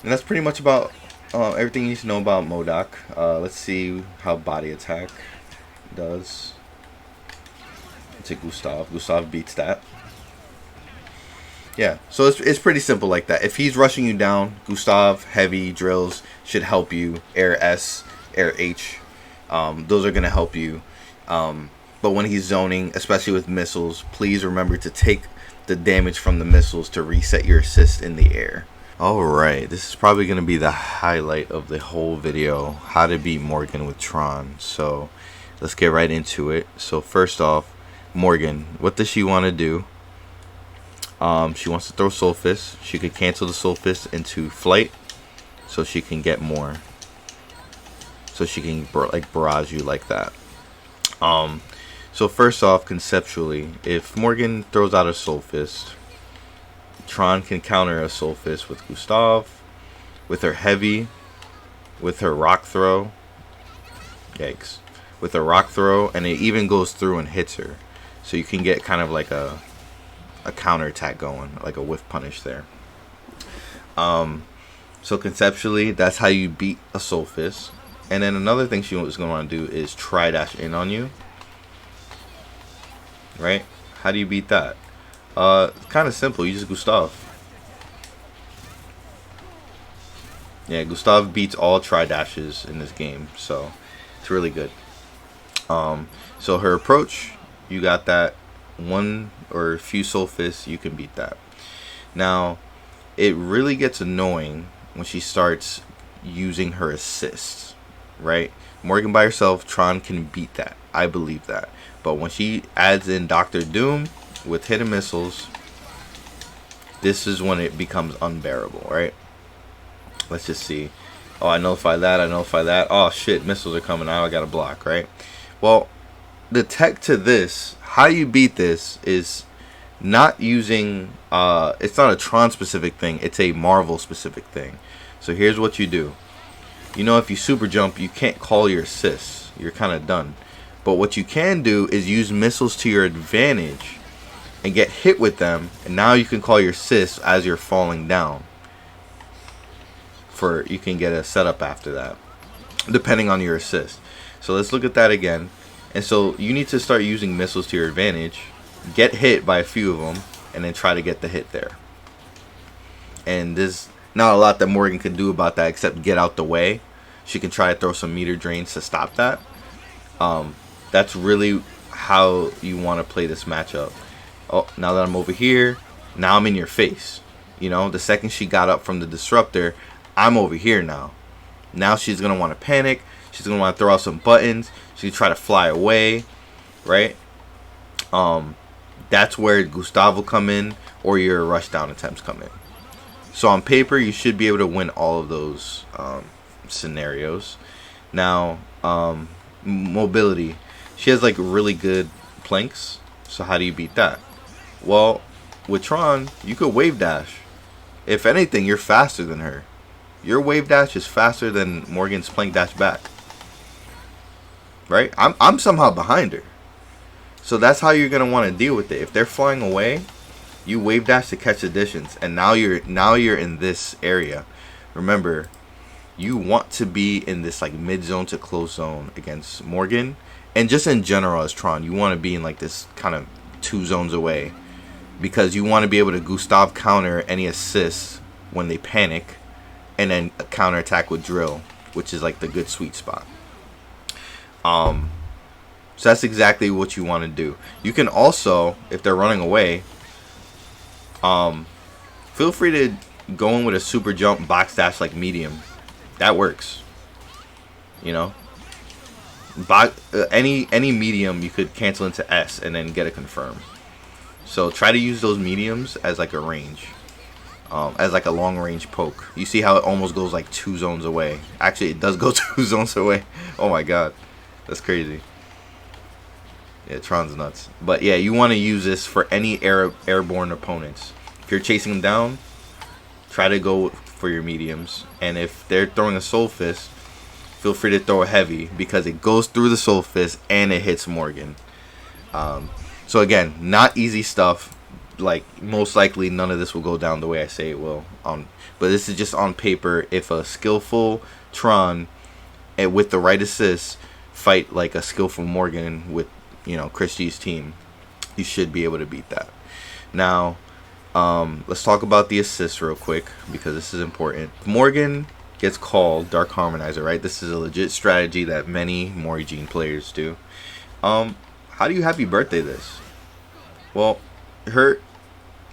that's pretty much about everything you need to know about MODOK. Let's see how body attack does. It's a Gustav. Gustav beats that. Yeah, so it's pretty simple like that. If he's rushing you down, Gustav, heavy, drills should help you. Air S, Air H, those are going to help you. But when he's zoning, especially with missiles, please remember to take the damage from the missiles to reset your assist in the air. Alright, this is probably going to be the highlight of the whole video, how to beat Morrigan with Tron. So let's get right into it. So first off, Morrigan, what does she want to do? She wants to throw Soul Fist. She could cancel the Soul Fist into flight, so she can get more. So she can like barrage you like that. So first off, conceptually, if Morrigan throws out a Soul Fist, Tron can counter a Soul Fist with Gustav, with her heavy, with her rock throw. Yikes! With a rock throw, and it even goes through and hits her. So you can get kind of like a counter attack going, like a whiff punish there. So conceptually, that's how you beat a Soul Fist. And then another thing she was going to want to do is try dash in on you. Right? How do you beat that? It's kind of simple. You just Gustav. Yeah, Gustav beats all try dashes in this game, so it's really good. So her approach, you got that one or a few Soul Fists, you can beat that. Now, it really gets annoying when she starts using her assists, right? Morrigan by herself, Tron can beat that. I believe that. But when she adds in Dr. Doom with hidden missiles, this is when it becomes unbearable, right? Let's just see. Oh, I nullify that, I nullify that. Oh, shit, missiles are coming out. I got to block, right? Well, the tech to this, how you beat this is not using, it's not a Tron specific thing, it's a Marvel specific thing. So here's what you do. You know, if you super jump, you can't call your assists. You're kind of done. But what you can do is use missiles to your advantage and get hit with them, and now you can call your assists as you're falling down. You can get a setup after that, depending on your assist. So let's look at that again. And so you need to start using missiles to your advantage, get hit by a few of them, and then try to get the hit there. And there's not a lot that Morrigan can do about that except get out the way. She can try to throw some meter drains to stop that. That's really how you want to play this matchup. Oh, now that I'm over here, now I'm in your face. You know, the second she got up from the disruptor, I'm over here now. Now she's going to want to panic. She's going to want to throw out some buttons. She can try to fly away, right? that's where Gustav will come in, or your rushdown attempts come in. So on paper, you should be able to win all of those scenarios. Now, mobility. She has like really good planks. So how do you beat that? Well, with Tron, you could wave dash. If anything, you're faster than her. Your wave dash is faster than Morrigan's plank dash back. Right? I'm somehow behind her. So that's how you're gonna want to deal with it. If they're flying away, you wave dash to catch the distance, and now you're in this area. Remember, you want to be in this like mid zone to close zone against Morrigan, and just in general as Tron, you want to be in like this kind of 2 zones away, because you want to be able to Gustav counter any assists when they panic, and then counter attack with drill, which is like the good sweet spot. So that's exactly what you want to do. You can also, if they're running away, feel free to go in with a super jump box dash like medium. That works. You know, any medium you could cancel into S and then get a confirm. So try to use those mediums as like a range, as like a long range poke. You see how it almost goes like 2 zones away. Actually, it does go 2 zones away. Oh my god, that's crazy. Yeah, Tron's nuts. But yeah, you want to use this for any airborne opponents. If you're chasing them down, try to go for your mediums. And if they're throwing a soul fist, feel free to throw a heavy, because it goes through the soul fist and it hits Morrigan. So again, not easy stuff. Like, most likely none of this will go down the way I say it will. But this is just on paper. If a skillful Tron with the right assist fight like a skillful Morrigan with, you know, Chris G's team, you should be able to beat that. Now, let's talk about the assists real quick, because this is important. Morrigan gets called Dark Harmonizer, right? This is a legit strategy that many Morrigan players do. How do you happy birthday this? Well,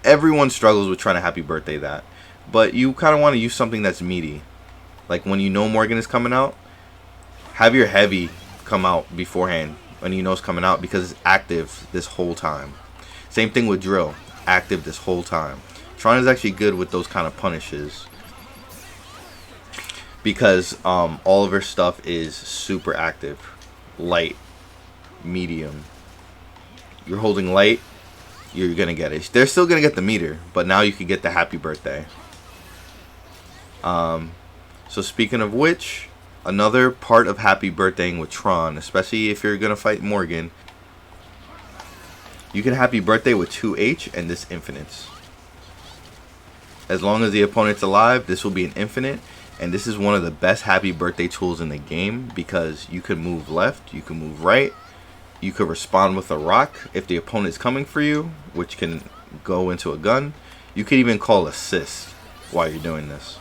everyone struggles with trying to happy birthday that, but you kind of want to use something that's meaty. Like when you know Morrigan is coming out, have your heavy come out beforehand when you know it's coming out, because it's active this whole time. Same thing with drill, active this whole time. Tron is actually good with those kind of punishes, because all of her stuff is super active. Light, medium. You're holding light, you're gonna get it. They're still gonna get the meter, but now you can get the happy birthday. So speaking of which, another part of happy birthdaying with Tron, especially if you're gonna fight Morrigan, you can happy birthday with 2H and this infinites. As long as the opponent's alive, this will be an infinite, and this is one of the best happy birthday tools in the game, because you can move left, you can move right, you could respond with a rock if the opponent's coming for you, which can go into a gun. You could even call assist while you're doing this,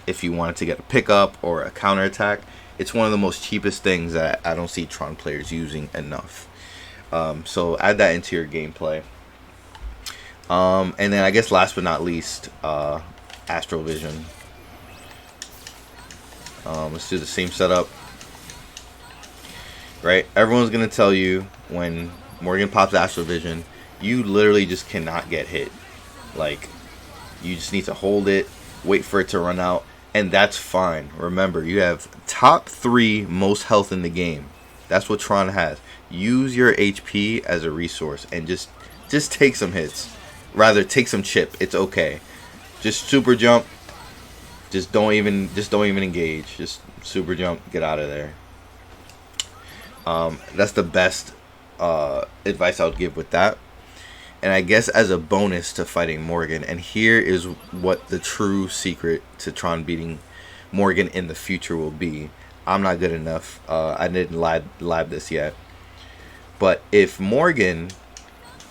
if you wanted to get a pickup or a counterattack. It's one of the most cheapest things that I don't see Tron players using enough. So add that into your gameplay. And then I guess last but not least, Astral Vision. Let's do the same setup. Right? Everyone's going to tell you when Morrigan pops Astral Vision, you literally just cannot get hit. Like, you just need to hold it, wait for it to run out, and that's fine. Remember, you have top 3 most health in the game. That's what Tron has. Use your HP as a resource and just take some hits. Rather, take some chip. It's okay. Just super jump. Just don't even engage. Just super jump. Get out of there. That's the best advice I would give with that. And I guess as a bonus to fighting Morrigan, and here is what the true secret to Tron beating Morrigan in the future will be. I'm not good enough. I didn't lab this yet. But if Morrigan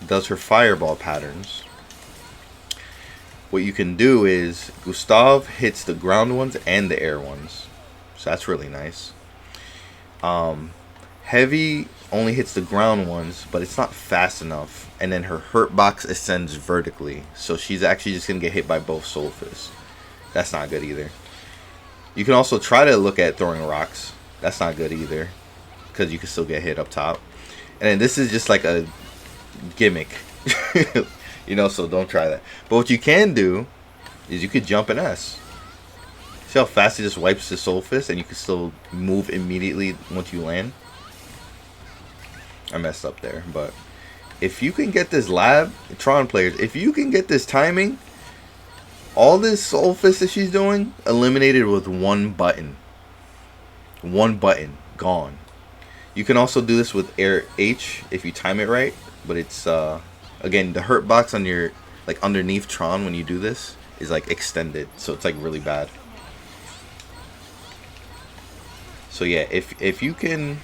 does her fireball patterns, what you can do is Gustav hits the ground ones and the air ones. So that's really nice. Heavy only hits the ground ones, but it's not fast enough. And then her hurt box ascends vertically. So she's actually just going to get hit by both soul fists. That's not good either. You can also try to look at throwing rocks. That's not good either, because you can still get hit up top. And then this is just like a gimmick. You know, so don't try that. But what you can do is you could jump an S. See how fast he just wipes his Soul Fist, and you can still move immediately once you land? I messed up there, but if you can get this lab, Tron players, if you can get this timing, all this Soul Fist that she's doing, eliminated with one button. One button, gone. You can also do this with Air H if you time it right, but it's, again, the hurt box on your, like, underneath Tron when you do this is, like, extended, so it's, like, really bad. So, yeah, if you can,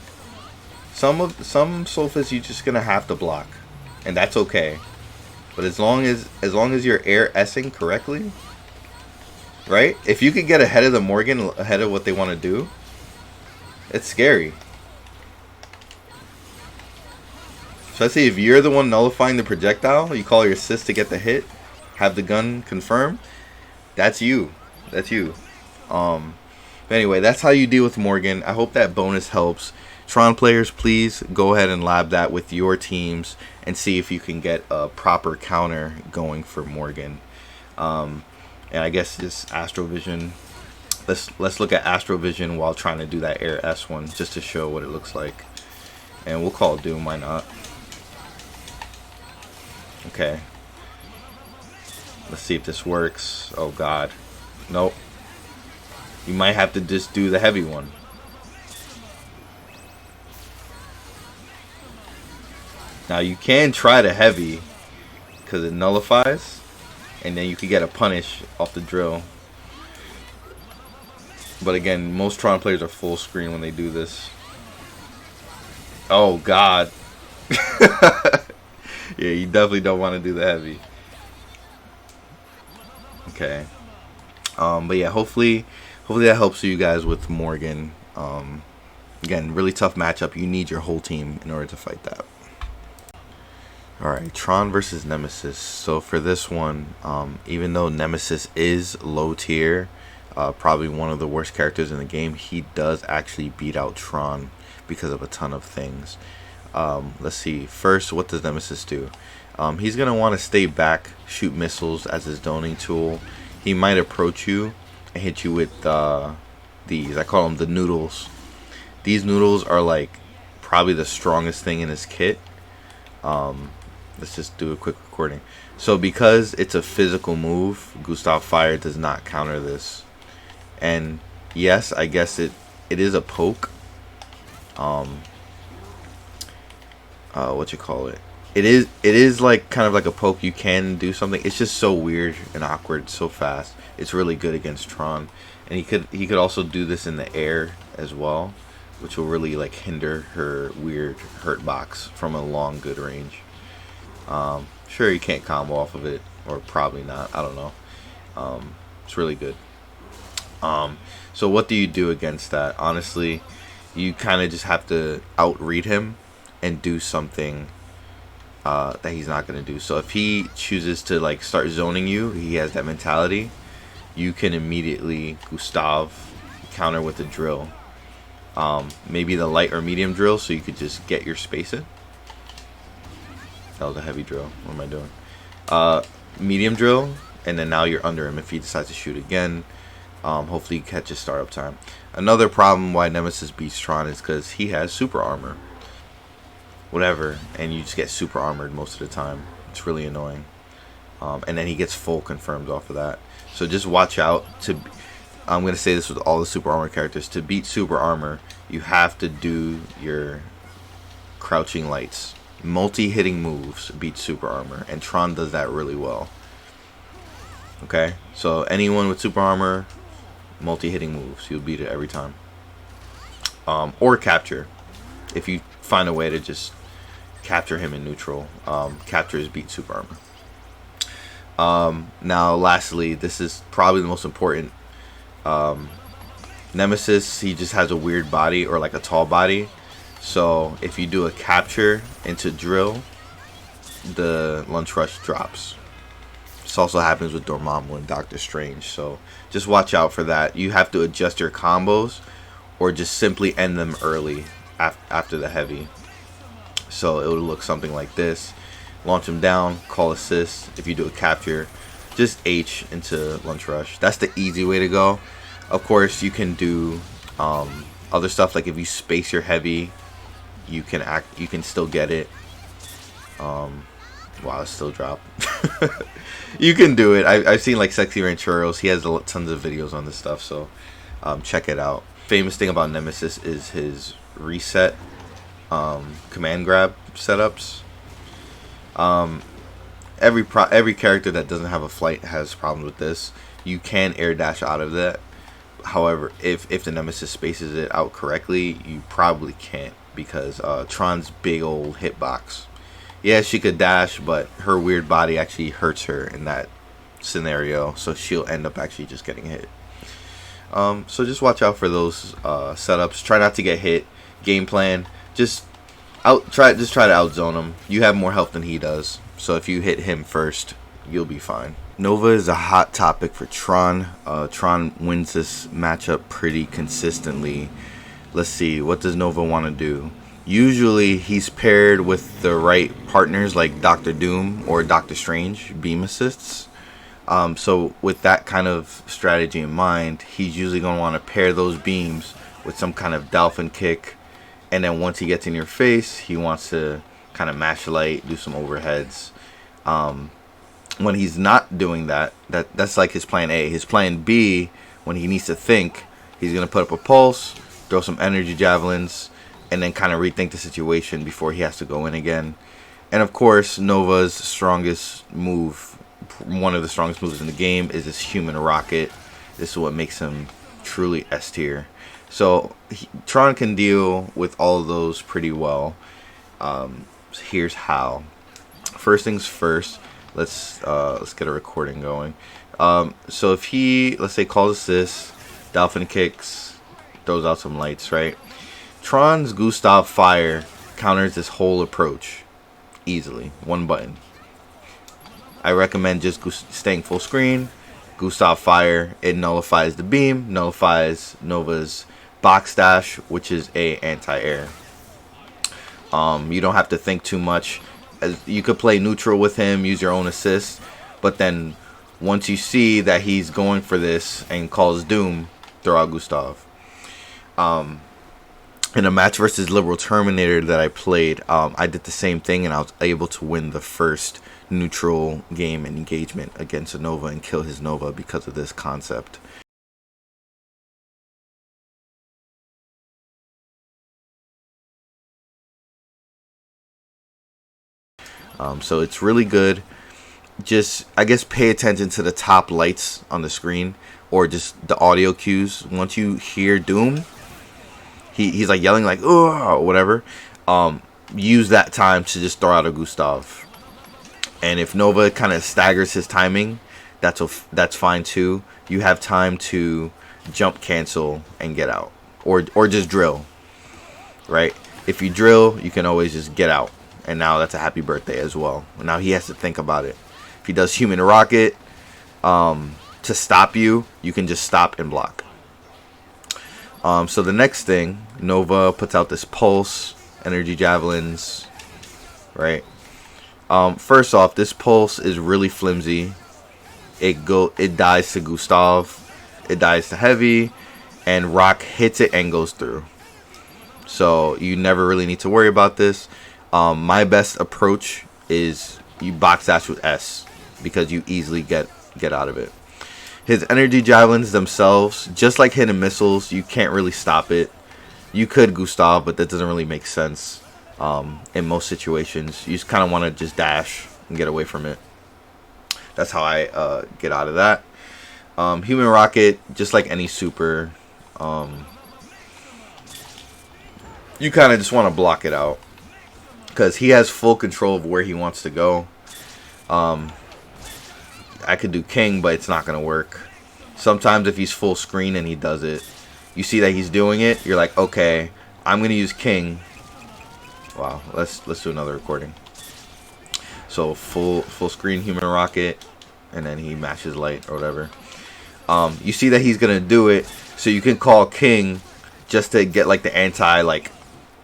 some Soul Fist you're just gonna have to block, and that's okay. But as long as you're air S-ing correctly, right? If you can get ahead of the Morrigan, ahead of what they want to do, it's scary. Especially if you're the one nullifying the projectile, you call your assist to get the hit, have the gun confirm. That's you. That's you. But anyway, that's how you deal with Morrigan. I hope that bonus helps. Tron players, please go ahead and lab that with your teams and see if you can get a proper counter going for Morrigan. And I guess this Astrovision, let's look at Astrovision while trying to do that Air S one just to show what it looks like. And we'll call it Doom, why not? Okay. Let's see if this works. Oh god. Nope. You might have to just do the heavy one. Now you can try the heavy because it nullifies, and then you can get a punish off the drill. But again, most Tron players are full screen when they do this. Oh god. Yeah, you definitely don't want to do the heavy. Okay. But yeah, hopefully that helps you guys with Morrigan. Again, really tough matchup. You need your whole team in order to fight that. Alright, Tron versus Nemesis. So for this one, even though Nemesis is low tier, probably one of the worst characters in the game, he does actually beat out Tron because of a ton of things. Let's see. First, what does Nemesis do? He's going to want to stay back, shoot missiles as his doning tool. He might approach you and hit you with these. I call them the noodles. These noodles are like probably the strongest thing in his kit. Let's just do a quick recording. So because it's a physical move, Gustav Fire does not counter this. And yes, I guess it is a poke. What you call it? It is like kind of like a poke. You can do something. It's just so weird and awkward, so fast. It's really good against Tron, and he could also do this in the air as well, which will really like hinder her weird hurt box from a long good range. Sure, you can't combo off of it, or probably not. I don't know. It's really good. So what do you do against that? Honestly, you kind of just have to outread him and do something that he's not going to do. So if he chooses to like start zoning you, he has that mentality, you can immediately Gustav counter with a drill. Maybe the light or medium drill, so you could just get your space in. That was a heavy drill. What am I doing? Medium drill, and then now you're under him if he decides to shoot again. Hopefully you catch his startup time. Another problem why Nemesis beats Tron is because he has super armor. Whatever, and you just get super armored most of the time. It's really annoying. And then he gets full confirmed off of that. So just watch out. I'm going to say this with all the super armor characters. To beat super armor, you have to do your crouching lights. Multi-hitting moves beat super armor, and Tron does that really well. Okay, so anyone with super armor, multi-hitting moves, you'll beat it every time. Or capture. If you find a way to just capture him in neutral, captures beat super armor. Now lastly, this is probably the most important. Nemesis, he just has a weird body, or like a tall body. So if you do a capture into drill, the lunge rush drops. This also happens with Dormamnu and Doctor Strange, so just watch out for that. You have to adjust your combos, or just simply end them early after the heavy. So it would look something like this. launch him down, call assist. If you do a capture, just H into lunge rush. That's the easy way to go. Of course, you can do other stuff, like if you space your heavy, you can still get it. Wow, it still dropped. You can do it. I've seen like Sexy Rancheros. He has tons of videos on this stuff, so check it out. Famous thing about Nemesis is his reset command grab setups. Every character that doesn't have a flight has problems with this. You can air dash out of that. However, if the Nemesis spaces it out correctly, you probably can't, because Tron's big old hitbox. Yeah, she could dash, but her weird body actually hurts her in that scenario, so she'll end up actually just getting hit. So just watch out for those setups. Try not to get hit. Game plan: just try to outzone him. You have more health than he does, so if you hit him first, you'll be fine. Nova is a hot topic for Tron. Tron wins this matchup pretty consistently. Let's see, what does Nova want to do? Usually he's paired with the right partners like Doctor Doom or Doctor Strange, beam assists. So with that kind of strategy in mind, he's usually going to want to pair those beams with some kind of dolphin kick. And then once he gets in your face, he wants to kind of mash light, do some overheads. When he's not doing that's like his plan A. His plan B, when he needs to think, he's going to put up a pulse, throw some energy javelins, and then kind of rethink the situation before he has to go in again. And of course, Nova's strongest move, one of the strongest moves in the game, is his human rocket. This is what makes him truly S tier. So Tron can deal with all of those pretty well. Here's how. First things first, let's get a recording going. So if he, let's say, calls assist, dolphin kicks, throws out some lights, right? Tron's Gustav Fire counters this whole approach easily. One button. I recommend just staying full screen. Gustav Fire, it nullifies the beam, nullifies Nova's box dash, which is a anti-air. You don't have to think too much. You could play neutral with him, use your own assist, but then once you see that he's going for this and calls Doom, throw out Gustav. In a match versus Liberal Terminator that I played, I did the same thing, and I was able to win the first neutral game and engagement against a Nova and kill his Nova because of this concept. So it's really good. Just, I guess, pay attention to the top lights on the screen, or just the audio cues. Once you hear Doom, he's like yelling like "oh" or whatever. Use that time to just throw out a Gustav. And if Nova kind of staggers his timing, that's fine too. You have time to jump cancel and get out, or just drill. Right? If you drill, you can always just get out. And now that's a happy birthday as well. Now he has to think about it. If he does human rocket to stop you, you can just stop and block. So the next thing, Nova puts out this pulse, energy javelins, right? First off, this pulse is really flimsy. It dies to Gustav, it dies to heavy, and Rock hits it and goes through. So you never really need to worry about this. My best approach is you box dash with S, because you easily get out of it. His energy javelins themselves, just like hitting missiles, you can't really stop it. You could Gustav, but that doesn't really make sense in most situations. You just kind of want to just dash and get away from it. That's how I get out of that. Human rocket, just like any super, you kind of just want to block it out, because he has full control of where he wants to go. I could do King, but it's not going to work. Sometimes if he's full screen and he does it, you see that he's doing it, you're like, okay, I'm going to use King. Wow, let's do another recording. So full screen human rocket, and then he matches light or whatever. You see that he's going to do it, so you can call King just to get like the anti, like,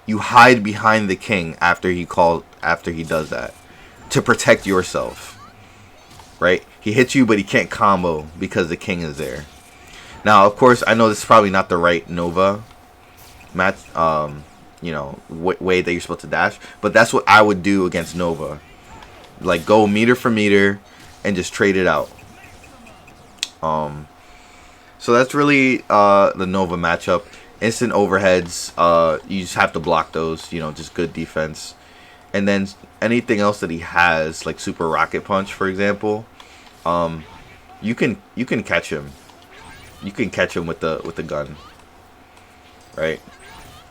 you hide behind the King after he does that. to protect yourself, right? He hits you, but he can't combo because the king is there. Now, of course, I know this is probably not the right Nova match, you know, way that you're supposed to dash, but that's what I would do against Nova. Like, go meter for meter and just trade it out. So that's really the Nova matchup. Instant overheads, you just have to block those, you know, just good defense. And then anything else that he has, like Super Rocket Punch, for example, you can catch him. You can catch him with the gun, right?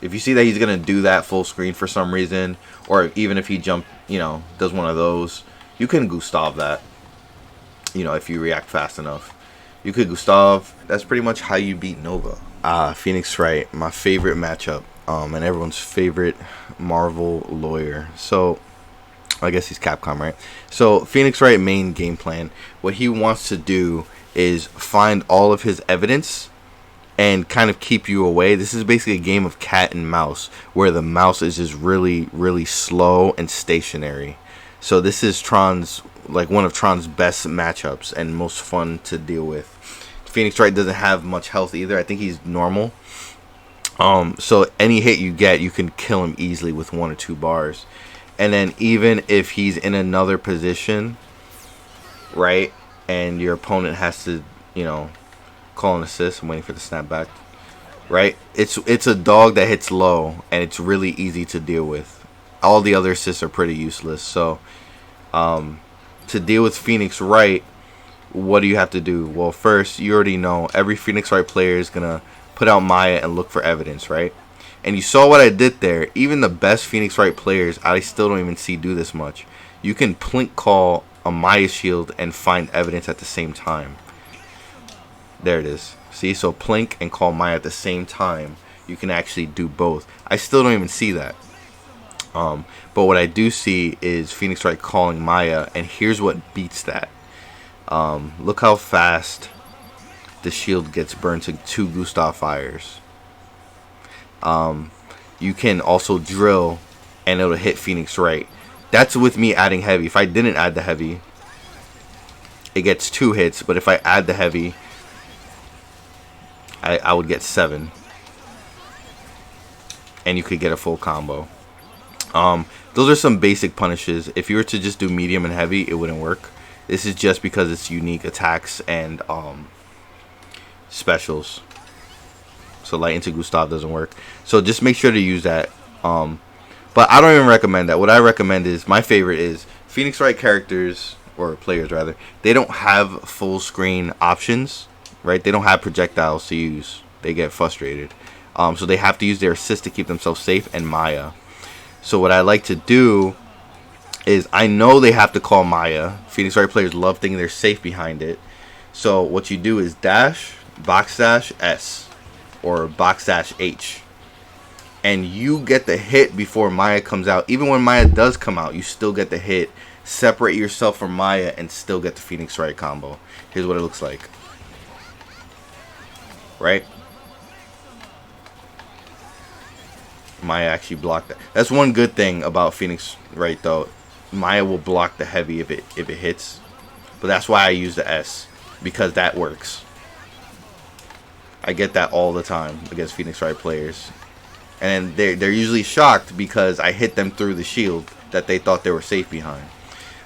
If you see that he's gonna do that full screen for some reason, or even if he does one of those, you can Gustav that. You know, if you react fast enough, you could Gustav. That's pretty much how you beat Nova. Phoenix Wright, my favorite matchup, and everyone's favorite Marvel lawyer. So, I guess he's Capcom, right? So, Phoenix Wright main game plan, what he wants to do is find all of his evidence and kind of keep you away. This is basically a game of cat and mouse, where the mouse is just really, really slow and stationary. So this is one of Tron's best matchups and most fun to deal with. Phoenix Wright doesn't have much health either. I think he's normal. So any hit you get, you can kill him easily with 1 or 2 bars. And then even if he's in another position, right, and your opponent has to, you know, call an assist, I'm waiting for the snapback, right? It's a dog that hits low, and it's really easy to deal with. All the other assists are pretty useless. So to deal with Phoenix Wright, what do you have to do? Well, first, you already know every Phoenix Wright player is going to put out Maya and look for evidence, right? And you saw what I did there. Even the best Phoenix Wright players, I still don't even see do this much. You can plink call a Maya shield and find evidence at the same time. There it is. See, so plink and call Maya at the same time. You can actually do both. I still don't even see that. But what I do see is Phoenix Wright calling Maya, and here's what beats that. Look how fast the shield gets burned to 2 Gustav fires. You can also drill, and it'll hit Phoenix Wright. That's with me adding heavy. If I didn't add the heavy, it gets 2 hits. But if I add the heavy, I would get 7. And you could get a full combo. Those are some basic punishes. If you were to just do medium and heavy, it wouldn't work. This is just because it's unique attacks and specials. So light into Gustav doesn't work. So just make sure to use that. But I don't even recommend that. What I recommend is, my favorite is Phoenix Wright characters, or players rather, they don't have full screen options, right? They don't have projectiles to use. They get frustrated. So they have to use their assist to keep themselves safe, and Maya. So what I like to do is, I know they have to call Maya. Phoenix Wright players love thinking they're safe behind it. So what you do is dash, box dash, S, or box dash H. And you get the hit before Maya comes out. Even when Maya does come out, you still get the hit. Separate yourself from Maya and still get the Phoenix Wright combo. Here's what it looks like. Right? Maya actually blocked that. That's one good thing about Phoenix Wright, though. Maya will block the heavy if it hits. But that's why I use the S, because that works. I get that all the time against Phoenix Wright players. And they're usually shocked because I hit them through the shield that they thought they were safe behind.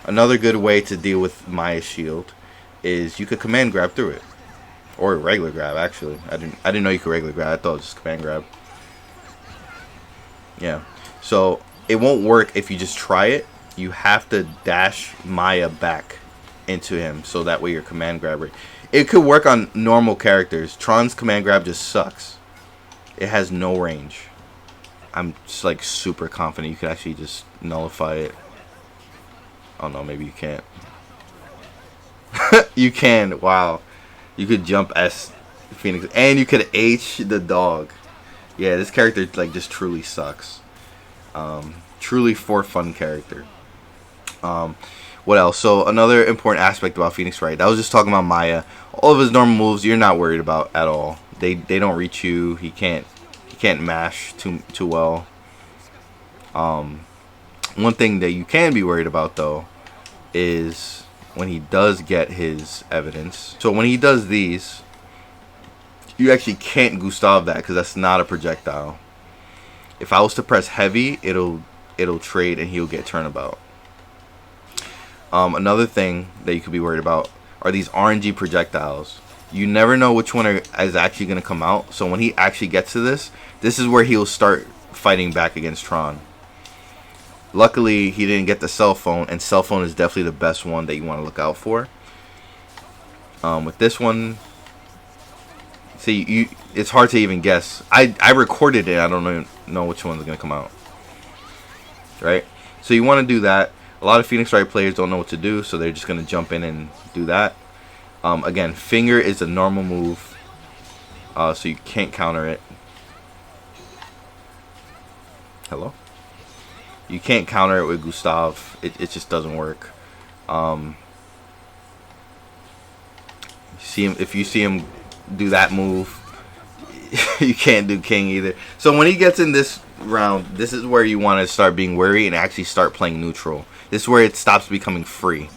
Another good way to deal with Maya's shield is you could command grab through it. Or regular grab, actually. I didn't know you could regular grab. I thought it was just command grab. Yeah. So it won't work if you just try it. You have to dash Maya back into him, so that way your command grabber. It could work on normal characters. Tron's command grab just sucks. It has no range. I'm just like super confident you could actually just nullify it. Oh no, maybe you can't. You can. Wow. You could jump S Phoenix, and you could H the dog. Yeah, this character like just truly sucks. Truly for fun character. What else? So another important aspect about Phoenix Wright, I was just talking about Maya. All of his normal moves you're not worried about at all. They don't reach you. He can't mash too well. One thing that you can be worried about though is when he does get his evidence. So when he does these, you actually can't Gustav that because that's not a projectile. If I was to press heavy, it'll trade and he'll get turnabout. Another thing that you could be worried about are these RNG projectiles. You never know which one is actually going to come out. So when he actually gets to this is where he'll start fighting back against Tron. Luckily, he didn't get the cell phone, and cell phone is definitely the best one that you want to look out for. With this one, see, it's hard to even guess. I recorded it. I don't even know which one's going to come out. Right? So you want to do that. A lot of Phoenix Wright players don't know what to do, so they're just going to jump in and do that. Again, finger is a normal move, so you can't counter it. Hello? You can't counter it with Gustav. It just doesn't work. See him, if you see him do that move, you can't do King either. So when he gets in this round, this is where you want to start being wary and actually start playing neutral. This is where it stops becoming free.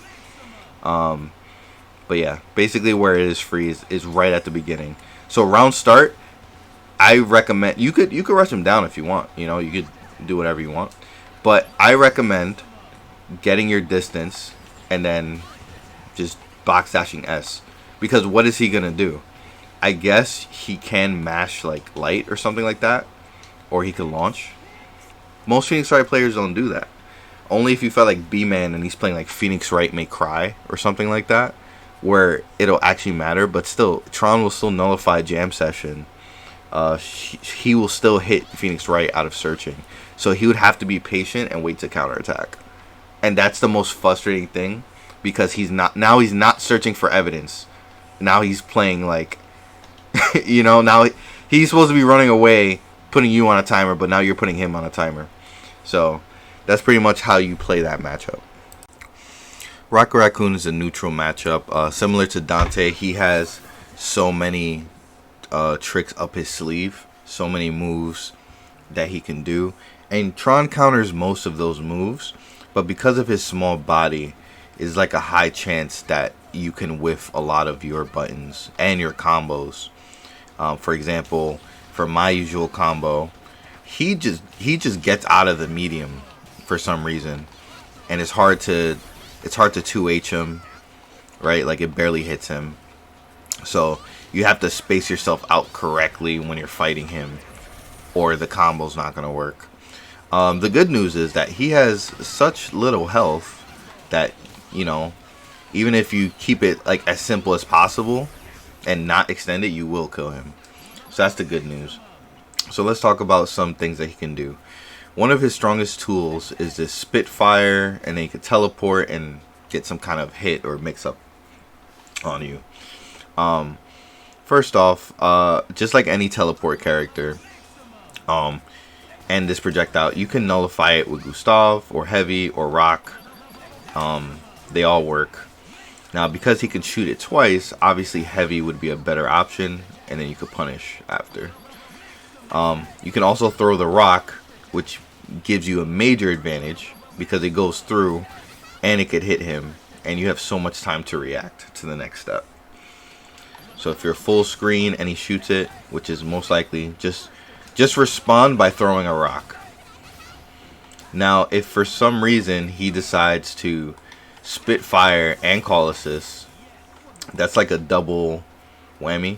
But yeah, basically where it is free is right at the beginning. So round start, I recommend you could rush him down if you want. You know, you could do whatever you want. But I recommend getting your distance and then just box dashing S. Because what is he gonna do? I guess he can mash like light or something like that, or he can launch. Most Phoenix Wright players don't do that. Only if you felt like B-Man and he's playing like Phoenix Wright May Cry or something like that, where it'll actually matter. But still, Tron will still nullify Jam Session. He will still hit Phoenix Wright out of searching. So he would have to be patient and wait to counterattack. And that's the most frustrating thing, because he's not searching for evidence. Now he's playing like, you know, now he's supposed to be running away, putting you on a timer, but now you're putting him on a timer. So that's pretty much how you play that matchup. Rocket Raccoon is a neutral matchup. Similar to Dante, he has so many tricks up his sleeve, so many moves that he can do. And Tron counters most of those moves, but because of his small body, it's like a high chance that you can whiff a lot of your buttons and your combos. For example, for my usual combo, he just gets out of the medium for some reason, and it's hard to 2H him, right? Like it barely hits him. So you have to space yourself out correctly when you're fighting him, or the combo's not gonna work. The good news is that he has such little health that, you know, even if you keep it like as simple as possible and not extend it, you will kill him. So that's the good news. So let's talk about some things that he can do. One of his strongest tools is this Spitfire, and then he can teleport and get some kind of hit or mix up on you. First off, just like any teleport character, and this projectile, you can nullify it with Gustav or Heavy or Rock. They all work. Now, because he can shoot it twice, obviously Heavy would be a better option, and then you could punish after. You can also throw the Rock, which gives you a major advantage because it goes through and it could hit him, and you have so much time to react to the next step. So if you're full screen and he shoots it, which is most likely, just respond by throwing a rock. Now, if for some reason he decides to Spitfire and call assist, that's like a double whammy.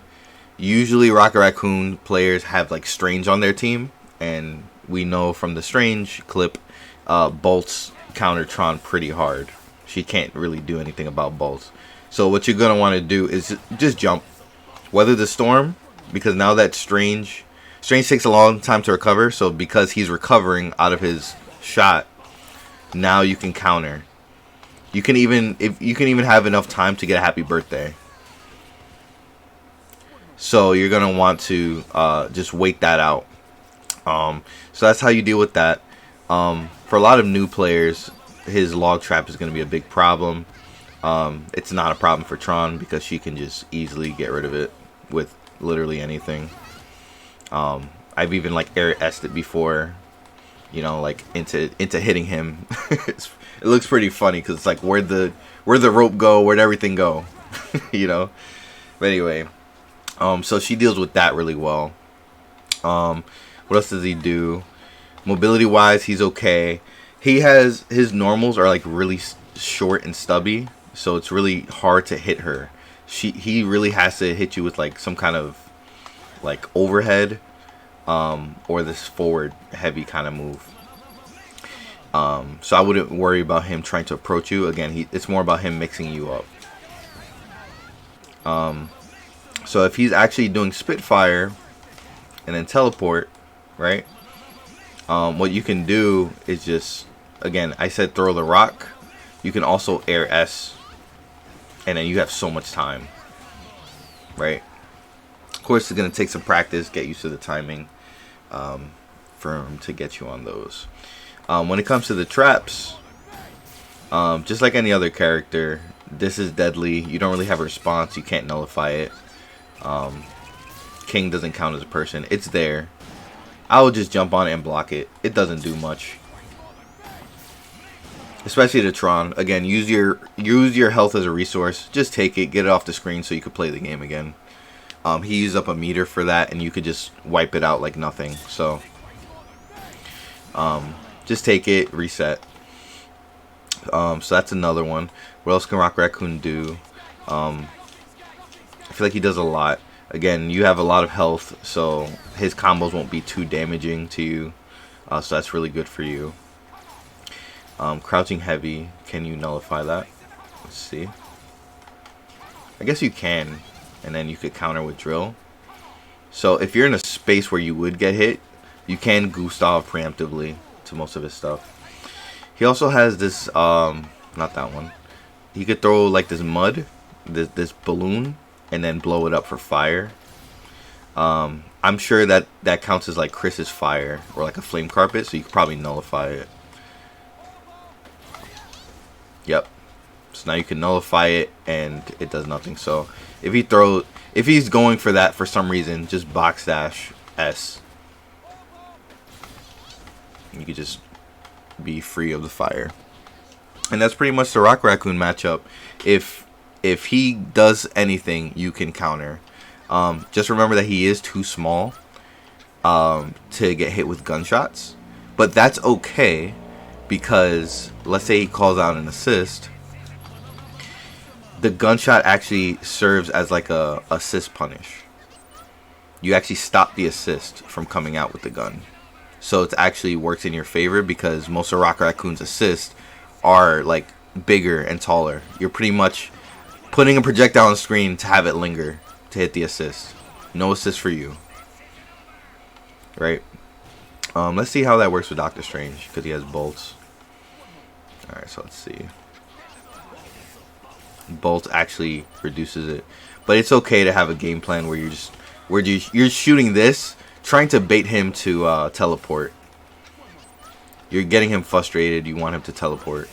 Usually Rocket Raccoon players have like Strange on their team, and we know from the Strange clip, bolts counter Tron pretty hard. She can't really do anything about bolts. So what you're going to want to do is just jump. Weather the storm, because now that Strange takes a long time to recover, so because he's recovering out of his shot, now you can counter. You can even have enough time to get a happy birthday. So you're going to want to just wait that out. So that's how you deal with that. For a lot of new players, his log trap is going to be a big problem. It's not a problem for Tron because she can just easily get rid of it with literally anything. I've even like air S'd it before, you know, like into hitting him. it looks pretty funny because it's like where'd the rope go, where'd everything go, you know. But anyway, so she deals with that really well. What else does he do? Mobility wise, he's okay. He has his normals are like really short and stubby, so it's really hard to hit her. He really has to hit you with like some kind of like overhead, or this forward heavy kind of move. So I wouldn't worry about him trying to approach you. Again, it's more about him mixing you up. So if he's actually doing Spitfire and then teleport, right? What you can do is just, again, I said throw the rock. You can also air S, and then you have so much time, right? Of course, it's going to take some practice, get used to the timing, for him to get you on those. When it comes to the traps, just like any other character, this is deadly. You don't really have a response. You can't nullify it. King doesn't count as a person. It's there. I will just jump on it and block it. It doesn't do much. Especially the Tron. Again, use your health as a resource. Just take it, get it off the screen so you could play the game again. He used up a meter for that, and you could just wipe it out like nothing. So, just take it, reset. So that's another one. What else can Racoon do? I feel like he does a lot. Again, you have a lot of health, so his combos won't be too damaging to you. So that's really good for you. Crouching heavy, can you nullify that? Let's see. I guess you can, and then you could counter with drill. So if you're in a space where you would get hit, you can Gustav preemptively to most of his stuff. He also has this, not that one. He could throw like this mud, this balloon, and then blow it up for fire. I'm sure that counts as like Chris's fire or like a flame carpet, so you could probably nullify it. Yep. So now you can nullify it and it does nothing. So if he's going for that for some reason, just box dash S. You could just be free of the fire. And that's pretty much the Racoon matchup. If he does anything, you can counter. Just remember that he is too small to get hit with gunshots. But that's okay, because let's say he calls out an assist. The gunshot actually serves as like a assist punish. You actually stop the assist from coming out with the gun. So it actually works in your favor, because most of Racoon's assists are like bigger and taller. You're pretty much putting a projectile on the screen to have it linger to hit the assist. No assist for you, right? Let's see how that works with Doctor Strange, because he has bolts. Alright, so let's see. Bolt actually reduces it, but it's okay to have a game plan where you're shooting this, trying to bait him to teleport. You're getting him frustrated. You want him to teleport.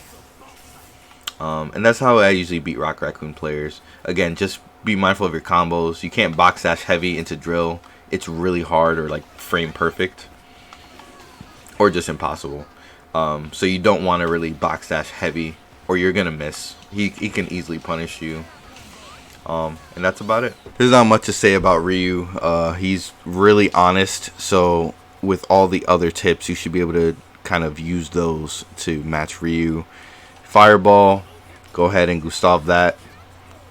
And that's how I usually beat Racoon players. Again, just be mindful of your combos. You can't box dash heavy into drill. It's really hard, or like frame perfect, or just impossible. So you don't want to really box dash heavy, or you're gonna miss. He can easily punish you. And that's about it. There's not much to say about Ryu. He's really honest. So with all the other tips, you should be able to kind of use those to match Ryu. Fireball, go ahead and Gustav that.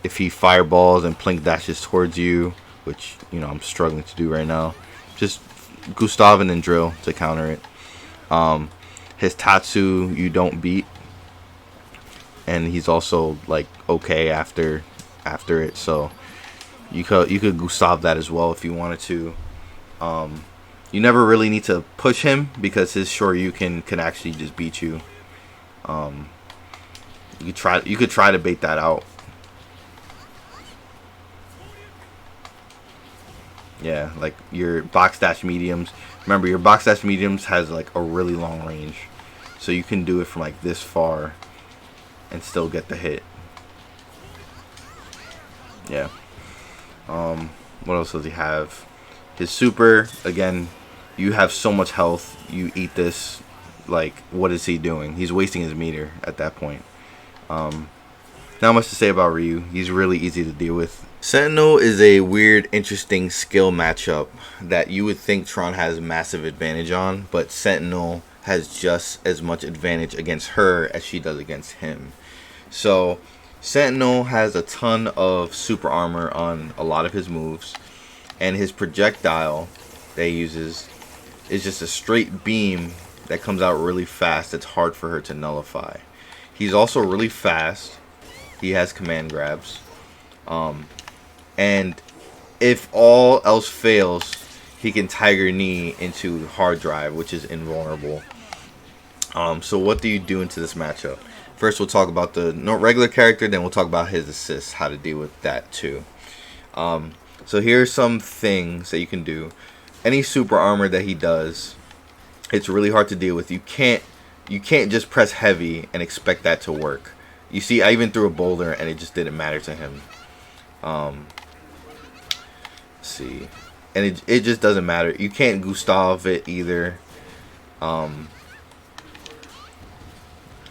If he fireballs and plink dashes towards you, which, you know, I'm struggling to do right now, just Gustav and then drill to counter it. His Tatsu you don't beat, and he's also like okay after it, so you could Gustav that as well if you wanted to. You never really need to push him, because his Shoryu can actually just beat you. You could try to bait that out. Yeah, like your box dash mediums. Remember, your box dash mediums has like a really long range, so you can do it from like this far and still get the hit. Yeah. What else does he have? His super, again, you have so much health. You eat this like, what is he doing? He's wasting his meter at that point. Not much to say about Ryu. He's really easy to deal with. Sentinel is a weird, interesting skill matchup that you would think Tron has massive advantage on, but Sentinel has just as much advantage against her as she does against him. So Sentinel has a ton of super armor on a lot of his moves, and his projectile that he uses is just a straight beam that comes out really fast. It's hard for her to nullify. He's also really fast. He has command grabs. And if all else fails, he can Tiger Knee into hard drive, which is invulnerable. So what do you do into this matchup? First, we'll talk about the regular character, then we'll talk about his assists, how to deal with that too. So here are some things that you can do. Any super armor that he does, it's really hard to deal with. You can't just press heavy and expect that to work. You see, I even threw a boulder and it just didn't matter to him. Let's see, and it just doesn't matter. You can't Gustav it either. I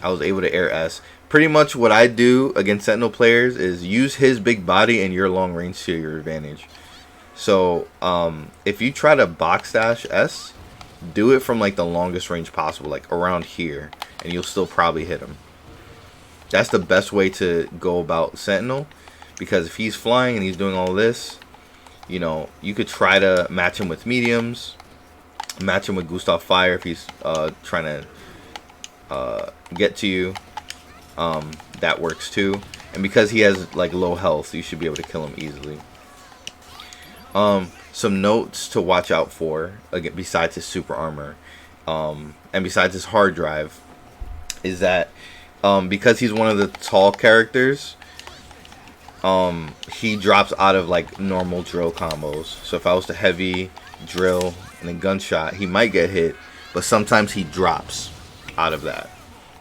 was able to air S. Pretty much what I do against Sentinel players is use his big body and your long range to your advantage. So if you try to box dash S, do it from like the longest range possible, like around here, and you'll still probably hit him. That's the best way to go about Sentinel, because if he's flying and he's doing all this, you know, you could try to match him with mediums, match him with Gustav Fire if he's trying to get to you. That works too, and because he has like low health, you should be able to kill him easily. Some notes to watch out for, again, besides his super armor, and besides his hard drive, is that because he's one of the tall characters, he drops out of like normal drill combos. So if I was to heavy drill and then gunshot, he might get hit, but sometimes he drops out of that.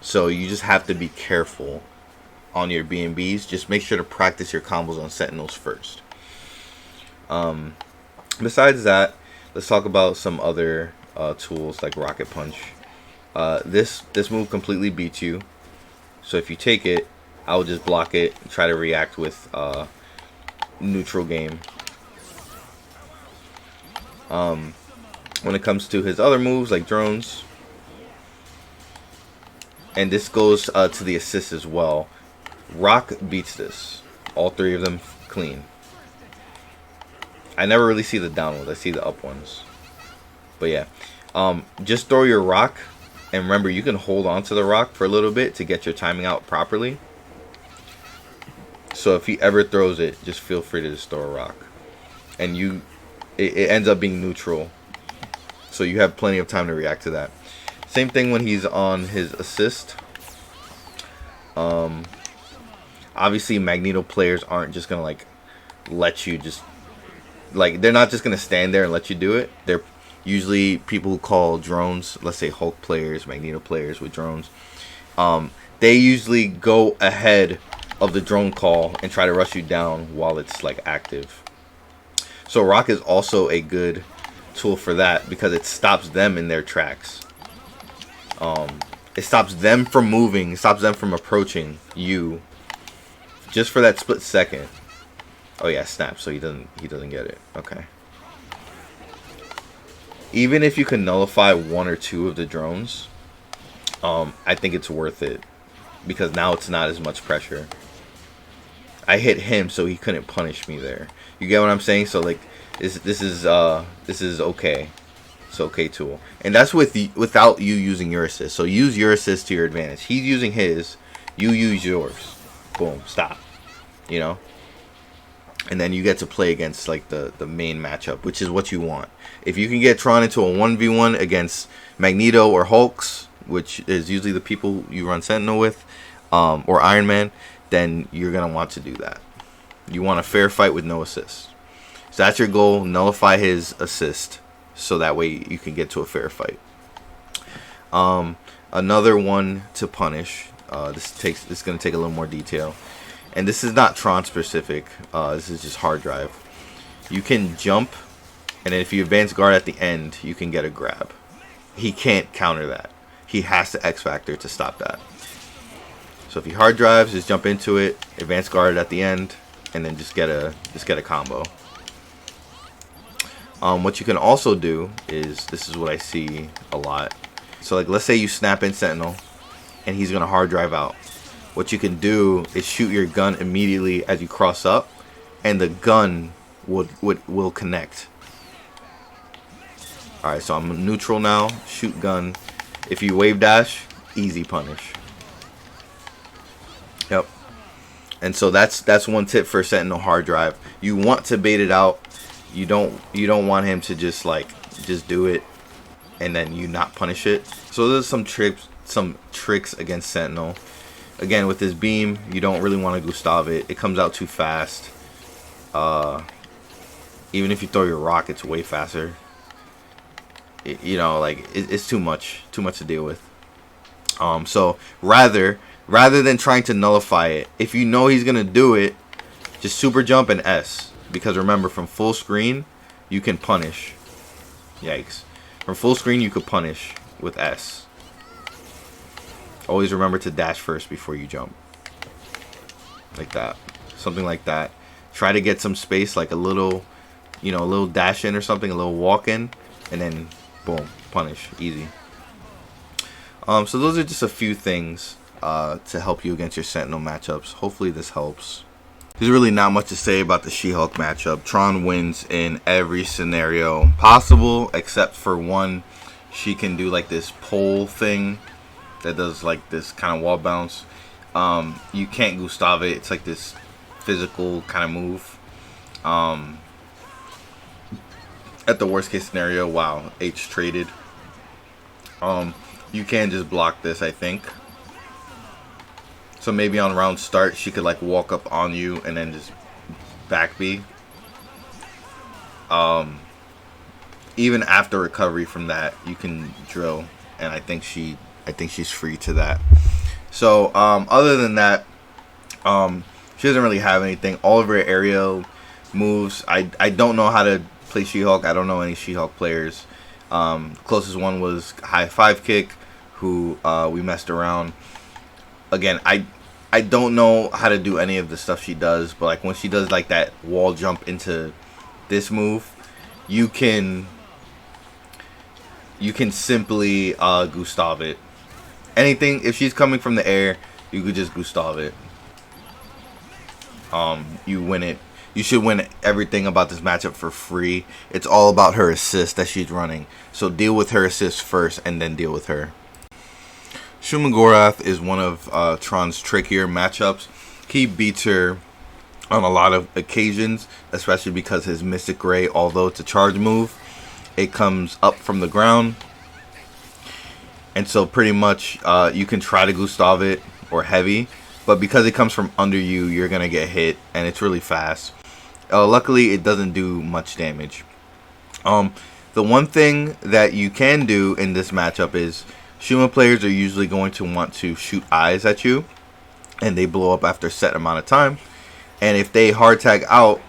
So you just have to be careful on your B&Bs. Just make sure to practice your combos on Sentinels first. Besides that, let's talk about some other tools like Rocket Punch. This move completely beats you. So if you take it, I will just block it and try to react with neutral game. When it comes to his other moves like drones, and this goes to the assist as well, Rock beats this. All three of them clean. I never really see the down ones. I see the up ones. But yeah, just throw your rock, and remember, you can hold on to the rock for a little bit to get your timing out properly. So if he ever throws it, just feel free to just throw a rock, and it ends up being neutral, so you have plenty of time to react to that. Same thing when he's on his assist. Obviously Magneto players aren't just gonna like let you just like, they're not just gonna stand there and let you do it. They're usually people who call drones, let's say Hulk players, Magneto players with drones, they usually go ahead of the drone call and try to rush you down while it's like active. So Rock is also a good tool for that, because it stops them in their tracks. It stops them from moving, it stops them from approaching you just for that split second. Oh yeah, snap, so he doesn't get it. Okay. Even if you can nullify one or two of the drones, I think it's worth it, because now it's not as much pressure. I hit him, so he couldn't punish me there. You get what I'm saying? So like, this is okay. It's okay tool, and that's without you using your assist. So use your assist to your advantage. He's using his, you use yours. Boom, stop. You know, and then you get to play against like the main matchup, which is what you want. If you can get Tron into a 1v1 against Magneto or Hulks, which is usually the people you run Sentinel with, or Iron Man, then you're gonna want to do that. You want a fair fight with no assist. So that's your goal. Nullify his assist, so that way you can get to a fair fight. Another one to punish. This is gonna take a little more detail, and this is not Tron specific. This is just hard drive. You can jump, and then if you advance guard at the end, you can get a grab. He can't counter that. he has to X Factor to stop that. So if he hard drives, just jump into it, advance guard at the end, and then just get a combo. What you can also do is, this is what I see a lot. So like, let's say you snap in Sentinel, and he's gonna hard drive out. What you can do is shoot your gun immediately as you cross up, and the gun will connect. Alright, so I'm neutral now. Shoot gun. If you wave dash, easy punish. Yep. And so that's one tip for Sentinel hard drive. You want to bait it out. You don't want him to just do it and then you not punish it. So there's some tricks against Sentinel. Again, with his beam, you don't really want to Gustav it. It comes out too fast. Even if you throw your rock, it's way faster. It's too much to deal with. So rather than trying to nullify it, if you know he's gonna do it, just super jump and S. Because remember, from full screen, you can punish. Yikes. From full screen, you could punish with S. Always remember to dash first before you jump. Like that. Something like that. Try to get some space, like a little dash in or something, a little walk in, and then boom, punish. Easy. So those are just a few things to help you against your Sentinel matchups. Hopefully this helps. There's really not much to say about the Shehulk matchup. Tron wins in every scenario possible except for one. She can do like this pole thing that does like this kind of wall bounce. You can't Gustav it. It's like this physical kind of move. At the worst case scenario, wow, H traded. You can just block this, I think. So maybe on round start, she could like walk up on you and then just back B. Even after recovery from that, you can drill, and I think she's free to that. So other than that, she doesn't really have anything. All of her aerial moves, I don't know how to play Shehulk. I don't know any Shehulk players. Closest one was high 5 kick, who we messed around. Again, I don't know how to do any of the stuff she does, but like when she does like that wall jump into this move, you can simply Gustav it. Anything, if she's coming from the air, you could just Gustav it. You win it. You should win everything about this matchup for free. It's all about her assist that she's running. So deal with her assist first and then deal with her. Shuma Gorath is one of Tron's trickier matchups. He beats her on a lot of occasions, especially because his Mystic Ray, although it's a charge move, it comes up from the ground. And so pretty much you can try to Gustav it or heavy, but because it comes from under you, you're going to get hit, and it's really fast. Luckily, it doesn't do much damage. The one thing that you can do in this matchup is Shuma players are usually going to want to shoot eyes at you, and they blow up after a set amount of time. And if they hard tag out,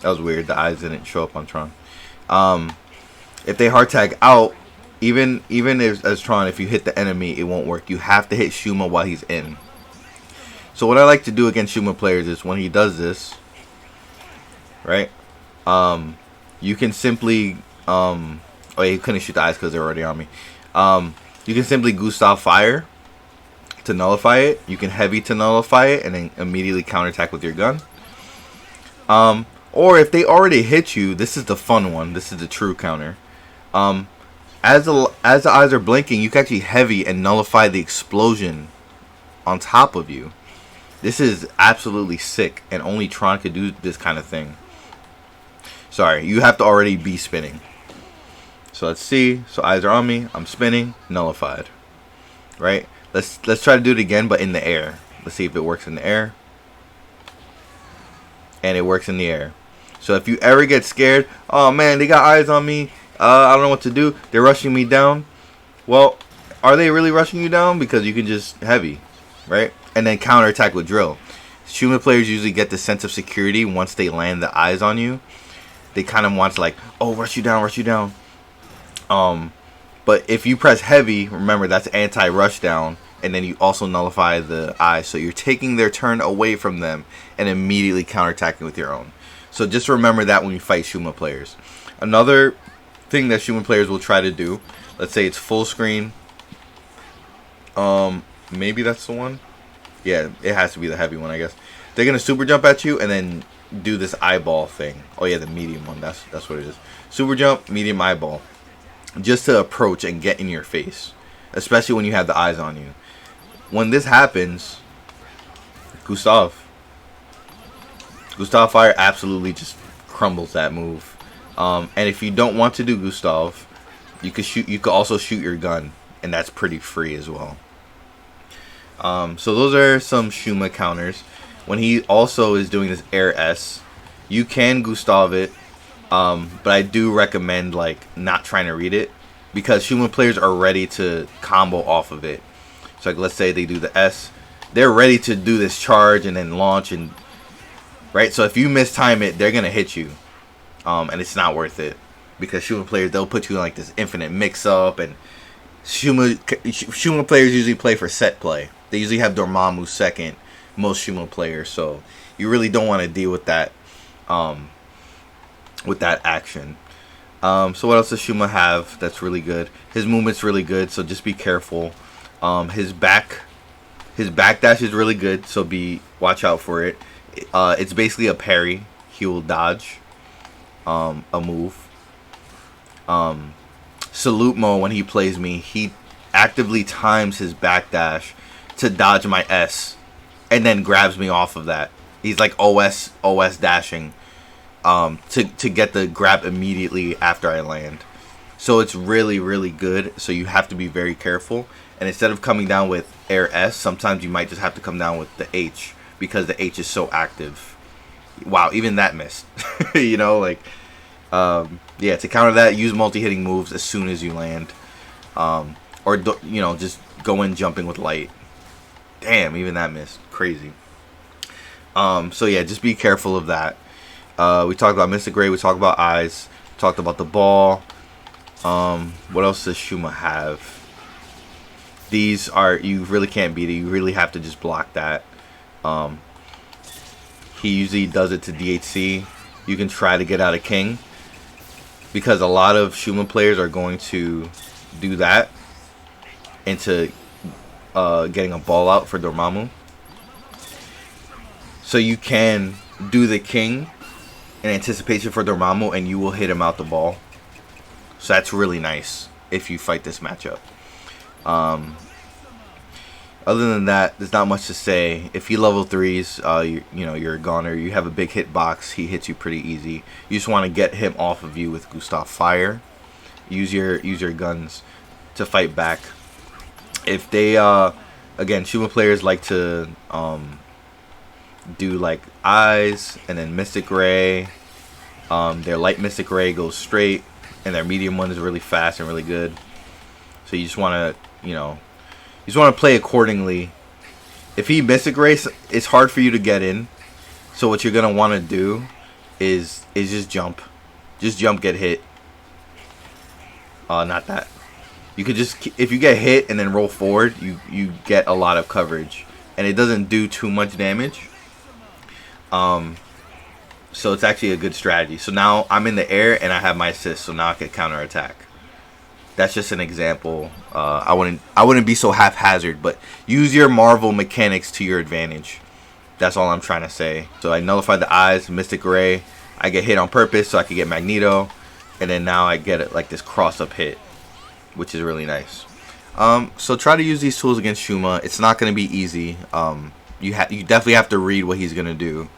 that was weird, the eyes didn't show up on Tron. If they hard tag out, even as Tron, if you hit the enemy, it won't work. You have to hit Shuma while he's in. So what I like to do against Shuma players is when he does this, right? You can simply, oh, you couldn't shoot the eyes because they're already on me. You can simply Gustav fire to nullify it. You can heavy to nullify it and then immediately counterattack with your gun. Or if they already hit you, this is the fun one. This is the true counter. As the eyes are blinking, you can actually heavy and nullify the explosion on top of you. This is absolutely sick, and only Tron could do this kind of thing. Sorry, you have to already be spinning. So let's see. So eyes are on me. I'm spinning. Nullified. Right? Let's try to do it again, but in the air. Let's see if it works in the air. And it works in the air. So if you ever get scared, oh man, they got eyes on me. I don't know what to do. They're rushing me down. Well, are they really rushing you down? Because you can just heavy, right? And then counterattack with drill. Shuma players usually get the sense of security once they land the eyes on you. They kind of want to like, oh, rush you down, rush you down. But if you press heavy, remember that's anti-rush down, and then you also nullify the eye. So you're taking their turn away from them and immediately counterattacking with your own. So just remember that when you fight Shuma players. Another thing that Shuma players will try to do, let's say it's full screen. Maybe that's the one. Yeah, it has to be the heavy one, I guess. They're gonna super jump at you and then do this eyeball thing. Oh yeah, the medium one. That's what it is. Super jump, medium eyeball, just to approach and get in your face, especially when you have the eyes on you. When this happens, Gustav Fire absolutely just crumbles that move. And if you don't want to do Gustav, you could shoot. You could also shoot your gun, and that's pretty free as well. So those are some Shuma counters. When he also is doing this air S, you can Gustav it, but I do recommend like not trying to read it, because Shuma players are ready to combo off of it. So like let's say they do the S, they're ready to do this charge and then launch, and right. So if you mistime it, they're gonna hit you, and it's not worth it, because Shuma players, they'll put you in like this infinite mix up, and Shuma players usually play for set play. They usually have Dormammu second, most Shuma players, so you really don't want to deal with that action. So what else does Shuma have that's really good? His movement's really good, so just be careful. His backdash is really good, so watch out for it. It's basically a parry. He will dodge a move. Salute mode, when he plays me, he actively times his backdash to dodge my S, and then grabs me off of that. He's like OS dashing to get the grab immediately after I land. So it's really, really good. So you have to be very careful. And instead of coming down with air S, sometimes you might just have to come down with the H, because the H is so active. Wow, even that missed. You know, like, yeah, to counter that, use multi-hitting moves as soon as you land. Or, you know, just go in jumping with light. Damn, even that missed. Crazy. So yeah, just be careful of that. We talked about Mystic Ray, we talked about eyes, talked about the ball. What else does Shuma have? These are, you really can't beat it. You really have to just block that. He usually does it to DHC. You can try to get out of King, because a lot of Shuma players are going to do that into getting a ball out for Dormammu. So you can do the King in anticipation for Dormammu, and you will hit him out the ball. So that's really nice if you fight this matchup. Other than that, there's not much to say. If he level 3s, you know, you're a goner. You have a big hitbox. He hits you pretty easy. You just want to get him off of you with Gustav Fire. Use your guns to fight back. If they, again, Shuma players like to do like eyes and then Mystic Ray. Their light Mystic Ray goes straight, and their medium one is really fast and really good. So you just want to, you know, you just want to play accordingly. If he Mystic Ray, it's hard for you to get in. So what you're gonna want to do is just jump, get hit. Not that. You could just, if you get hit and then roll forward, you get a lot of coverage, and it doesn't do too much damage. So it's actually a good strategy. So now I'm in the air and I have my assist, so now I can counterattack. That's just an example. I wouldn't be so haphazard, but use your Marvel mechanics to your advantage. That's all I'm trying to say. So I nullify the eyes, Mystic Ray. I get hit on purpose so I can get Magneto, and then now I get it like this cross-up hit, which is really nice. So try to use these tools against Shuma. It's not going to be easy. You definitely have to read what he's going to do.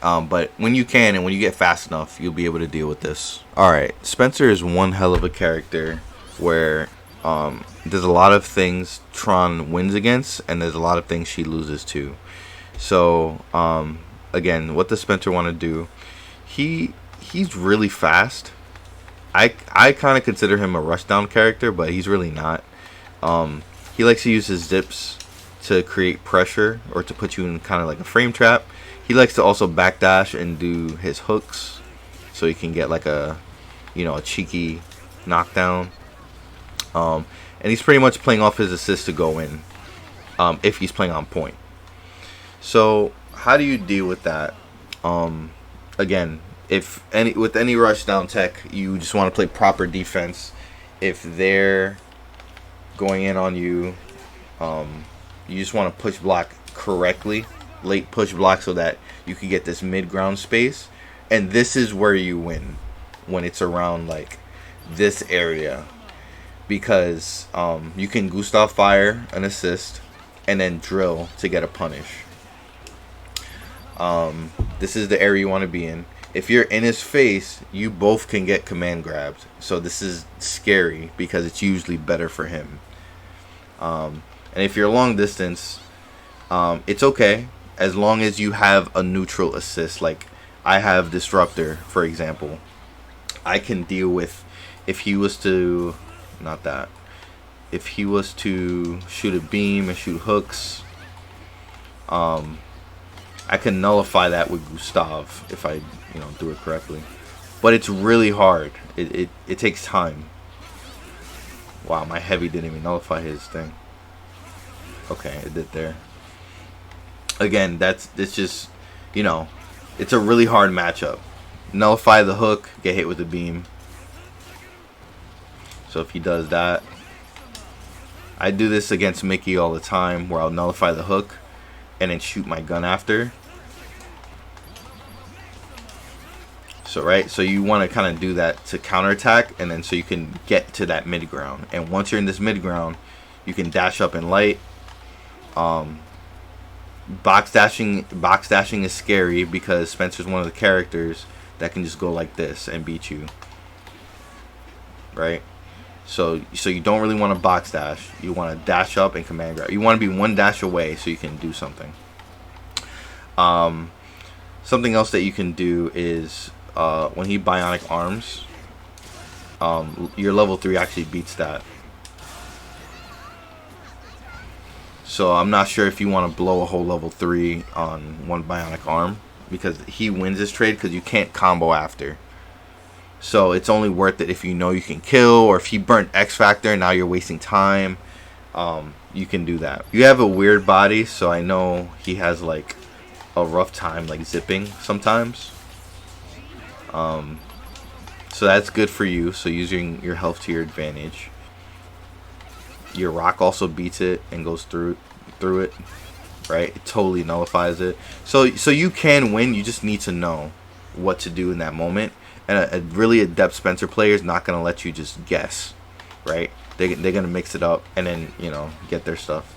But when you can, and when you get fast enough, you'll be able to deal with this. Alright, Spencer is one hell of a character where there's a lot of things Tron wins against, and there's a lot of things she loses to. So, again, what does Spencer want to do? He's really fast. I kind of consider him a rushdown character, but he's really not. He likes to use his zips to create pressure, or to put you in kind of like a frame trap. He likes to also backdash and do his hooks, so he can get like a cheeky knockdown. And he's pretty much playing off his assist to go in, if he's playing on point. So how do you deal with that? Again, with any rush down tech, you just want to play proper defense. If they're going in on you, you just want to push block correctly, late push block, so that you can get this mid ground space. And this is where you win, when it's around like this area, because you can Gustav fire an assist and then drill to get a punish. This is the area you want to be in. If you're in his face, you both can get command grabbed. So this is scary because it's usually better for him. And if you're long distance, it's okay as long as you have a neutral assist. Like I have Disruptor, for example. I can deal with if he was to, if he was to shoot a beam and shoot hooks. I can nullify that with Gustav if I, do it correctly. But it's really hard. It takes time. Wow, my heavy didn't even nullify his thing. Okay, it did there. Again, it's just, it's a really hard matchup. Nullify the hook, get hit with the beam. So if he does that, I do this against Mickey all the time, where I'll nullify the hook and then shoot my gun after. So you want to kind of do that to counterattack, and then so you can get to that mid ground. And once you're in this mid ground, you can dash up and light. Box dashing is scary because Spencer's one of the characters that can just go like this and beat you. Right? So you don't really want to box dash. You want to dash up and command grab. You want to be one dash away so you can do something. Something else that you can do is when he bionic arms, your level 3 actually beats that. So I'm not sure if you want to blow a whole level 3 on one bionic arm, because he wins this trade because you can't combo after. So it's only worth it if you know you can kill, or if he burnt X Factor and now you're wasting time. You can do that. You have a weird body, so I know he has like a rough time like zipping sometimes. So that's good for you. So using your health to your advantage. Your rock also beats it and goes through it, right? It totally nullifies it. So you can win. You just need to know what to do in that moment. And a really adept Spencer player is not gonna let you just guess, right? They're gonna mix it up and then get their stuff.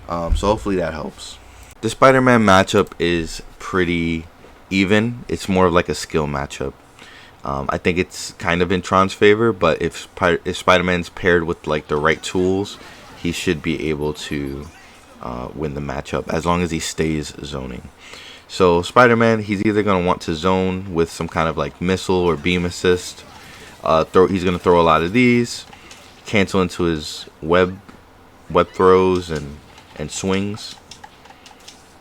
So hopefully that helps. The Spider-Man matchup is pretty even. It's more of like a skill matchup. I think it's kind of in Tron's favor, but if Spider-Man's paired with like the right tools, he should be able to win the matchup as long as he stays zoning. So Spider-Man, he's either going to want to zone with some kind of like missile or beam assist. He's going to throw a lot of these, cancel into his web throws and swings.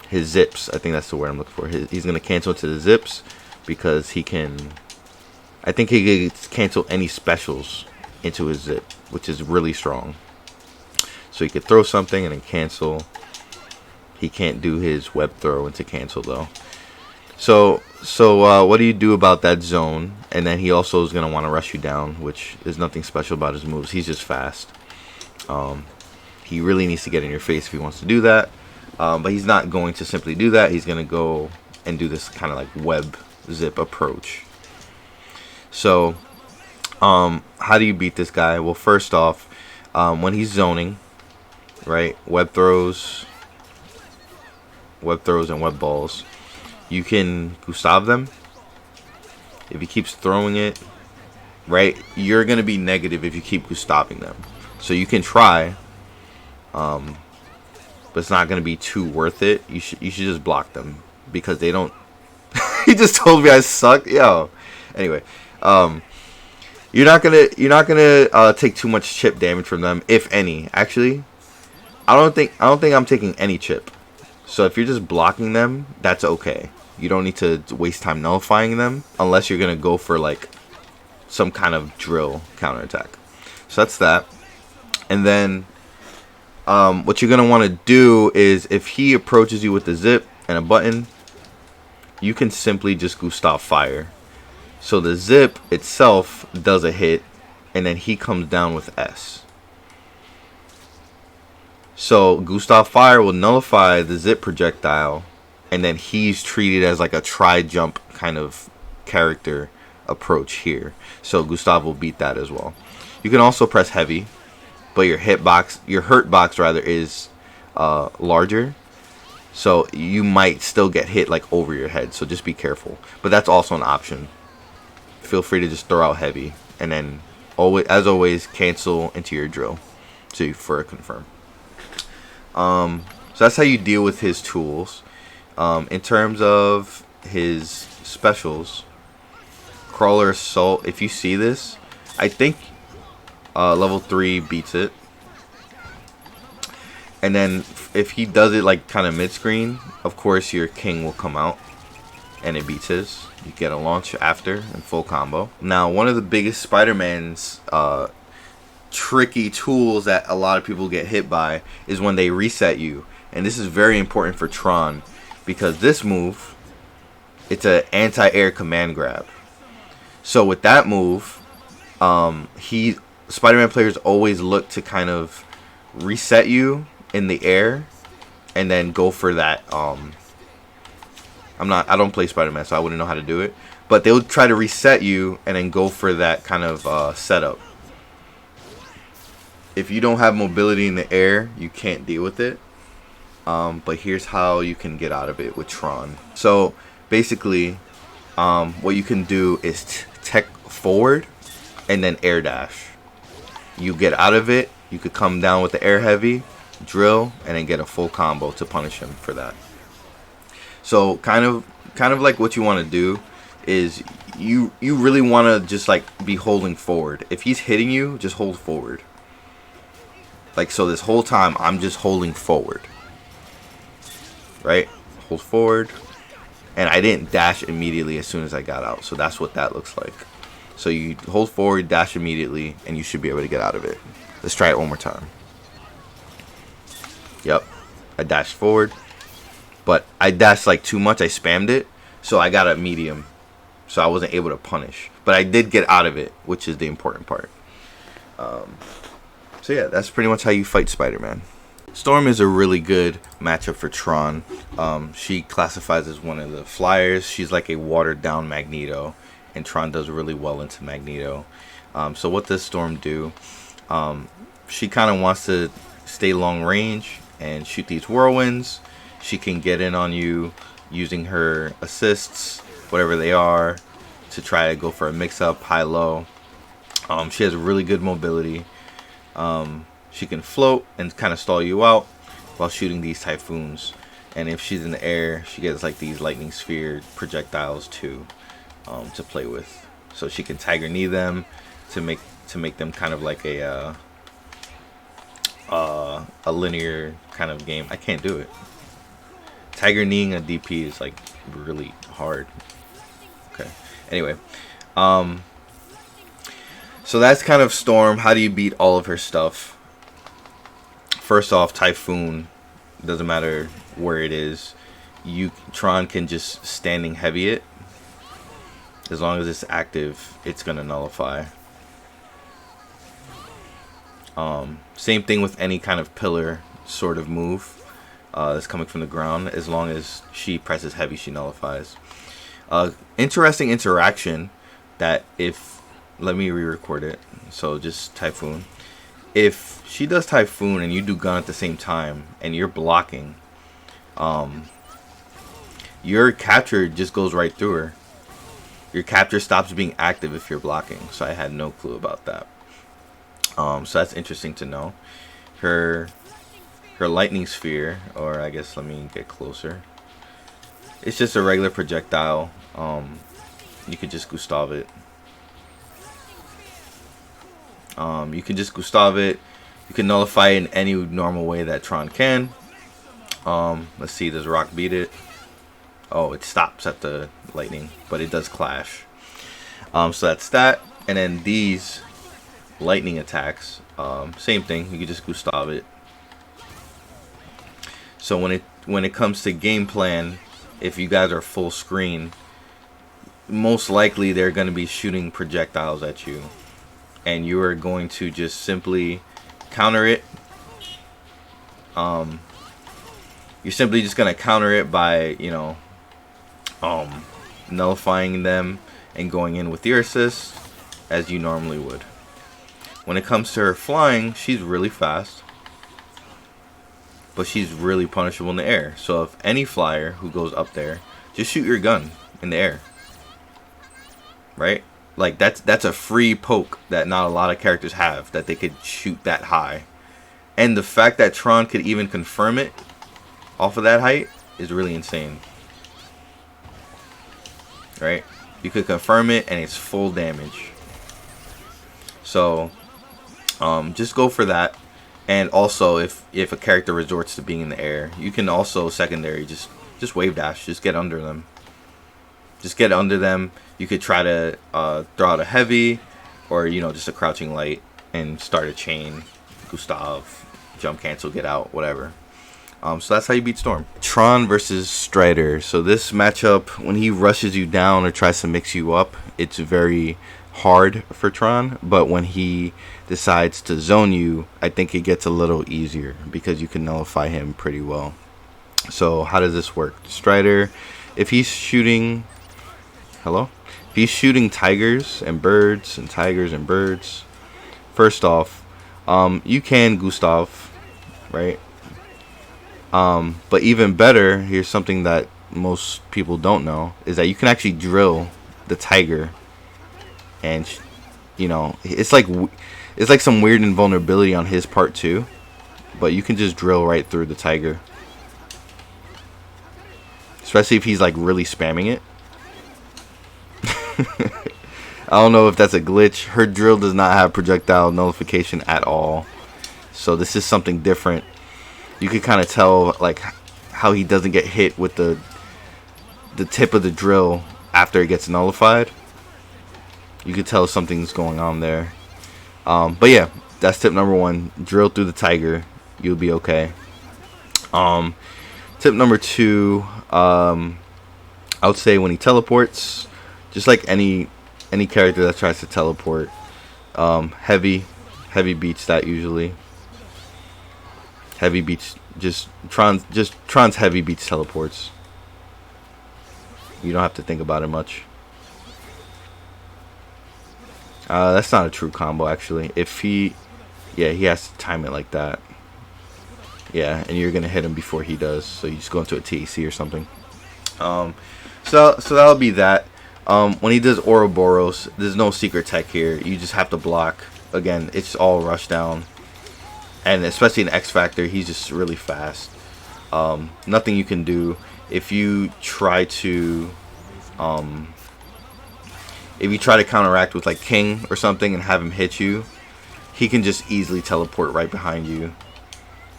His zips, I think that's the word I'm looking for. He's going to cancel into the zips because he can... I think he can cancel any specials into his zip, which is really strong. So he could throw something and then cancel. He can't do his web throw into cancel though. So what do you do about that zone? And then he also is going to want to rush you down, which is nothing special about his moves. He's just fast. He really needs to get in your face if he wants to do that. But he's not going to simply do that. He's going to go and do this kind of like web zip approach. So, how do you beat this guy? Well, first off, when he's zoning, right, web throws and web balls, you can Gustav them. If he keeps throwing it, right, you're going to be negative if you keep Gustaving them. So you can try, but it's not going to be too worth it. You should just block them because they don't... He just told me I suck. Yo. Anyway. You're not gonna take too much chip damage from them, if any. Actually, I don't think I'm taking any chip. So if you're just blocking them, that's okay. You don't need to waste time nullifying them unless you're gonna go for like some kind of drill counterattack. So that's that. And then what you're gonna want to do is, if he approaches you with the zip and a button, you can simply just Gustav fire. So the zip itself does a hit, and then he comes down with S. So Gustav fire will nullify the zip projectile, and then he's treated as like a tri-jump kind of character approach here. So Gustav will beat that as well. You can also press heavy, but your hurt box rather is larger. So you might still get hit like over your head. So just be careful. But that's also an option. Feel free to just throw out heavy, and then always, as always, cancel into your drill for a confirm. So that's how you deal with his tools. In terms of his specials, Crawler Assault, if you see this, I think level 3 beats it. And then if he does it like kind of mid-screen, of course your King will come out and it beats his. You get a launch after and full combo. Now, one of the biggest Spider-Man's tricky tools that a lot of people get hit by is when they reset you. And this is very important for Tron, because this move, it's an anti-air command grab. So with that move, Spider-Man players always look to kind of reset you in the air and then go for that. I don't play Spider-Man, so I wouldn't know how to do it, but they'll try to reset you and then go for that kind of setup. If you don't have mobility in the air, you can't deal with it. But here's how you can get out of it with Tron. So basically, what you can do is tech forward and then air dash. You get out of it. You could come down with the air heavy, drill, and then get a full combo to punish him for that. So kind of like what you want to do is you really want to just like be holding forward. If he's hitting you, just hold forward. Like, so this whole time I'm just holding forward. Right? Hold forward. And I didn't dash immediately as soon as I got out. So that's what that looks like. So you hold forward, dash immediately, and you should be able to get out of it. Let's try it one more time. Yep. I dashed forward. But I dashed like too much. I spammed it. So I got a medium. So I wasn't able to punish. But I did get out of it, which is the important part. So yeah, that's pretty much how you fight Spider-Man. Storm is a really good matchup for Tron. She classifies as one of the flyers. She's like a watered down Magneto, and Tron does really well into Magneto. So what does Storm do? She kind of wants to stay long range and shoot these whirlwinds. She can get in on you using her assists, whatever they are, to try to go for a mix-up, high-low. She has really good mobility. She can float and kind of stall you out while shooting these typhoons. And if she's in the air, she gets like these lightning sphere projectiles too, to play with. So she can Tiger Knee them to make them kind of like a linear kind of game. I can't do it. Tiger Kneeing a DP is like really hard. Okay. Anyway, so that's kind of Storm. How do you beat all of her stuff? First off, Typhoon, doesn't matter where it is. Tron can just standing heavy it. As long as it's active, it's gonna nullify. Same thing with any kind of pillar sort of move that's coming from the ground. As long as she presses heavy, she nullifies. Interesting interaction that if... Let me re-record it. So just Typhoon. If she does Typhoon and you do gun at the same time and you're blocking, your capture just goes right through her. Your capture stops being active if you're blocking. So I had no clue about that. So that's interesting to know. Her lightning sphere, or I guess let me get closer. It's just a regular projectile. You could just Gustav it. You can just Gustav it. You can nullify it in any normal way that Tron can. Let's see, does Rock beat it? Oh, it stops at the lightning, but it does clash. So that's that. And then these lightning attacks Same thing. You can just Gustav it. So when it comes to game plan, if you guys are full screen, most likely they're going to be shooting projectiles at you, and you are going to just simply counter it. You're simply just going to counter it by, you know, nullifying them and going in with your assist as you normally would. When it comes to her flying, she's really fast, but she's really punishable in the air. So if any flyer who goes up there, just shoot your gun in the air. Right? Like that's a free poke that not a lot of characters have, that they could shoot that high. And the fact that Tron could even confirm it off of that height is really insane. Right? You could confirm it and it's full damage. So just go for that. And also if a character resorts to being in the air, you can also secondary just wave dash, just get under them. Just get under them. You could try to throw out a heavy, or, you know, just a crouching light and start a chain, Gustav, jump cancel, get out, whatever. So that's how you beat Storm. Tron versus Strider. So this matchup, when he rushes you down or tries to mix you up, it's very hard for Tron. But when he decides to zone you, I think it gets a little easier because you can nullify him pretty well. So how does this work? Strider, if he's shooting... Hello? If he's shooting tigers and birds and tigers and birds, first off, you can Gustav, right? But even better, here's something that most people don't know, is that you can actually drill the tiger. And, you know, it's like some weird invulnerability on his part too, but you can just drill right through the tiger. Especially if he's like really spamming it. I don't know if that's a glitch. Her drill does not have projectile nullification at all, so this is something different. You can kind of tell like how he doesn't get hit with the tip of the drill after it gets nullified. You can tell something's going on there. But yeah, that's tip number one. Drill through the tiger, you'll be okay. Tip number two, I would say when he teleports, just like any character that tries to teleport, heavy beats that usually. Heavy beats Tron's heavy beats teleports. You don't have to think about it much. That's not a true combo actually. If he has to time it like that. Yeah, and you're gonna hit him before he does, so you just go into a TAC or something. So that'll be that. When he does Ouroboros, there's no secret tech here. You just have to block. Again, it's all rush down. And especially in X Factor, he's just really fast. Nothing you can do. If you try to counteract with like King or something and have him hit you, he can just easily teleport right behind you.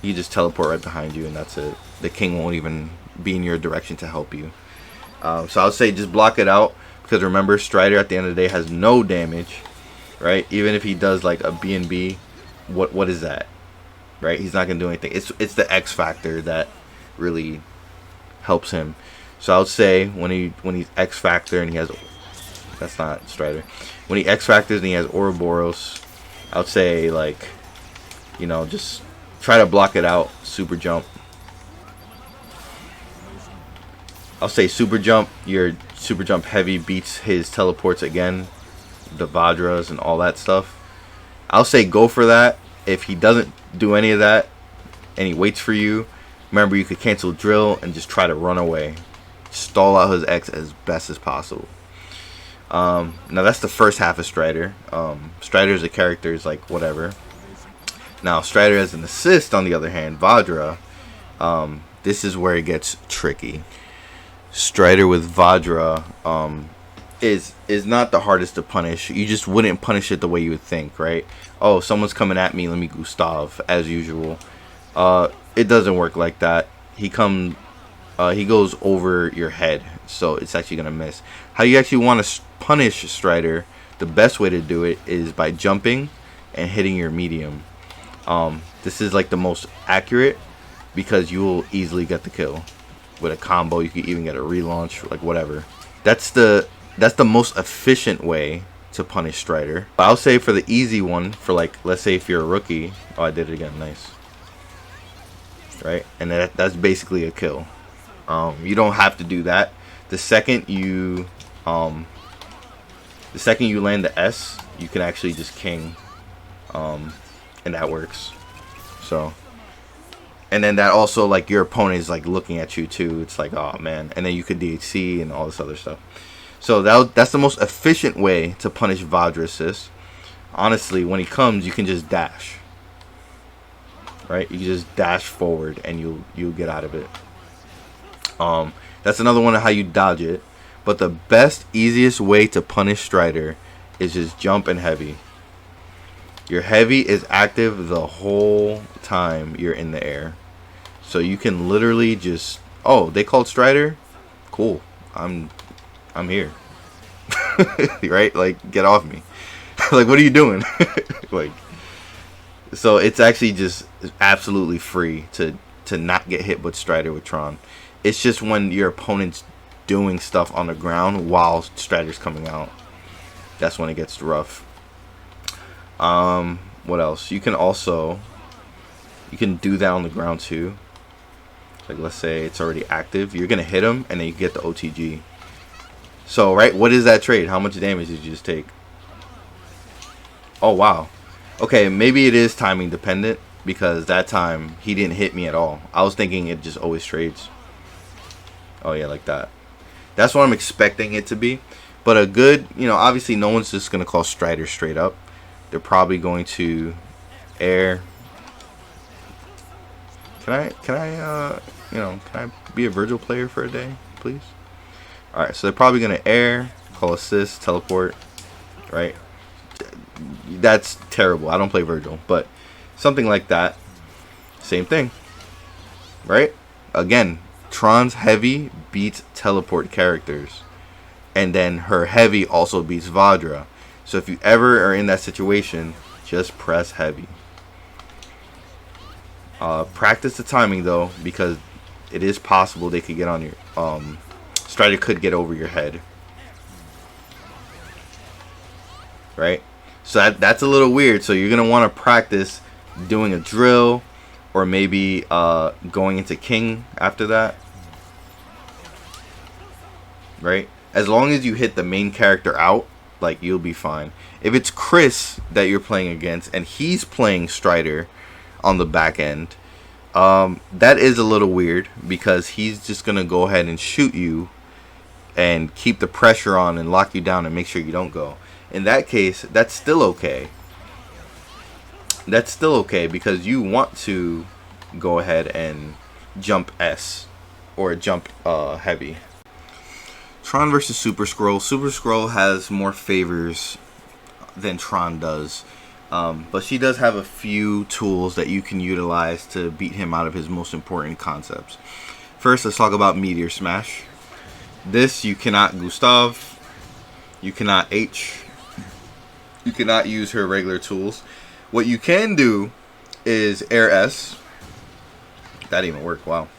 You just teleport right behind you and that's it. The King won't even be in your direction to help you. So I would say just block it out. Because remember, Strider at the end of the day has no damage, right? Even if he does like a B&B, what is that, right? He's not gonna do anything. It's the X Factor that really helps him. So I would say when he's X Factor and he has, that's not Strider. When he X Factors and he has Ouroboros, I would say like, you know, just try to block it out. Super jump. I'll say super jump. Your super jump heavy beats his teleports again, the Vajras and all that stuff. I'll say go for that. If he doesn't do any of that and he waits for you, remember you could cancel drill and just try to run away. Stall out his X as best as possible. Now that's the first half of Strider. Strider as a character is like whatever. Now Strider as an assist, on the other hand, Vajra, this is where it gets tricky. Strider with Vajra is not the hardest to punish. You just wouldn't punish it the way you would think, right? Oh, someone's coming at me, let me Gustav as usual. It doesn't work like that. He goes over your head, so it's actually gonna miss. How you actually want to punish Strider, the best way to do it is by jumping and hitting your medium. This is like the most accurate because you will easily get the kill with a combo. You can even get a relaunch, like whatever. That's the most efficient way to punish Strider. I'll say for the easy one, for like, let's say if you're a rookie. Oh, I did it again. Nice. Right, and that's basically a kill. You don't have to do that. The second you land the S, you can actually just king, and that works. So, and then that also, like, your opponent is like looking at you too. It's like, oh man, and then you could DHC and all this other stuff. So that's the most efficient way to punish Vajra assist. Honestly, when he comes, you can just dash. Right, you just dash forward and you'll get out of it. That's another one of how you dodge it. But the best, easiest way to punish Strider is just jump and heavy. Your heavy is active the whole time you're in the air, so you can literally just, oh, they called Strider, cool, I'm here. Right, like, get off me. Like, what are you doing? Like, so it's actually just absolutely free to not get hit with Strider with Tron. It's just when your opponent's doing stuff on the ground while Strider's coming out, that's when it gets rough. What else? You can do that on the ground too. Like, let's say it's already active, you're gonna hit him and then you get the OTG. So, right, what is that trade? How much damage did you just take? Oh wow. Okay, maybe it is timing dependent, because that time he didn't hit me at all. I was thinking it just always trades. Oh yeah, like that. That's what I'm expecting it to be. But a good, obviously no one's just gonna call Strider straight up. They're probably going to air. Can I be a Virgil player for a day, please? All right, so they're probably gonna air, call assist, teleport, right? That's terrible. I don't play Virgil, but something like that. Same thing, right? Again, Tron's heavy beats teleport characters, and then her heavy also beats Vajra. So if you ever are in that situation, just press heavy. Practice the timing though, because it is possible they could get on your Strider could get over your head, right? So that's a little weird. So you're gonna want to practice doing a drill, or maybe going into king after that, right? As long as you hit the main character out, like, you'll be fine. If it's Chris that you're playing against and he's playing Strider on the back end, that is a little weird, because he's just gonna go ahead and shoot you and keep the pressure on and lock you down and make sure you don't go. In that case, that's still okay. That's still okay, because you want to go ahead and jump S or jump heavy. Tron versus Super Skrull. Super Skrull has more favors than Tron does, but she does have a few tools that you can utilize to beat him out of his most important concepts. First, let's talk about Meteor Smash. This, you cannot Gustav, you cannot H, you cannot use her regular tools. What you can do is Air S. That didn't even work, wow.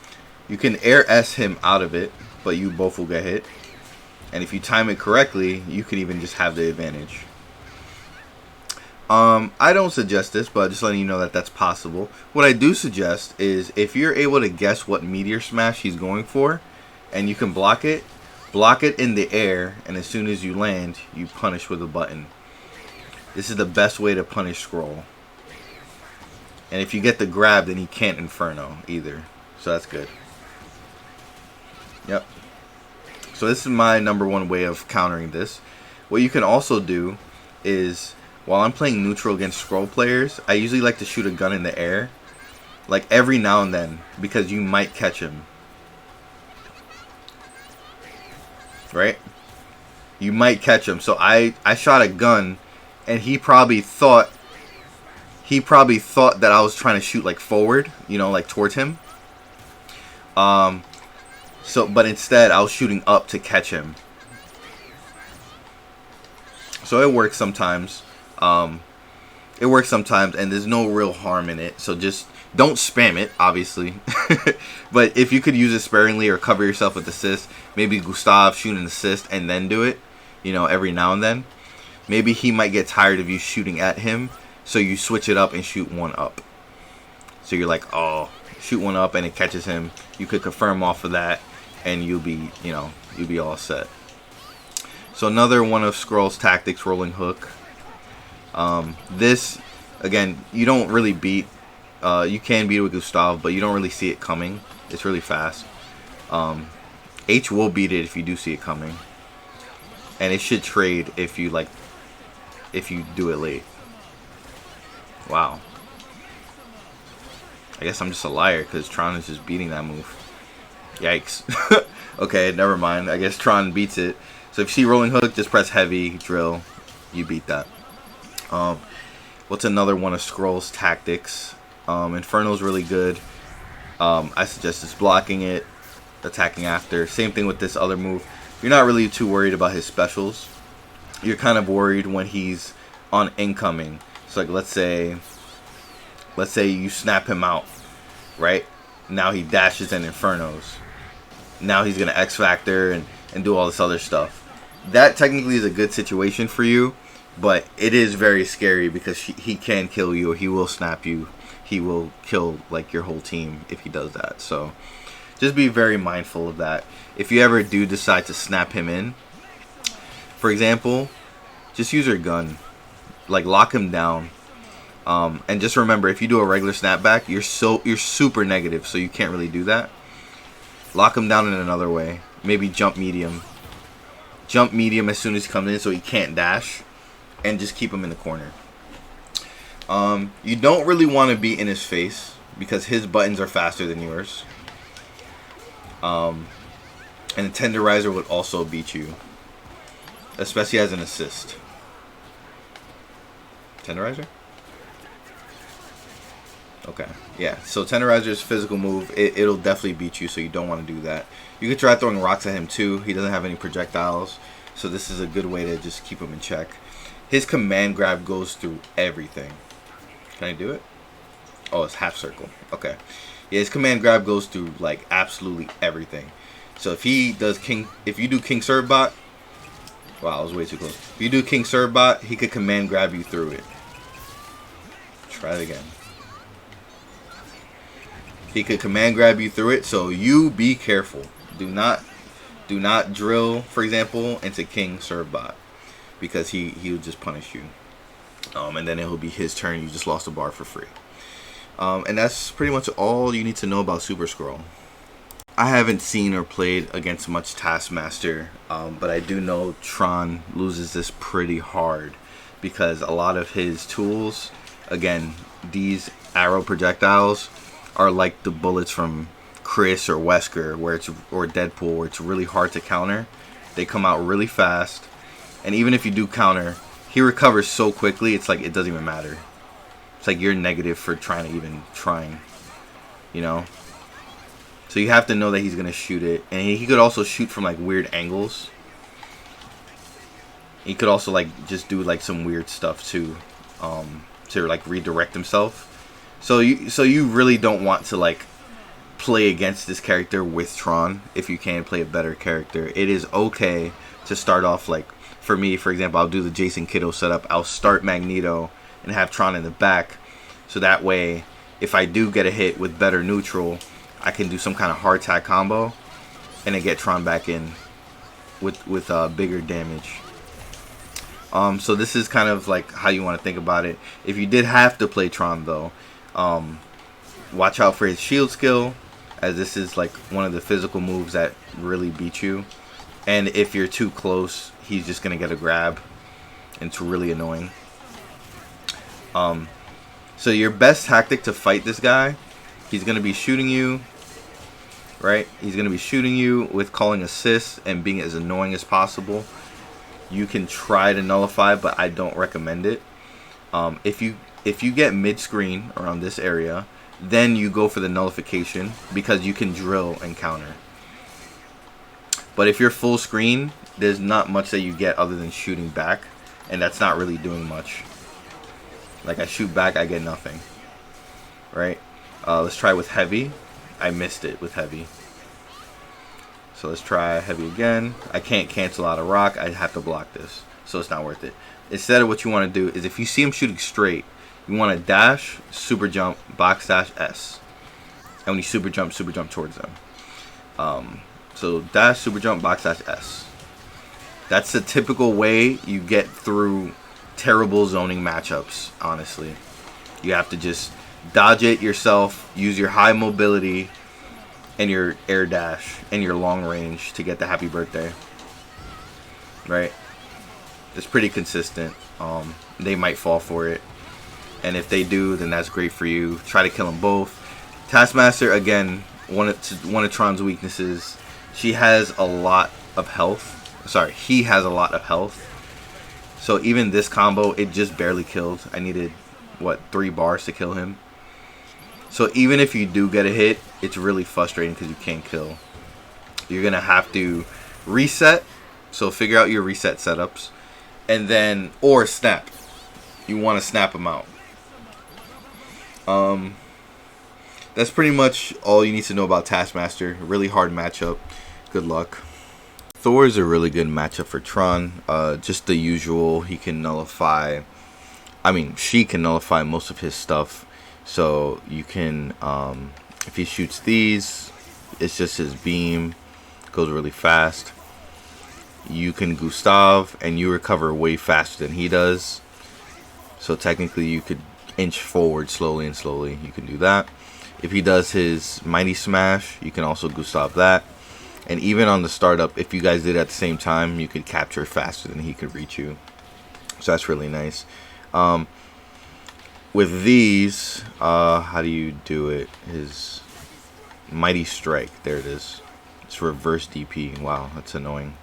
You can Air S him out of it, but you both will get hit. And if you time it correctly, you could even just have the advantage. I don't suggest this, but just letting you know that that's possible. What I do suggest is, if you're able to guess what Meteor Smash he's going for, and you can block it in the air, and as soon as you land, you punish with a button. This is the best way to punish Skrull. And if you get the grab, then he can't Inferno either. So that's good. Yep. So this is my #1 way of countering this. What you can also do is, while I'm playing neutral against Skrull players, I usually like to shoot a gun in the air, like every now and then, because you might catch him. Right? You might catch him. So I shot a gun, and he probably thought that I was trying to shoot like forward, like towards him. But instead I was shooting up to catch him. So it works sometimes. It works sometimes, and there's no real harm in it. So just don't spam it, obviously. But if you could use it sparingly or cover yourself with assist, maybe Gustav shoot an assist and then do it, you know, every now and then. Maybe he might get tired of you shooting at him, so you switch it up and shoot one up. So you're like, oh, shoot one up and it catches him. You could confirm off of that, and you'll be, you know, you'll be all set. So another one of Skrull's tactics, rolling hook. This, again, you don't really beat. You can beat it with Gustav, but you don't really see it coming. It's really fast. H will beat it if you do see it coming, and it should trade if you do it late. Wow. I guess I'm just a liar because Tron is just beating that move. Yikes. Okay, never mind. I guess Tron beats it. So if you see rolling hook, just press heavy, drill. You beat that. What's another one of Skrull's tactics? Inferno's really good. I suggest just blocking it, attacking after. Same thing with this other move. You're not really too worried about his specials. You're kind of worried when he's on incoming. So like let's say you snap him out, right? Now he dashes and Infernos. Now he's gonna X Factor and do all this other stuff. That technically is a good situation for you, but it is very scary because he can kill you, or he will snap you. He will kill like your whole team if he does that. So just be very mindful of that. If you ever do decide to snap him in, for example, just use your gun, like lock him down, and just remember, if you do a regular snapback, you're super negative, so you can't really do that. Lock him down in another way. Maybe jump medium as soon as he comes in, so he can't dash, and just keep him in the corner. You don't really want to be in his face because his buttons are faster than yours. And the tenderizer would also beat you, especially as an assist. Tenderizer? Okay, yeah. So tenderizer is a physical move. It'll definitely beat you, so you don't want to do that. You could try throwing rocks at him too. He doesn't have any projectiles, so this is a good way to just keep him in check. His command grab goes through everything. Can I do it? Oh, it's half circle. Okay. Yeah, his command grab goes through like absolutely everything. So if you do King Servbot, wow, I was way too close. If you do King Servbot, he could command grab you through it. Try it again. He could command grab you through it, so you be careful. Do not drill, for example, into King Servbot, because he'll just punish you. And then it'll be his turn. You just lost a bar for free. And that's pretty much all you need to know about Super Skrull. I haven't seen or played against much Taskmaster, but I do know Tron loses this pretty hard because a lot of his tools, again, these arrow projectiles are like the bullets from Chris or Wesker, or Deadpool, where it's really hard to counter. They come out really fast, and even if you do counter, he recovers so quickly, it's like it doesn't even matter. It's like you're negative for trying, you know? So you have to know that he's going to shoot it. And he could also shoot from like weird angles. He could also like just do like some weird stuff too, to like redirect himself. So you really don't want to like play against this character with Tron if you can play a better character. It is okay to start off like, for me, for example, I'll do the Jason Kiddo setup. I'll start Magneto and have Tron in the back, so that way if I do get a hit with better neutral, I can do some kind of hard attack combo and then get Tron back in with bigger damage. So this is kind of like how you want to think about it. If you did have to play Tron though, watch out for his shield skill, as this is like one of the physical moves that really beat you. And if you're too close, he's just going to get a grab, and it's really annoying. So your best tactic to fight this guy, he's going to be shooting you, right? He's going to be shooting you with calling assists and being as annoying as possible. You can try to nullify, but I don't recommend it. If you get mid-screen around this area, then you go for the nullification, because you can drill and counter. But if you're full screen, there's not much that you get other than shooting back, and that's not really doing much. Like, I shoot back, I get nothing. Right? Let's try with heavy. I missed it with heavy. So let's try heavy again. I can't cancel out a rock. I have to block this. So it's not worth it. Instead of what you want to do is if you see him shooting straight, you want to dash, super jump, box dash S. And when you super jump towards them. So dash, super jump, box dash S. That's the typical way you get through terrible zoning matchups, honestly. You have to just dodge it yourself, use your high mobility and your air dash and your long range to get the happy birthday. Right? It's pretty consistent. They might fall for it. And if they do, then that's great for you. Try to kill them both. Taskmaster, again, one of Tron's weaknesses. She has a lot of health. Sorry, he has a lot of health. So even this combo, it just barely killed. I needed, what, 3 bars to kill him. So even if you do get a hit, it's really frustrating because you can't kill. You're going to have to reset. So figure out your reset setups. And then, or snap. You want to snap them out. That's pretty much all you need to know about Taskmaster. Really hard matchup. Good luck. Thor is a really good matchup for Tron. Just the usual. He can nullify. She can nullify most of his stuff. So you can, if he shoots these, it's just his beam. Goes really fast. You can Gustav, and you recover way faster than he does. So technically you could inch forward slowly and slowly. You can do that. If he does his Mighty Smash, you can also Gustav that. And even on the startup, if you guys did it at the same time, you could capture faster than he could reach you. So that's really nice. With these, how do you do it? His Mighty Strike. There it is. It's reverse DP. Wow, that's annoying.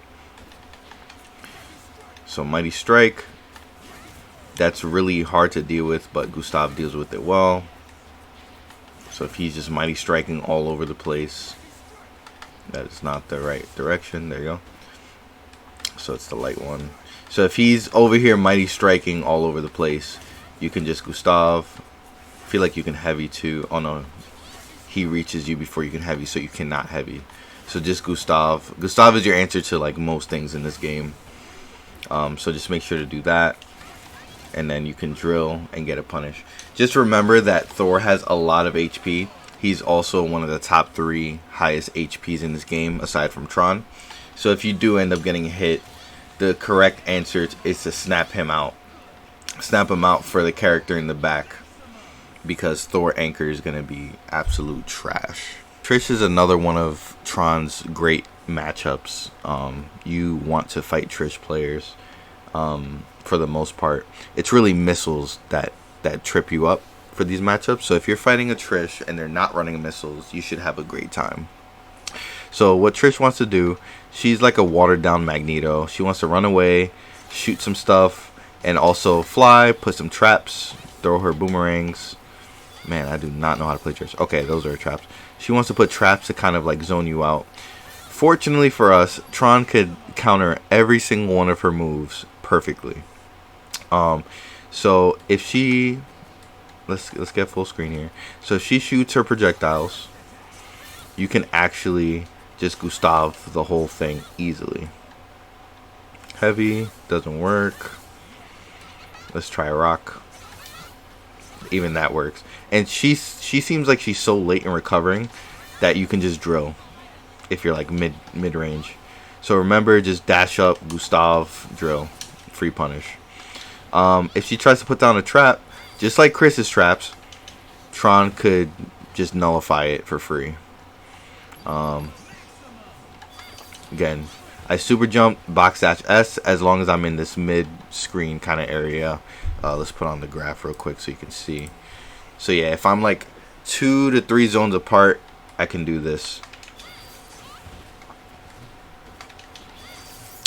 So Mighty Strike. That's really hard to deal with, but Gustav deals with it well. So if he's just Mighty Striking all over the place, that is not the right direction. There you go. So it's the light one. So if he's over here Mighty Striking all over the place, you can just Gustav. I feel like you can heavy too. Oh no, he reaches you before you can heavy, so you cannot heavy. So just Gustav. Gustav is your answer to like most things in this game. So just make sure to do that. And then you can drill and get a punish. Just remember that Thor has a lot of HP. He's also one of the top 3 highest HPs in this game, aside from Tron. So if you do end up getting hit, the correct answer is to snap him out. Snap him out for the character in the back. Because Thor Anchor is going to be absolute trash. Trish is another one of Tron's great matchups. You want to fight Trish players. For the most part, it's really missiles that trip you up for these matchups. So if you're fighting a Trish and they're not running missiles, you should have a great time. So what Trish wants to do, she's like a watered down Magneto. She wants to run away, shoot some stuff, and also fly, put some traps, throw her boomerangs. Man, I do not know how to play Trish. Okay, those are traps. She wants to put traps to kind of like zone you out. Fortunately for us, Tron could counter every single one of her moves perfectly. So if she, let's get full screen here. So if she shoots her projectiles, you can actually just Gustav the whole thing easily. Heavy doesn't work. Let's try rock. Even that works. And she seems like she's so late in recovering that you can just drill if you're like mid range. So remember, just dash up, Gustav, drill, free punish. If she tries to put down a trap, just like Chris's traps, Tron could just nullify it for free. Again, I super jump box dash S as long as I'm in this mid screen kind of area. Let's put on the graph real quick so you can see. So yeah, if I'm like 2 to 3 zones apart, I can do this.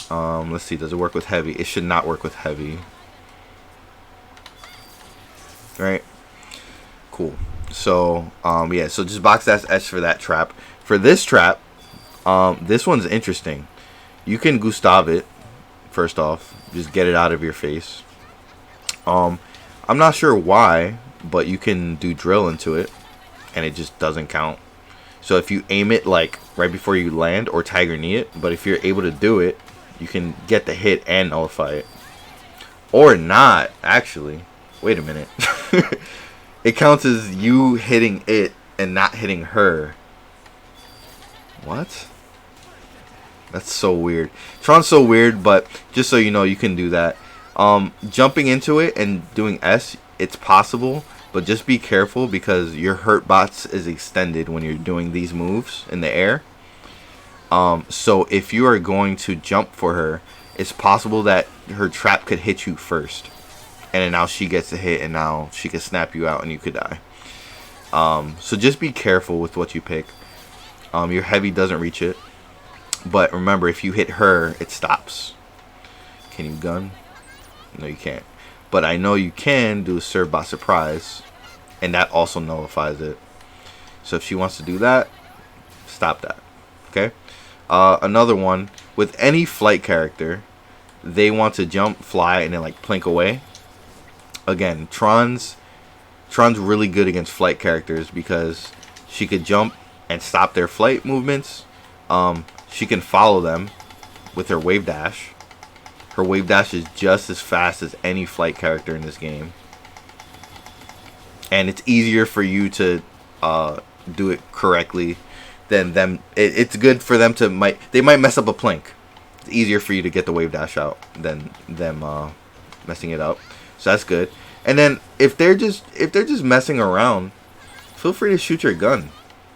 Let's see, does it work with heavy? It should not work with heavy. Right? Cool. So, yeah, so just box dash S for that trap. For this trap, this one's interesting. You can Gustav it, first off. Just get it out of your face. I'm not sure why, but you can do drill into it, and it just doesn't count. So if you aim it like right before you land or tag or knee it, but if you're able to do it, you can get the hit and nullify it. Or not, actually. Wait a minute. It counts as you hitting it and not hitting her. What? That's so weird. Tron's so weird, but just so you know, you can do that. Jumping into it and doing S, it's possible, but just be careful because your hurt box is extended when you're doing these moves in the air. So if you are going to jump for her, it's possible that her trap could hit you first. And then now she gets a hit, and now she could snap you out and you could die. So just be careful with what you pick. Your heavy doesn't reach it. But remember, if you hit her, it stops. Can you gun? No, you can't. But I know you can do a serve by surprise. And that also nullifies it. So if she wants to do that, stop that. Okay? Another one. With any flight character, they want to jump, fly, and then like plink away. Again, Tron's really good against flight characters because she could jump and stop their flight movements. She can follow them with her wave dash. Her wave dash is just as fast as any flight character in this game. And it's easier for you to do it correctly than them. It's good for them to they might mess up a plink. It's easier for you to get the wave dash out than them messing it up. So that's good. And then if they're just messing around, feel free to shoot your gun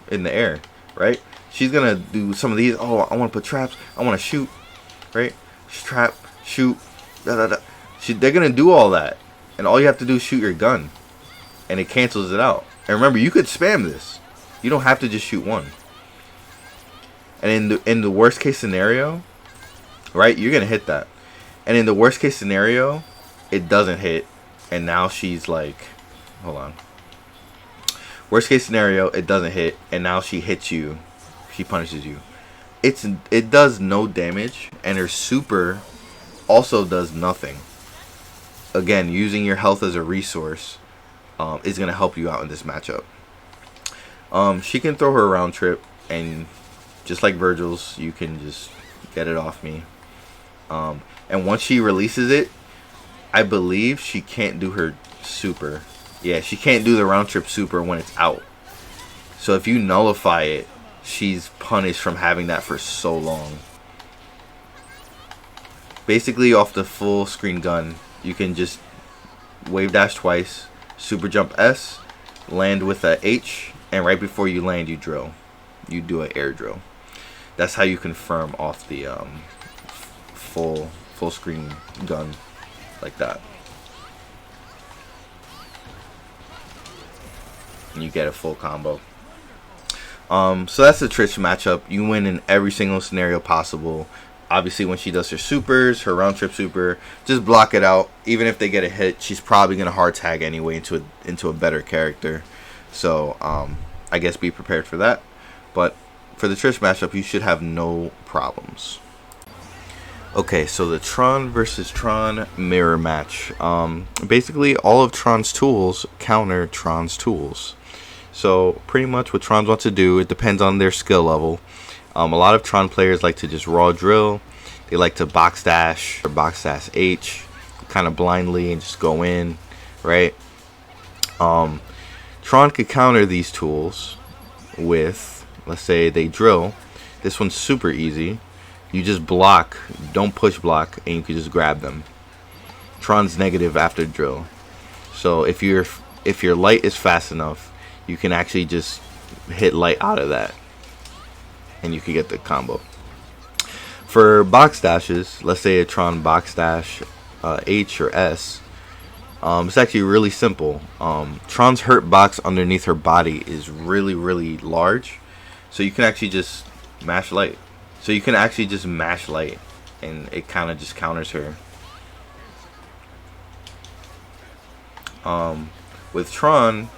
in the air, right? She's gonna do some of these. Oh, I want to put traps. I want to shoot, right? Trap, shoot, da da da. They're gonna do all that, and all you have to do is shoot your gun, and it cancels it out. And remember, you could spam this. You don't have to just shoot one. And in the worst case scenario, right? You're gonna hit that. And in the worst case scenario, it doesn't hit, and now she's like, hold on. Worst case scenario, it doesn't hit, and now she hits you. She punishes you. It does no damage, and her super also does nothing. Again, using your health as a resource is going to help you out in this matchup. She can throw her round trip, and just like Virgil's, you can just get it off me. And once she releases it, I believe she can't do her super. Yeah, she can't do the round trip super when it's out. So if you nullify it, she's punished from having that for so long. Basically, off the full screen gun, you can just wave dash twice, super jump S, land with a H, and right before you land, you drill. You do an air drill. That's how you confirm off the full screen gun like that. And you get a full combo. So that's the Trish matchup. You win in every single scenario possible. Obviously, when she does her supers, her round trip super, just block it out. Even if they get a hit, she's probably gonna hard tag anyway into a better character. So I guess be prepared for that. But for the Trish matchup, you should have no problems. Okay, so the Tron versus Tron mirror match. Basically, all of Tron's tools counter Tron's tools. So pretty much what Trons want to do, it depends on their skill level. A lot of Tron players like to just raw drill. They like to box dash or box dash H kind of blindly and just go in, right? Tron could counter these tools with, let's say they drill. This one's super easy. You just block, don't push block, and you can just grab them. Tron's negative after drill. So if your light is fast enough, you can actually just hit light out of that, and you can get the combo. For box dashes, let's say a Tron box dash H or S, it's actually really simple. Tron's hurt box underneath her body is really, really large, so you can actually just mash light. And it kind of just counters her. With Tron,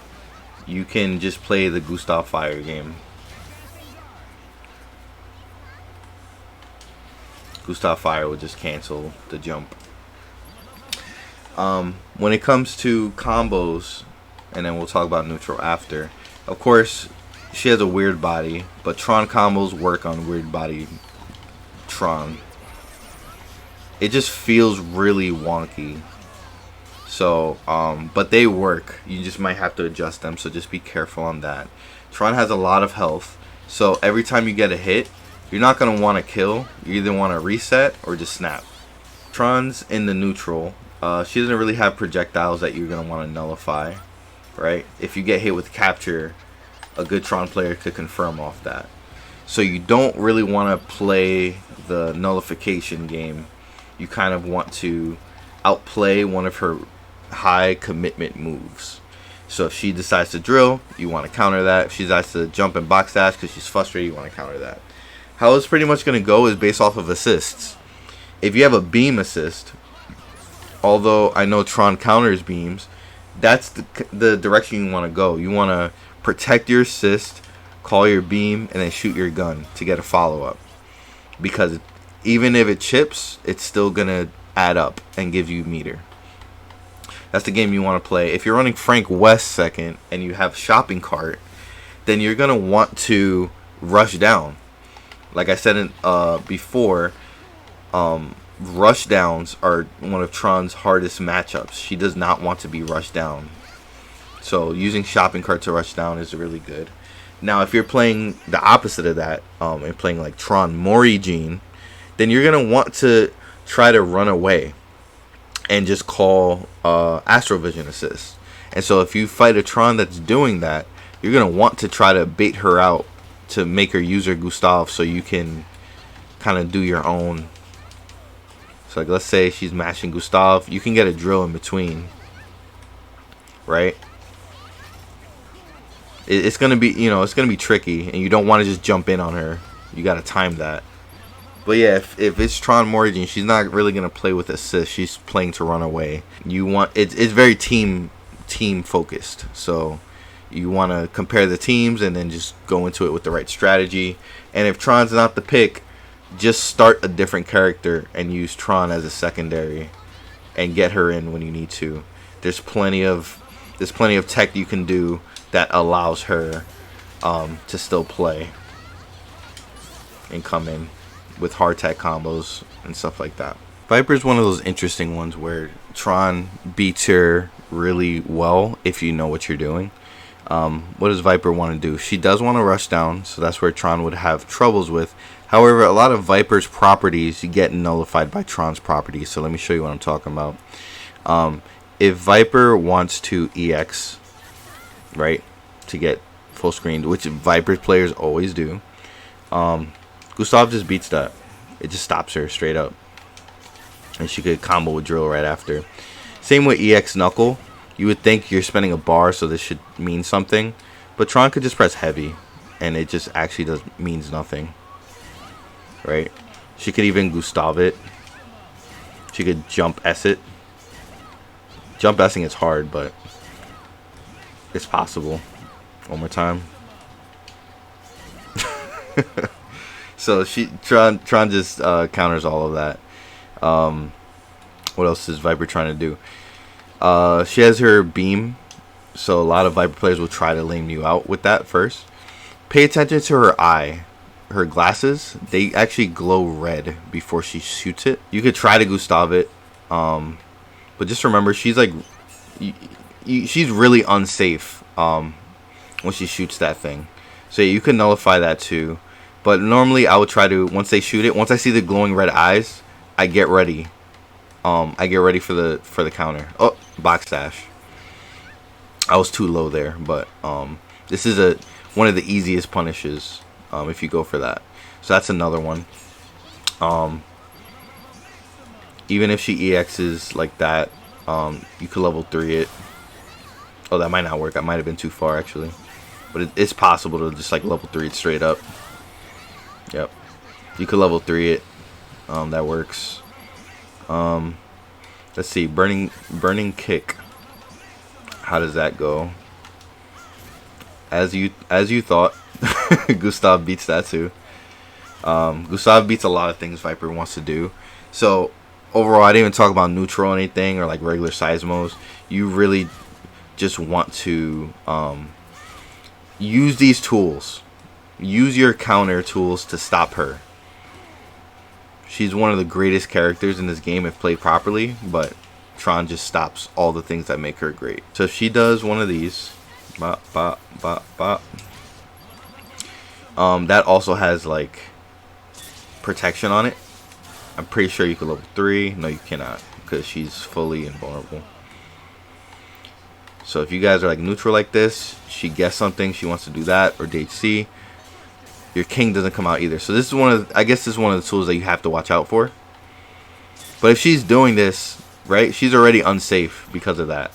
you can just play the Gustav Fire game. Gustav Fire will just cancel the jump. When it comes to combos, and then we'll talk about neutral after. Of course, she has a weird body, but Tron combos work on weird body Tron. It just feels really wonky. So, but they work. You just might have to adjust them, so just be careful on that. Tron has a lot of health, so every time you get a hit, you're not going to want to kill. You either want to reset or just snap. Tron's in the neutral. She doesn't really have projectiles that you're going to want to nullify, right? If you get hit with capture, a good Tron player could confirm off that. So you don't really want to play the nullification game. You kind of want to outplay one of her high commitment moves. So if she decides to drill, you want to counter that. If she decides to jump and box dash because she's frustrated, you want to counter that. How it's pretty much going to go is based off of assists. If you have a beam assist, although I know Tron counters beams, that's the direction you want to go. You want to protect your assist, call your beam, and then shoot your gun to get a follow-up. Because even if it chips, it's still going to add up and give you meter. That's the game you want to play. If you're running Frank West second and you have shopping cart, then you're going to want to rush down. Like I said before, rush downs are one of Tron's hardest matchups. She does not want to be rushed down. So using shopping cart to rush down is really good. Now if you're playing the opposite of that, and playing like Tron Morrigan, then you're going to want to try to run away and just call Astrovision assist. And so if you fight a Tron that's doing that, you're going to want to try to bait her out to make her use her Gustav so you can kind of do your own. So like let's say she's mashing Gustav, you can get a drill in between, right? It's going to be, it's going to be tricky, and you don't want to just jump in on her. You got to time that. But yeah, if it's Tron Morrigan, she's not really gonna play with assist. She's playing to run away. It's very team focused. So you want to compare the teams and then just go into it with the right strategy. And if Tron's not the pick, just start a different character and use Tron as a secondary and get her in when you need to. There's plenty of tech you can do that allows her to still play and come in with hard tech combos and stuff like that. Viper's one of those interesting ones where Tron beats her really well if you know what you're doing. What does Viper want to do? She does want to rush down, so that's where Tron would have troubles with. However, a lot of Viper's properties get nullified by Tron's properties, so let me show you what I'm talking about. If Viper wants to EX, right, to get full screen, which Viper players always do, Gustav just beats that. It just stops her straight up. And she could combo with drill right after. Same with EX Knuckle. You would think you're spending a bar, so this should mean something. But Tron could just press heavy, and it just actually means nothing. Right? She could even Gustav it. She could jump S it. Jump S'ing is hard, but it's possible. One more time. So Tron just counters all of that. What else is Viper trying to do? She has her beam, so a lot of Viper players will try to lame you out with that first. Pay attention to her eye. Her glasses, they actually glow red before she shoots it. You could try to Gustav it, but just remember she's like, she's really unsafe when she shoots that thing. So you can nullify that too. But normally I would try to, once they shoot it, once I see the glowing red eyes, I get ready. I get ready for the counter. Oh, box dash. I was too low there, but this is one of the easiest punishes if you go for that. So that's another one. Even if she EXs like that, you could level 3 it. Oh, that might not work. I might have been too far actually, but it's possible to just like level 3 it straight up. Yep, you could level 3 it. That works. Let's see, burning kick. How does that go? As you thought, Gustav beats that too. Gustav beats a lot of things Viper wants to do. So overall, I didn't even talk about neutral or anything or like regular seismos. You really just want to use these tools. Use your counter tools to stop her. She's one of the greatest characters in this game if played properly, but Tron just stops all the things that make her great. So if she does one of these, bop, bop, bop, bop, that also has like protection on it. I'm pretty sure you can level 3. No, you cannot, because she's fully invulnerable. So if you guys are like neutral like this, she gets something, she wants to do that, or DHC, your king doesn't come out either. So this is one of, I guess this is one of the tools that you have to watch out for. But if she's doing this, right, she's already unsafe because of that.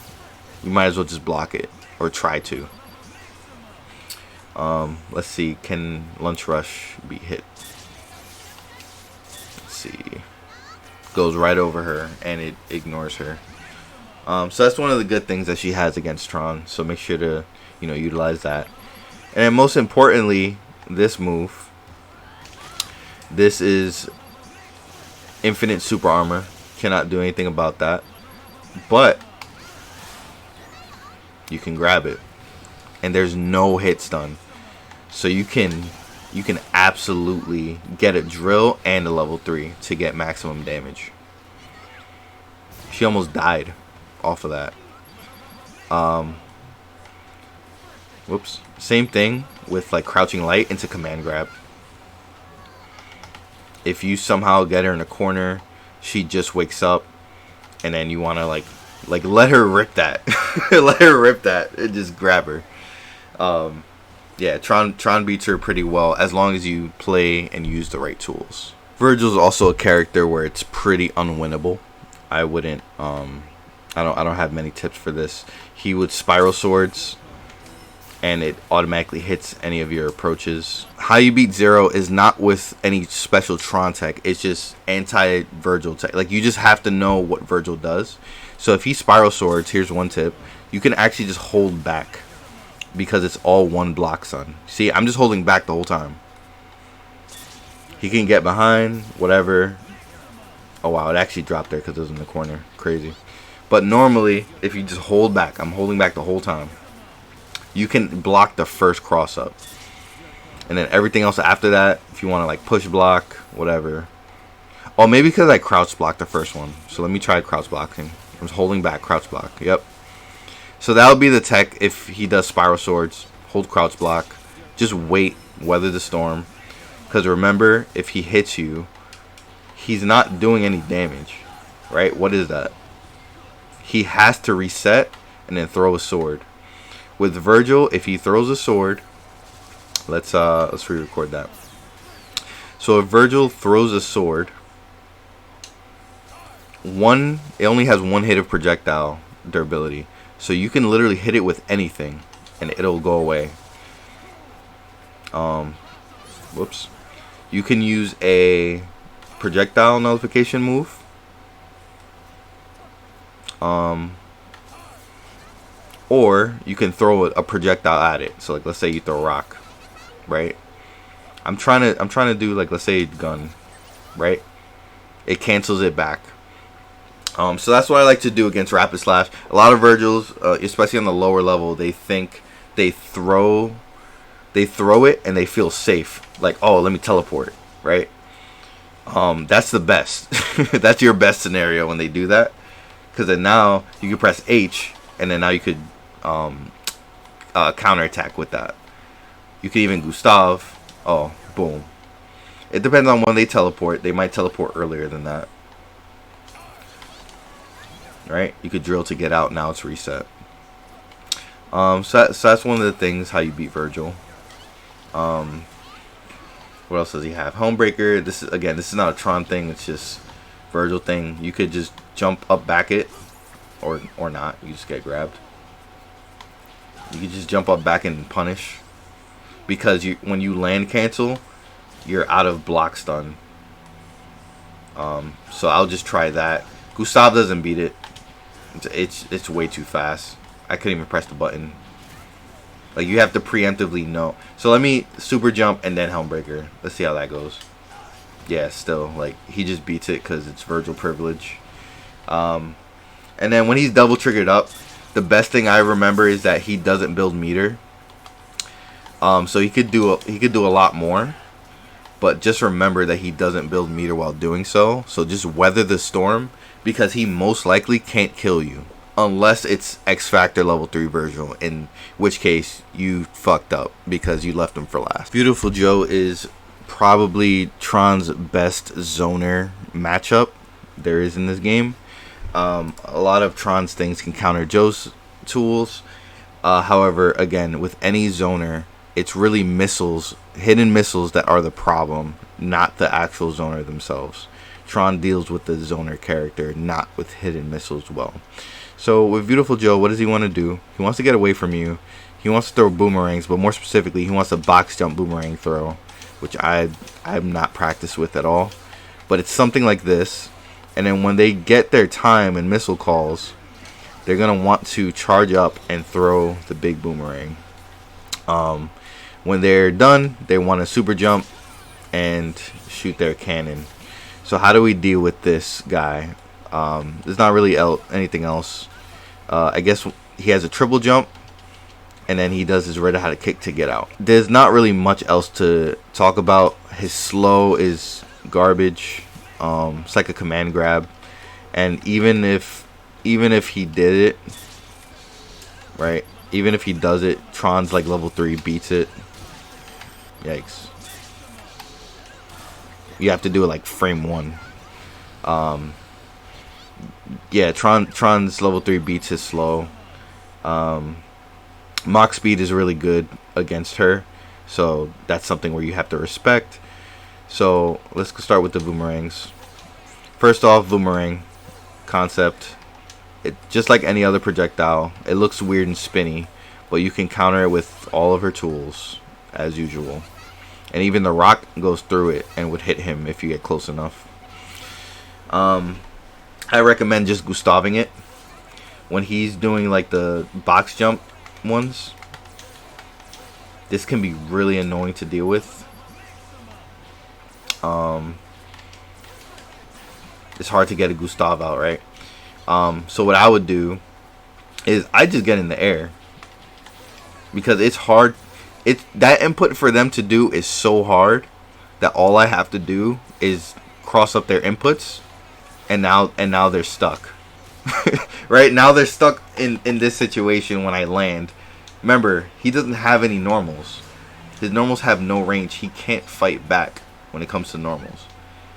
You might as well just block it, or try to. Let's see, can Lunch Rush be hit? Let's see. Goes right over her, and it ignores her. So that's one of the good things that she has against Tron. So make sure to, utilize that. And then most importantly, this move. This is infinite super armor. Cannot do anything about that. But you can grab it. And there's no hit stun. So you can absolutely get a drill and a level 3 to get maximum damage. She almost died off of that. Whoops. Same thing with like crouching light into command grab. If you somehow get her in a corner, she just wakes up, and then you want to like let her rip that. Let her rip that and just grab her. Yeah, Tron beats her pretty well as long as you play and use the right tools. Virgil's also a character where it's pretty unwinnable. I wouldn't I don't have many tips for this. He would spiral swords, and it automatically hits any of your approaches. How you beat Zero is not with any special Tron tech. It's just anti-Virgil tech. Like, you just have to know what Virgil does. So if he spiral swords, here's one tip. You can actually just hold back, because it's all one block, son. See, I'm just holding back the whole time. He can get behind, whatever. Oh, wow, it actually dropped there because it was in the corner. Crazy. But normally, if you just hold back, I'm holding back the whole time, you can block the first cross up. And then everything else after that, if you want to like push block, whatever. Oh, maybe because I crouch blocked the first one. So let me try crouch blocking. I'm just holding back, crouch block. Yep. So that would be the tech if he does spiral swords. Hold crouch block. Just wait, weather the storm. Because remember, if he hits you, he's not doing any damage. Right? What is that? He has to reset and then throw a sword. With Virgil, if he throws a sword, let's re-record that. So if Virgil throws a sword, it only has one hit of projectile durability. So you can literally hit it with anything and it'll go away. Whoops. You can use a projectile nullification move. Or you can throw a projectile at it. So like, let's say you throw a rock, right? I'm trying to do like, let's say gun, right? It cancels it back. So that's what I like to do against Rapid Slash. A lot of Virgils, especially on the lower level, they think they throw it and they feel safe. Like, oh, let me teleport, right? That's the best. That's your best scenario when they do that. Because then now you can press H, and then now you could counterattack with that. You could even Gustav. Oh, boom. It depends on when they teleport. They might teleport earlier than that. Right? You could drill to get out. Now it's reset. So that's one of the things how you beat Virgil. What else does he have? Homebreaker. This is not a Tron thing. It's just Virgil thing. You could just jump up back it, or not. You just get grabbed. You could just jump up back and punish, because when you land cancel, you're out of block stun. So I'll just try that. Gustav doesn't beat it. It's way too fast. I couldn't even press the button. Like, you have to preemptively know. So let me super jump and then Helmbreaker. Let's see how that goes. yeah, still, like, he just beats it because it's Virgil privilege. And then when he's double triggered up, the best thing I remember is that he doesn't build meter. So he could do a lot more, but just remember that he doesn't build meter while doing so. So just weather the storm, because he most likely can't kill you unless it's X Factor level 3 Virgil, in which case you fucked up because you left him for last. Beautiful Joe is probably Tron's best zoner matchup there is in this game. A lot of Tron's things can counter Joe's tools. However, again, with any zoner, it's really missiles, hidden missiles, that are the problem, not the actual zoner themselves. Tron deals with the zoner character, not with hidden missiles well. So with Beautiful Joe, what does he want to do? He wants to get away from you. He wants to throw boomerangs, but more specifically, he wants a box jump boomerang throw, which I'm not practiced with at all. But it's something like this. And then when they get their time and missile calls, they're going to want to charge up and throw the big boomerang. When they're done, they want to super jump and shoot their cannon. So how do we deal with this guy? There's not really anything else. I guess he has a triple jump, and then he does his red how to kick to get out. There's not really much else to talk about. His slow is garbage. It's like a command grab, and even if he did it right, even if he does it, Tron's like level 3 beats it. Yikes. You have to do it like frame 1. Yeah, Tron's level 3 beats his slow. Mach speed is really good against her, so that's something where you have to respect. So let's start with the boomerangs. First off, boomerang concept. It just like any other projectile, it looks weird and spinny, but you can counter it with all of her tools as usual. And even the rock goes through it and would hit him if you get close enough. I recommend just Gustaving it when he's doing like the box jump ones. This can be really annoying to deal with. It's hard to get a Gustav out, right? So what I would do is I just get in the air, because it's hard. That input for them to do is so hard that all I have to do is cross up their inputs, and now they're stuck. Right now they're stuck in this situation when I land. Remember, he doesn't have any normals. His normals have no range. He can't fight back when it comes to normals.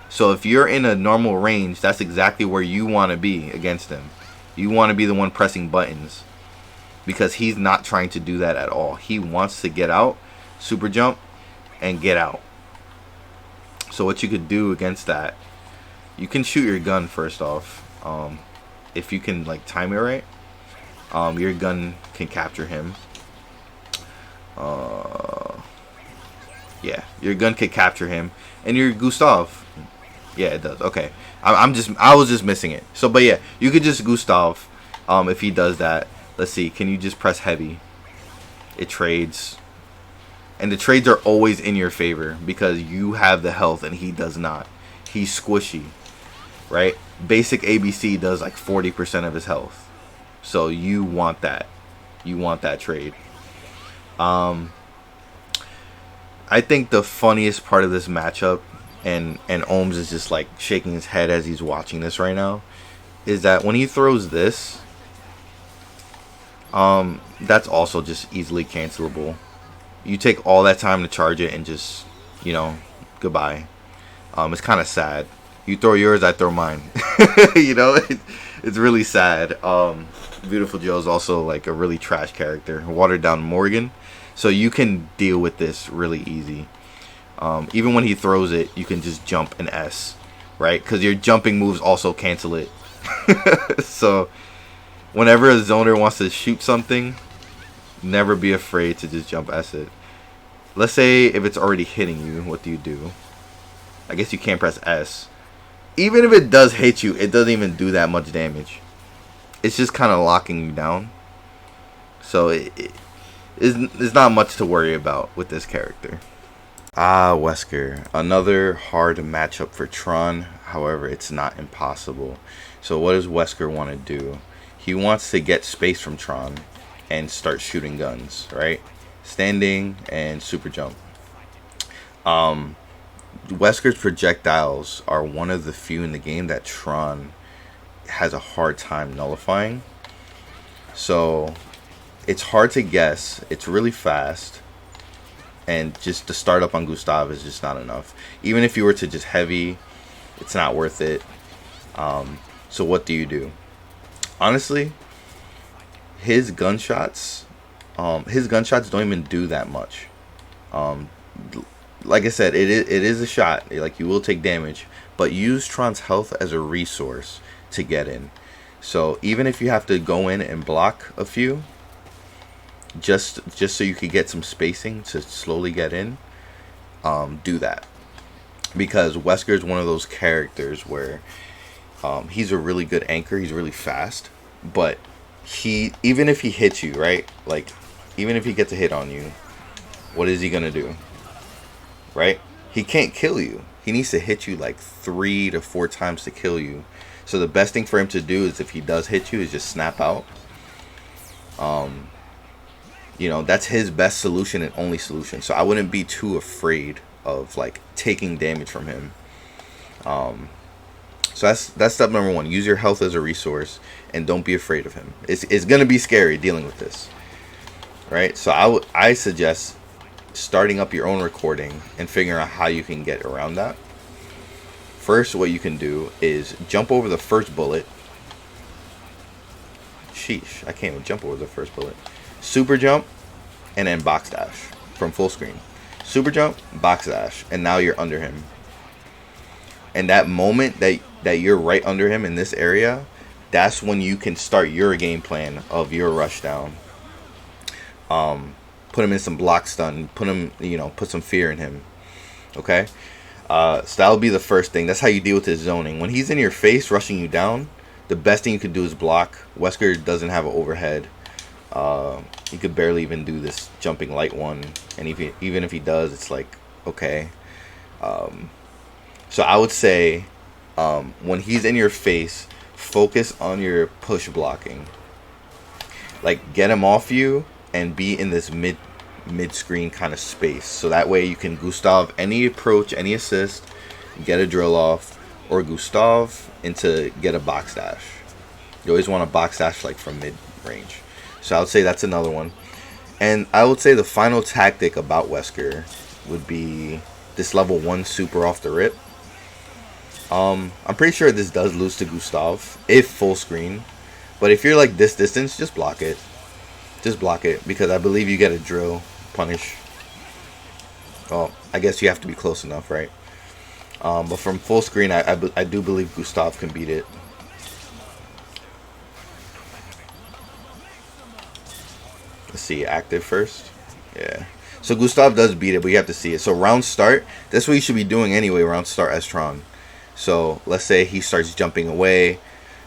So if you're in a normal range, that's exactly where you want to be against him. You want to be the one pressing buttons, because he's not trying to do that at all. He wants to get out, super jump, and get out. So what you could do against that, you can shoot your gun first off. If you can like time it right, your gun can capture him. Yeah, your gun can capture him, and your Gustav. Yeah, it does. Okay, I was just missing it. So, but yeah, you could just Gustav. If he does that, let's see. Can you just press heavy? It trades, and the trades are always in your favor because you have the health and he does not. He's squishy, right? Basic ABC does like 40% of his health, so you want that. You want that trade. I think the funniest part of this matchup, and Ohms is just like shaking his head as he's watching this right now, is that when he throws this, that's also just easily cancelable. You take all that time to charge it and just, goodbye. It's kind of sad. You throw yours, I throw mine. It's really sad. Beautiful Joe is also like a really trash character, watered down Morrigan, so you can deal with this really easy. Even when he throws it, you can just jump an S, right? Because your jumping moves also cancel it. So whenever a zoner wants to shoot something, never be afraid to just jump S it. Let's say if it's already hitting you, what do? I guess you can't press S. Even if it does hit you, it doesn't even do that much damage. It's just kind of locking you down. So there's not much to worry about with this character. Ah, Wesker. Another hard matchup for Tron. However, it's not impossible. So what does Wesker want to do? He wants to get space from Tron and start shooting guns, right? Standing and super jump. Wesker's projectiles are one of the few in the game that Tron has a hard time nullifying. So it's hard to guess. It's really fast. And just to start up on Gustav is just not enough. Even if you were to just heavy, it's not worth it. So what do you do? Honestly, his gunshots don't even do that much. Like I said, it is a shot. Like, you will take damage, but use Tron's health as a resource to get in. So even if you have to go in and block a few, just so you could get some spacing to slowly get in, do that. Because Wesker is one of those characters where he's a really good anchor. He's really fast, but even if he hits you, right? Like, even if he gets a hit on you, what is he gonna do? Right? He can't kill you. He needs to hit you like 3 to 4 times to kill you. So the best thing for him to do is, if he does hit you, is just snap out. That's his best solution and only solution. So I wouldn't be too afraid of like taking damage from him. So that's step number 1. Use your health as a resource and don't be afraid of him. It's gonna be scary dealing with this, right? So I suggest starting up your own recording and figuring out how you can get around that. First, what you can do is jump over the first bullet. Sheesh, I can't even jump over the first bullet. Super jump, and then box dash from full screen. Super jump, box dash, and now you're under him. And that moment that you're right under him in this area, that's when you can start your game plan of your rush down. Put him in some block stun. Put some fear in him. Okay? So that'll be the first thing. That's how you deal with his zoning. When he's in your face, rushing you down, the best thing you could do is block. Wesker doesn't have an overhead. He could barely even do this jumping light one. And even if he does, it's like, okay. So I would say, when he's in your face, focus on your push blocking. Like, get him off you and be in this mid-screen kind of space. So that way you can Gustav any approach, any assist, get a drill off, or Gustav into get a box dash. You always want a box dash like from mid-range. So I would say that's another one. And I would say the final tactic about Wesker would be this level 1 super off the rip. I'm pretty sure this does lose to Gustav if full screen. But if you're like this distance, just block it. Just block it, because I believe you get a drill punish. Well, I guess you have to be close enough, right? But from full screen, I do believe Gustav can beat it. Let's see, active first. Yeah. So Gustav does beat it, but you have to see it. So round start, that's what you should be doing anyway, round start as Tron. So let's say he starts jumping away.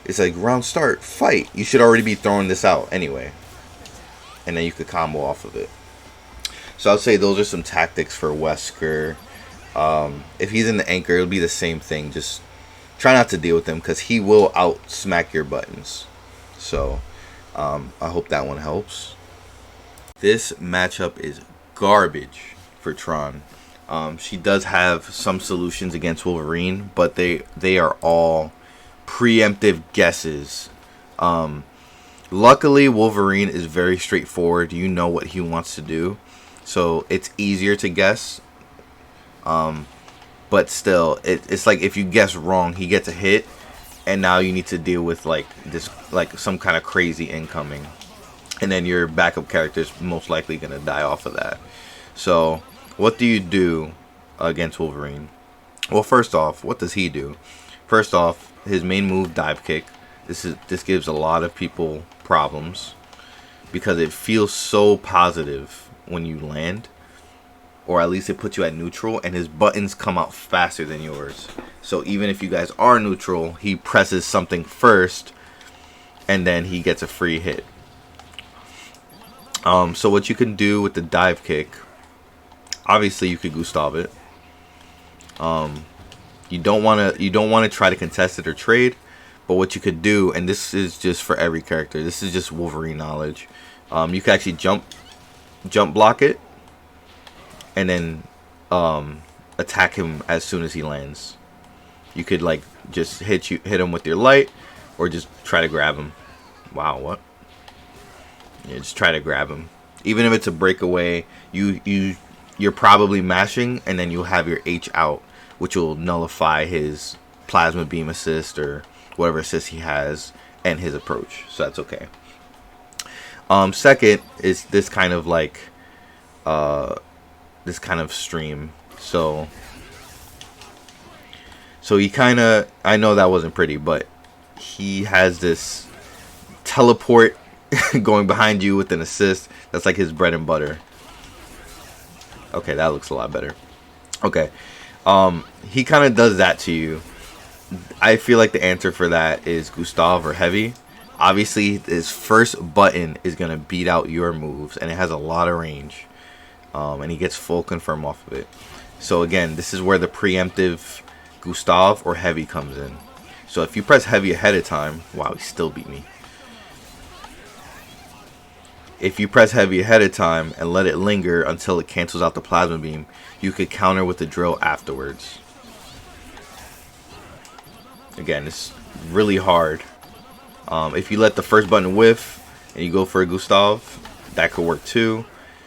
It's like, round start, fight. You should already be throwing this out anyway. And then you could combo off of it. So I'll say those are some tactics for Wesker. If he's in the anchor, it'll be the same thing. Just try not to deal with him, because he will out smack your buttons. So I hope that one helps. This matchup is garbage for Tron. She does have some solutions against Wolverine, but they are all preemptive guesses. Luckily, Wolverine is very straightforward. You know what he wants to do, so it's easier to guess. But still, it's like if you guess wrong, he gets a hit, and now you need to deal with like some kind of crazy incoming, and then your backup character is most likely gonna die off of that. So what do you do against Wolverine? Well, first off, what does he do? First off, his main move, dive kick. This gives a lot of people problems because it feels so positive when you land, or at least it puts you at neutral, and his buttons come out faster than yours. So even if you guys are neutral, he presses something first and then he gets a free hit. So what you can do with the dive kick Obviously, you could Gustav it. You don't want to try to contest it or trade, but what you could do, and this is just for every character. This is just Wolverine knowledge. You could actually jump block it, and then attack him as soon as he lands. You could like just hit him with your light, or just try to grab him. Wow, what? Yeah, just try to grab him. Even if it's a breakaway, you're probably mashing, and then you'll have your H out, which will nullify his plasma beam assist or whatever assist he has and his approach. So that's okay. Second is this kind of like this kind of stream. So he kind of, I know that wasn't pretty, but he has this teleport going behind you with an assist. That's like his bread and butter. Okay, that looks a lot better. Okay. He kind of does that to you. I feel like the answer for that is Gustav or Heavy. Obviously, his first button is going to beat out your moves, and it has a lot of range. And he gets full confirm off of it. So again, this is where the preemptive Gustav or Heavy comes in. So if you press Heavy ahead of time, wow, he still beat me. If you press Heavy ahead of time and let it linger until it cancels out the plasma beam, you could counter with the drill afterwards. Again, it's really hard. If you let the first button whiff and you go for a Gustav, that could work too.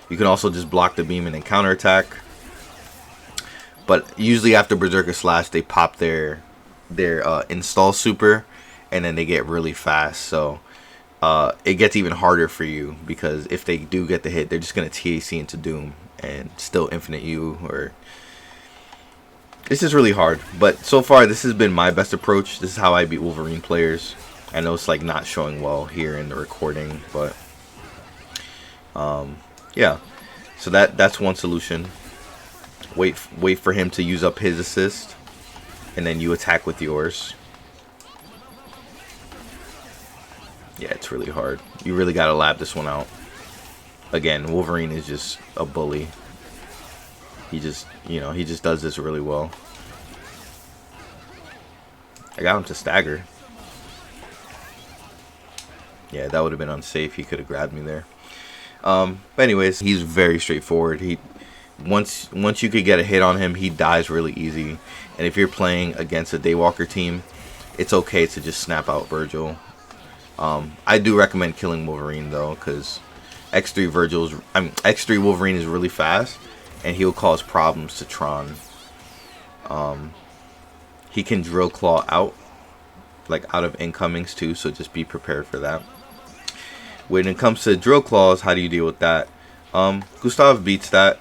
You can also just block the beam and then counterattack. But usually after Berserker Slash, they pop their install super, and then they get really fast. So it gets even harder for you, because if they do get the hit, they're just going to TAC into Doom and still infinite you. Or this is really hard. But so far, this has been my best approach. This is how I beat Wolverine players. I know it's like not showing well here in the recording, but yeah. So that's one solution. Wait for him to use up his assist, and then you attack with yours. Yeah, it's really hard. You really gotta lab this one out. Again, Wolverine is just a bully. He just does this really well. I got him to stagger. Yeah, that would have been unsafe. He could have grabbed me there. But anyways, he's very straightforward. Once you could get a hit on him, he dies really easy. And if you're playing against a Daywalker team, it's okay to just snap out Virgil. I do recommend killing Wolverine though, because X3 Wolverine is really fast, and he'll cause problems to Tron. He can drill claw out of incomings too, so just be prepared for that. When it comes to drill claws, how do you deal with that? Gustav beats that,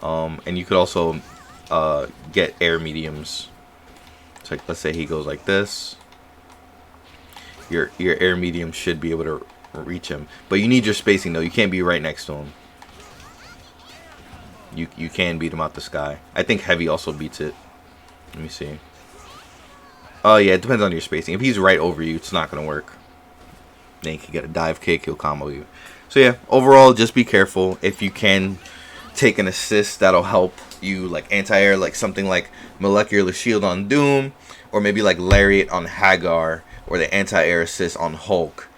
and you could also get air mediums. So like, let's say he goes like this. Your air medium should be able to reach him, but you need your spacing though. You can't be right next to him. You can beat him out the sky. I think Heavy also beats it. Let me see. Oh yeah, it depends on your spacing. If he's right over you, it's not gonna work. Then you can get a dive kick, he'll combo you. So yeah, overall, just be careful. If you can take an assist, that'll help you, like anti-air, like something like Molecular Shield on Doom, or maybe like Lariat on Haggar, or the anti-air assist on Hulk.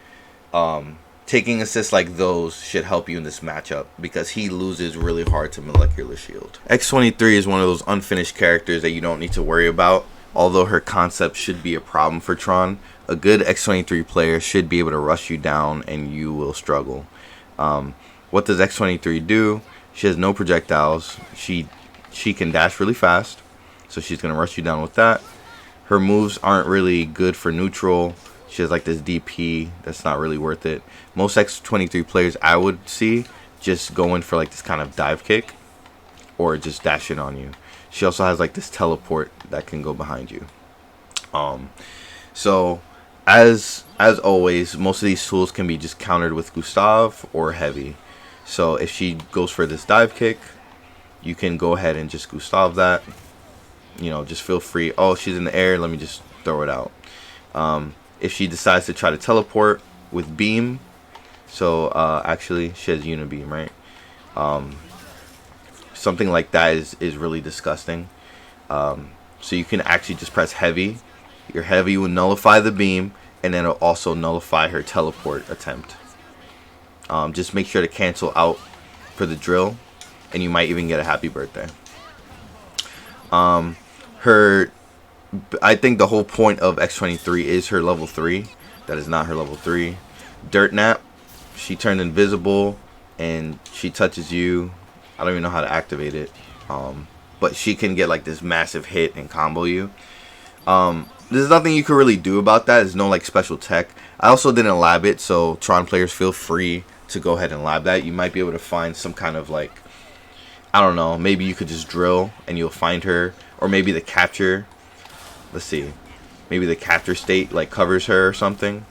Taking assists like those should help you in this matchup, because he loses really hard to Molecular Shield. X-23 is one of those unfinished characters that you don't need to worry about. Although her concept should be a problem for Tron, a good X-23 player should be able to rush you down and you will struggle. What does X-23 do? She has no projectiles. She can dash really fast, so she's going to rush you down with that. Her moves aren't really good for neutral. She has like this DP that's not really worth it. Most X-23 players I would see just going for like this kind of dive kick or just dashing on you. She also has like this teleport that can go behind you. So as always, most of these tools can be just countered with Gustav or Heavy. So if she goes for this dive kick, you can go ahead and just Gustav that. You know, just feel free. Oh, she's in the air, let me just throw it out. If she decides to try to teleport with beam, so actually she has unibeam, right? something like that is really disgusting. So you can actually just press heavy. Your heavy will nullify the beam, and then it'll also nullify her teleport attempt. Just make sure to cancel out for the drill, and you might even get a happy birthday. I think the whole point of X-23 is her level 3. That is not her level 3. Dirt Nap, she turned invisible, and she touches you. I don't even know how to activate it. But she can get like this massive hit and combo you. There's nothing you can really do about that. There's no like special tech. I also didn't lab it, so Tron players feel free to go ahead and lab that. You might be able to find some kind of like, I don't know, maybe you could just drill and you'll find her, or maybe the capture. Let's see, maybe the capture state like covers her or something.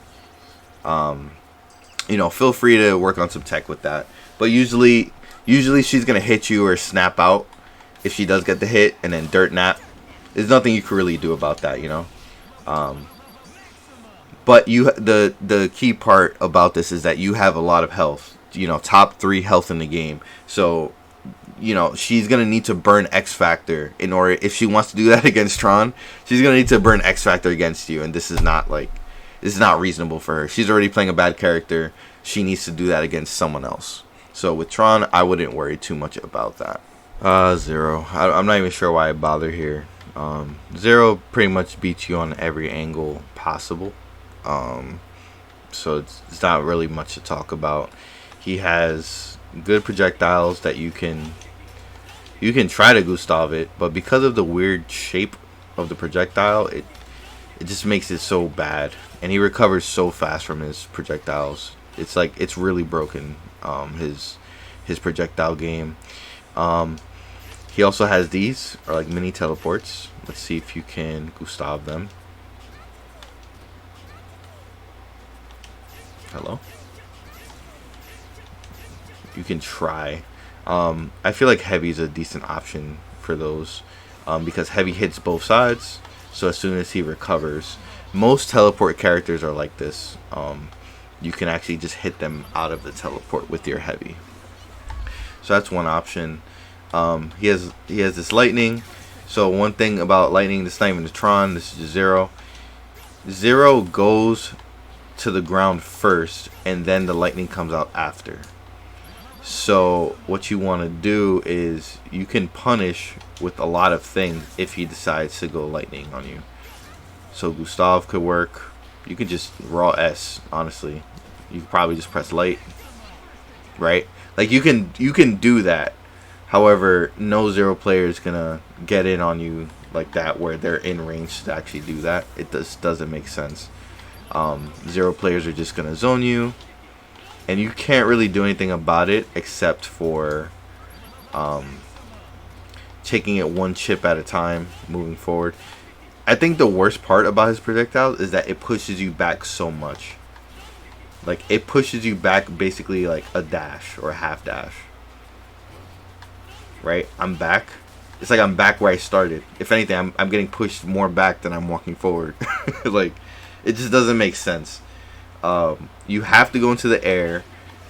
You know, feel free to work on some tech with that. But usually she's gonna hit you or snap out if she does get the hit, and then Dirt Nap. There's nothing you can really do about that, you know. But the key part about this is that you have a lot of health. You know, top 3 health in the game. So, you know, she's gonna need to burn X Factor in order, if she wants to do that against Tron. She's gonna need to burn X Factor against you, and this is not reasonable for her. She's already playing a bad character. She needs to do that against someone else. So with Tron, I wouldn't worry too much about that. Zero. I'm not even sure why I bother here. Zero pretty much beats you on every angle possible. So it's not really much to talk about. He has good projectiles that you can try to Gustav it, but because of the weird shape of the projectile, it just makes it so bad. And he recovers so fast from his projectiles. It's like, it's really broken, his projectile game. He also has these, are like mini teleports. Let's see if you can Gustav them. Hello? You can try. I feel like heavy is a decent option for those, because heavy hits both sides. So as soon as he recovers, most teleport characters are like this. You can actually just hit them out of the teleport with your heavy. So that's one option. He has this lightning. So one thing about lightning, this is not even the Tron, this is just Zero. Zero goes to the ground first, and then the lightning comes out after. So what you want to do is you can punish with a lot of things if he decides to go lightning on you. So Gustav could work. You could just raw S, honestly. You could probably just press light, right? Like you can do that. However, no Zero player is gonna get in on you like that where they're in range to actually do that. It doesn't make sense. Zero players are just gonna zone you, and you can't really do anything about it except for taking it one chip at a time, moving forward. I think the worst part about his projectiles is that it pushes you back so much. Like, it pushes you back basically like a dash or a half dash. Right? I'm back. It's like I'm back where I started. If anything, I'm getting pushed more back than I'm walking forward. Like, it just doesn't make sense. You have to go into the air,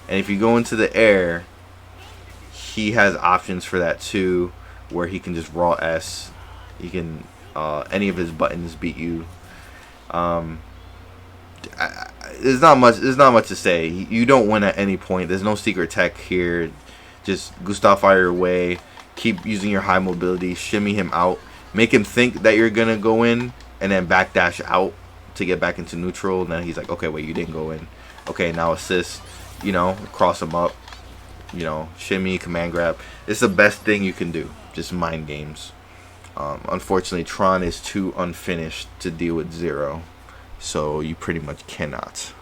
and if you go into the air, he has options for that too, where he can just raw S. He can any of his buttons beat you. There's not much to say. You don't win at any point. There's no secret tech here. Just Gustav fire your way. Keep using your high mobility. Shimmy him out. Make him think that you're gonna go in, and then backdash out to get back into neutral. And then he's like, okay, wait, you didn't go in. Okay, now assist. You know, cross him up. You know, shimmy, command grab. It's the best thing you can do. Just mind games. Unfortunately, Tron is too unfinished to deal with Zero, so you pretty much cannot.